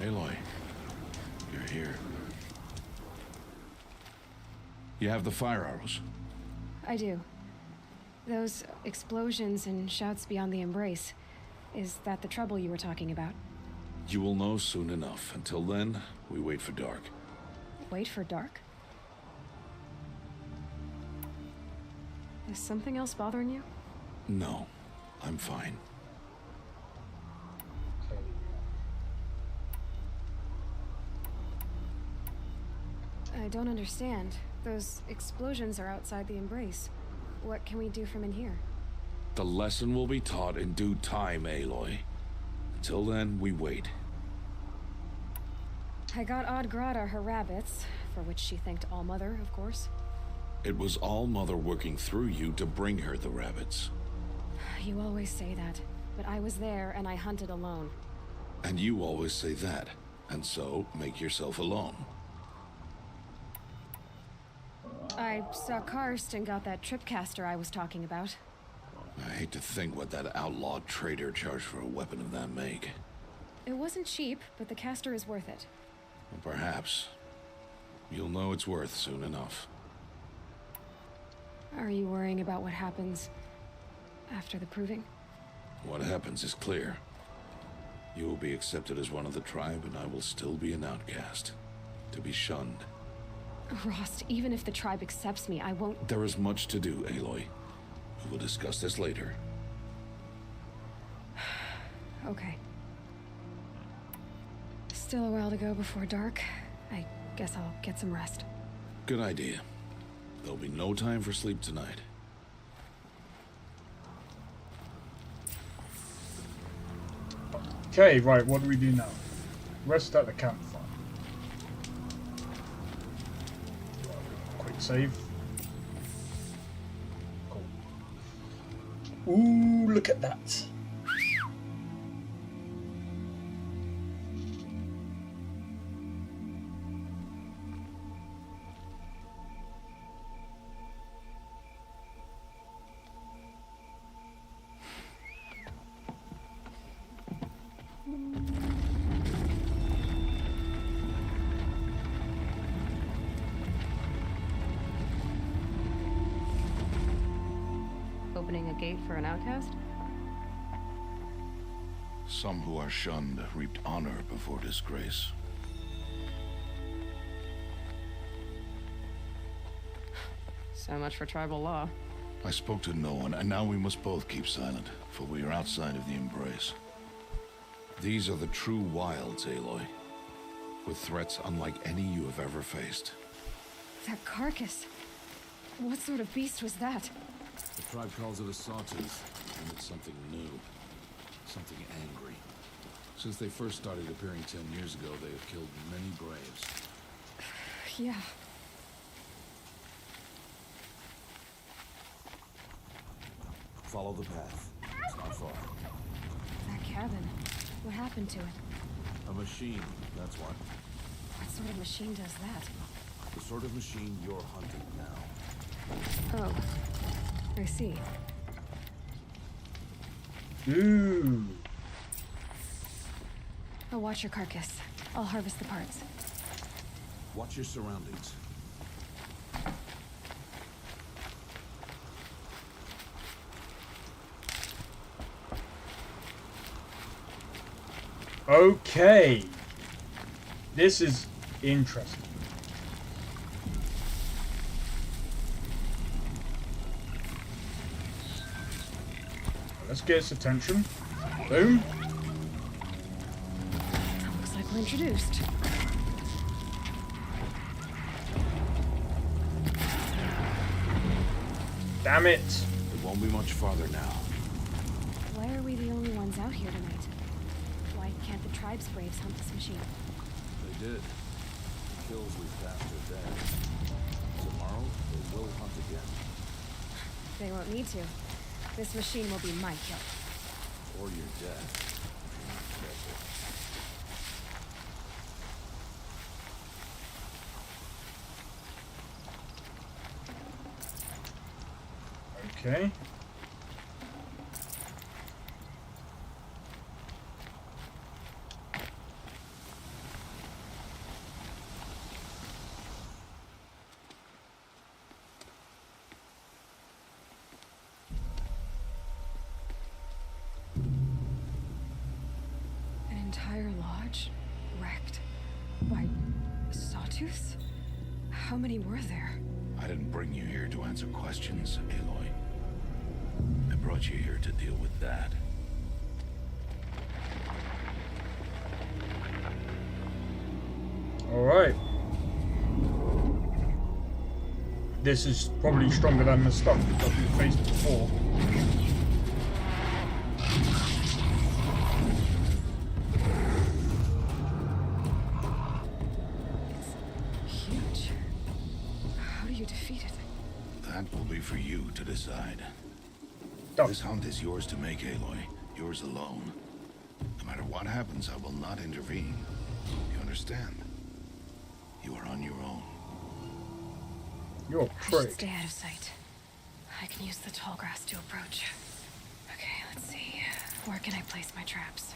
Aloy, you're here. You have the fire arrows? I do. Those explosions and shouts beyond the embrace. Is that the trouble you were talking about? You will know soon enough. Until then, we wait for dark. Wait for dark? Is something else bothering you? No, I'm fine. I don't understand. Those explosions are outside the embrace. What can we do from in here? The lesson will be taught in due time, Aloy. Until then, we wait. I got Odd Grata her rabbits, for which she thanked Allmother, of course. It was Allmother working through you to bring her the rabbits. You always say that, but I was there and I hunted alone. And you always say that, and so make yourself alone. I saw Karst and got that tripcaster I was talking about. I hate to think what that outlawed trader charged for a weapon of that make. It wasn't cheap, but the caster is worth it. Well, perhaps. You'll know it's worth soon enough. Are you worrying about what happens after the proving? What happens is clear. You will be accepted as one of the tribe, and I will still be an outcast. To be shunned. Rost, even if the tribe accepts me, I won't... There is much to do, Aloy. We will discuss this later. Okay. Still a while to go before dark. I guess I'll get some rest. Good idea. There'll be no time for sleep tonight. Okay, right, what do we do now? Rest at the campfire. Quick save. Cool. Ooh, look at that. Opening a gate for an outcast? Some who are shunned reaped honor before disgrace. So much for tribal law. I spoke to no one, and now we must both keep silent, for we are outside of the embrace. These are the true wilds, Aloy. With threats unlike any you have ever faced. That carcass. What sort of beast was that? The tribe calls it a sawtooth, and it's something new. Something angry. Since they first started appearing 10 years ago, they have killed many braves. Yeah. Follow the path. It's not far. That cabin. What happened to it? A machine, that's what. What sort of machine does that? The sort of machine you're hunting now. Oh. I see. Ooh. I'll watch your carcass. I'll harvest the parts. Watch your surroundings. Okay. This is interesting. Let's get its attention. Boom. Looks like we're introduced. Damn it. It won't be much farther now. Why are we the only ones out here tonight? Why can't the tribe's braves hunt this machine? They did. The kills we passed are dead. Tomorrow, they will hunt again. They won't need to. This machine will be my kill. Or your death. If you're not careful. Okay. An entire lodge wrecked by sawtooths? How many were there? I didn't bring you here to answer questions, Aloy. I brought you here to deal with that. Alright. This is probably stronger than the stuff that we faced before. Huge. How do you defeat it? That will be for you to decide. This hunt is yours to make, Aloy. Yours alone. No matter what happens, I will not intervene. You understand? You are on your own. You're a I should prick. stay out of sight. I can use the tall grass to approach. Okay, let's see. Where can I place my traps?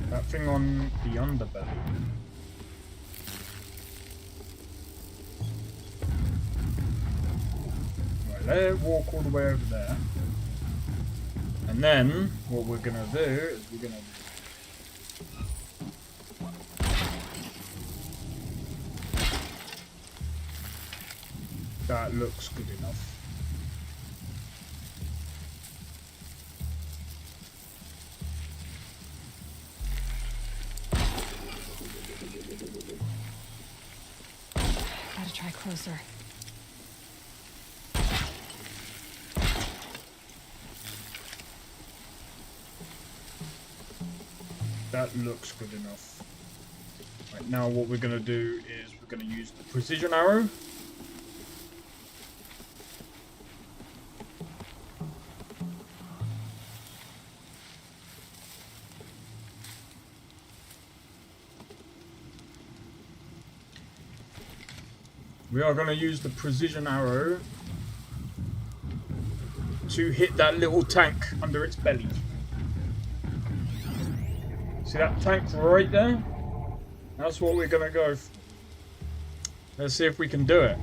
That thing on the underbelly. Right, let it walk all the way over there. And then, what we're gonna do is we're gonna that looks good enough. Gotta try closer. That looks good enough. Right, now what we're going to do is we're going to use the precision arrow. We are going to use the precision arrow to hit that little tank under its belly. See that tank right there? That's what we're gonna go for. Let's see if we can do it.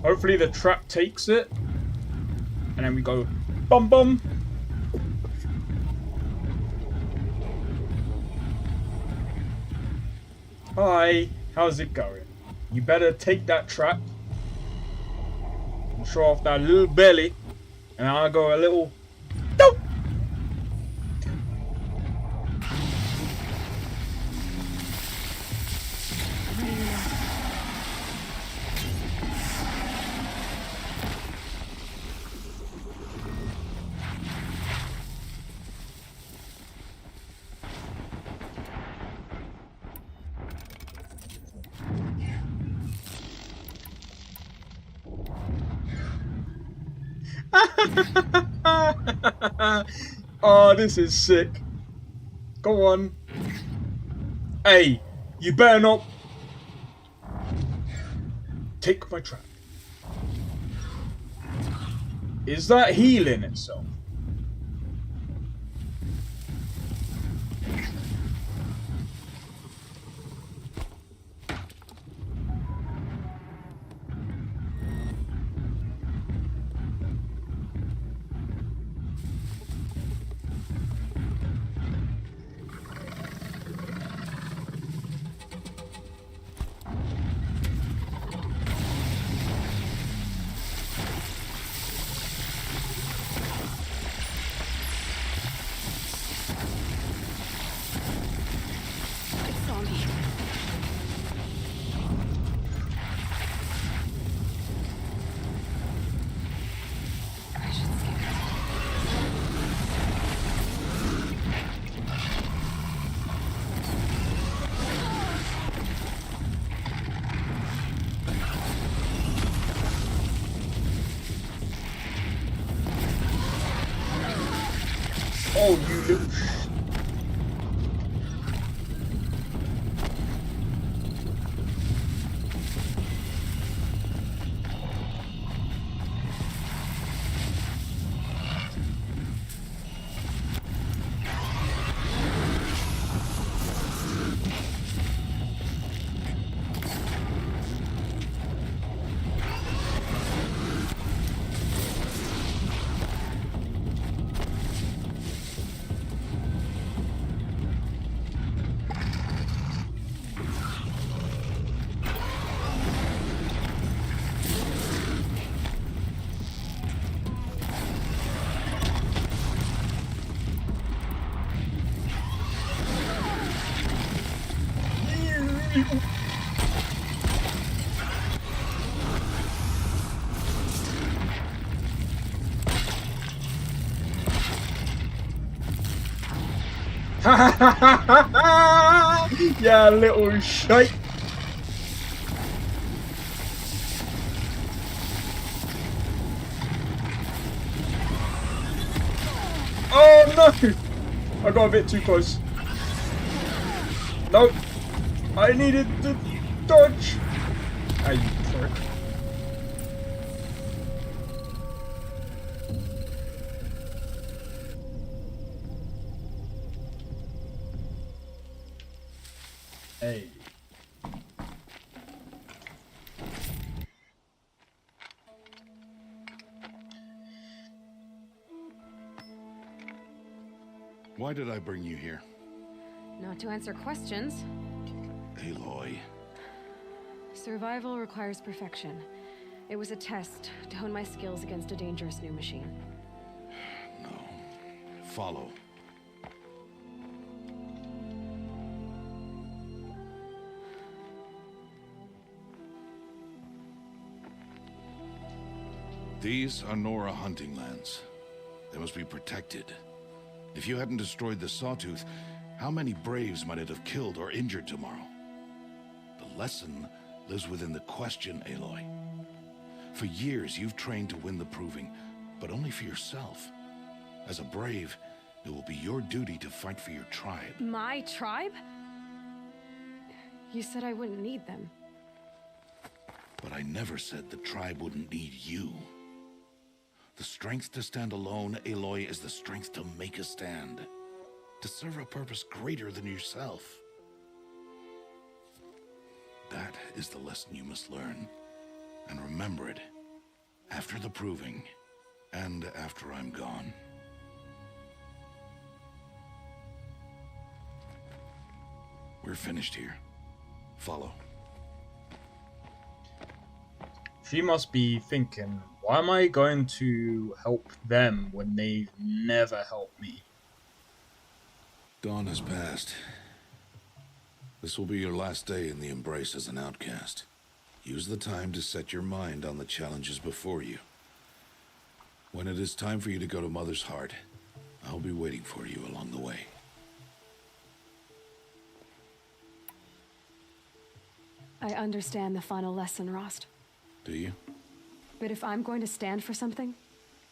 Hopefully the trap takes it. And then we go bum bum. Hi, how's it going? You better take that trap and show off that little belly, and I'll go a little dope. Oh, this is sick. Go on. Hey, you better not take my trap. Is that healing itself? Oh, you little yeah, little shite. Oh no! I got a bit too close. Nope. I needed to dodge. Ah, you prick. Hey. Why did I bring you here? Not to answer questions. Aloy. Survival requires perfection. It was a test to hone my skills against a dangerous new machine. No. Follow. These are Nora hunting lands. They must be protected. If you hadn't destroyed the Sawtooth, how many Braves might it have killed or injured tomorrow? The lesson lives within the question, Aloy. For years, you've trained to win the Proving, but only for yourself. As a Brave, it will be your duty to fight for your tribe. My tribe? You said I wouldn't need them. But I never said the tribe wouldn't need you. The strength to stand alone, Aloy, is the strength to make a stand. To serve a purpose greater than yourself. That is the lesson you must learn. And remember it. After the proving. And after I'm gone. We're finished here. Follow. She must be thinking, why am I going to help them when they've never helped me? Dawn has passed. This will be your last day in the Embrace as an outcast. Use the time to set your mind on the challenges before you. When it is time for you to go to Mother's Heart, I'll be waiting for you along the way. I understand the final lesson, Rost. Do you? But if I'm going to stand for something,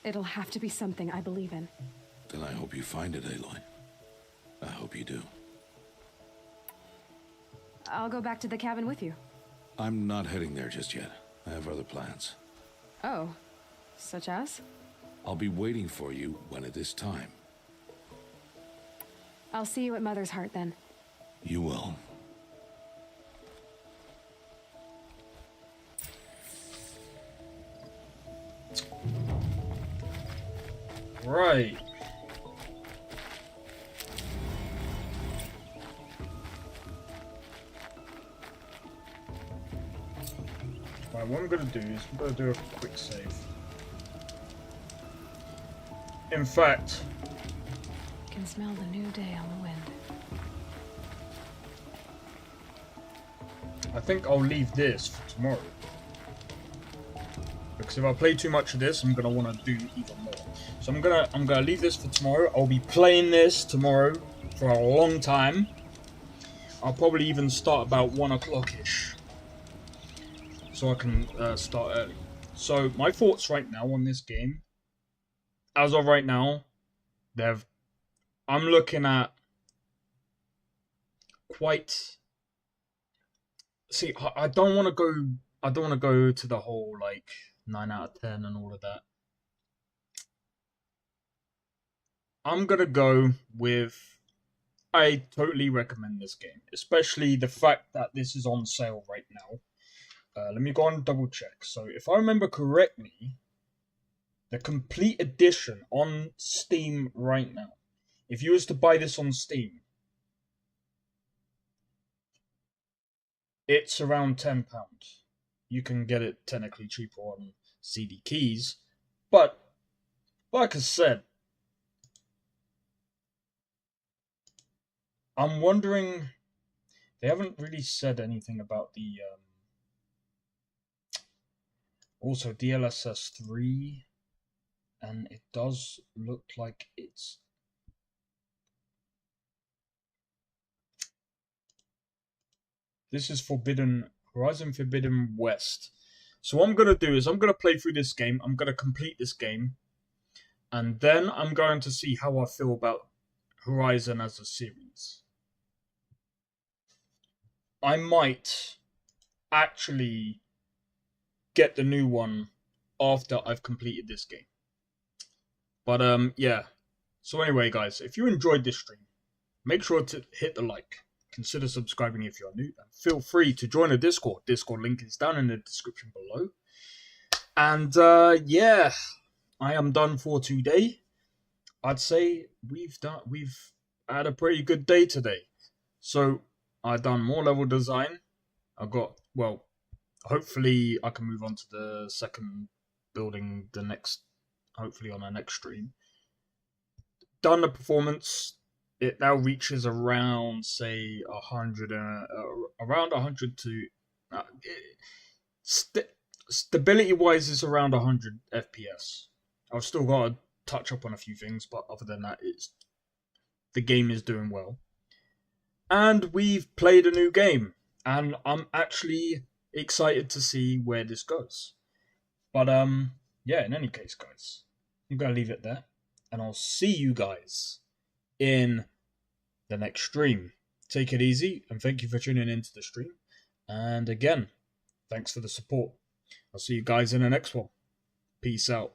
it'll have to be something I believe in. Then I hope you find it, Aloy. I hope you do. I'll go back to the cabin with you. I'm not heading there just yet. I have other plans. Oh, such as? I'll be waiting for you when it is time. I'll see you at Mother's Heart then. You will. Right. Right, what I'm going to do is I'm going to do a quick save. In fact, I can smell the new day on the wind. I think I'll leave this for tomorrow. Because if I play too much of this, I'm gonna want to do even more. So I'm gonna leave this for tomorrow. I'll be playing this tomorrow for a long time. I'll probably even start about 1 o'clock-ish. So I can start early. So my thoughts right now on this game, as of right now, I'm looking at quite. See, I don't want to go. I don't want to go to the whole like 9 out of 10 and all of that. I'm gonna go with. I totally recommend this game, especially the fact that this is on sale right now. Let me go and double check. So if I remember correctly, the complete edition on Steam right now, if you was to buy this on Steam, it's around £10. You can get it technically cheaper on CD Keys, but like I said, I'm wondering. They haven't really said anything about the also DLSS 3, and it does look like it's. This is Horizon Forbidden West. So what I'm going to do is I'm going to play through this game. I'm going to complete this game. And then I'm going to see how I feel about Horizon as a series. I might actually get the new one after I've completed this game. But yeah. So anyway, guys, if you enjoyed this stream, make sure to hit the like. Consider subscribing if you're new, and feel free to join the Discord. Discord link is down in the description below. And yeah, I am done for today. I'd say we've had a pretty good day today. So I've done more level design. Hopefully I can move on to the second building hopefully on our next stream. Done the performance. It now reaches around, say, 100, around 100 to... stability-wise, it's around 100 FPS. I've still got to touch up on a few things, but other than that, the game is doing well. And we've played a new game, and I'm actually excited to see where this goes. But, yeah, in any case, guys, I'm going to leave it there, and I'll see you guys in the next stream. Take it easy, and thank you for tuning into the stream. And again, thanks for the support. I'll see you guys in the next one. Peace out.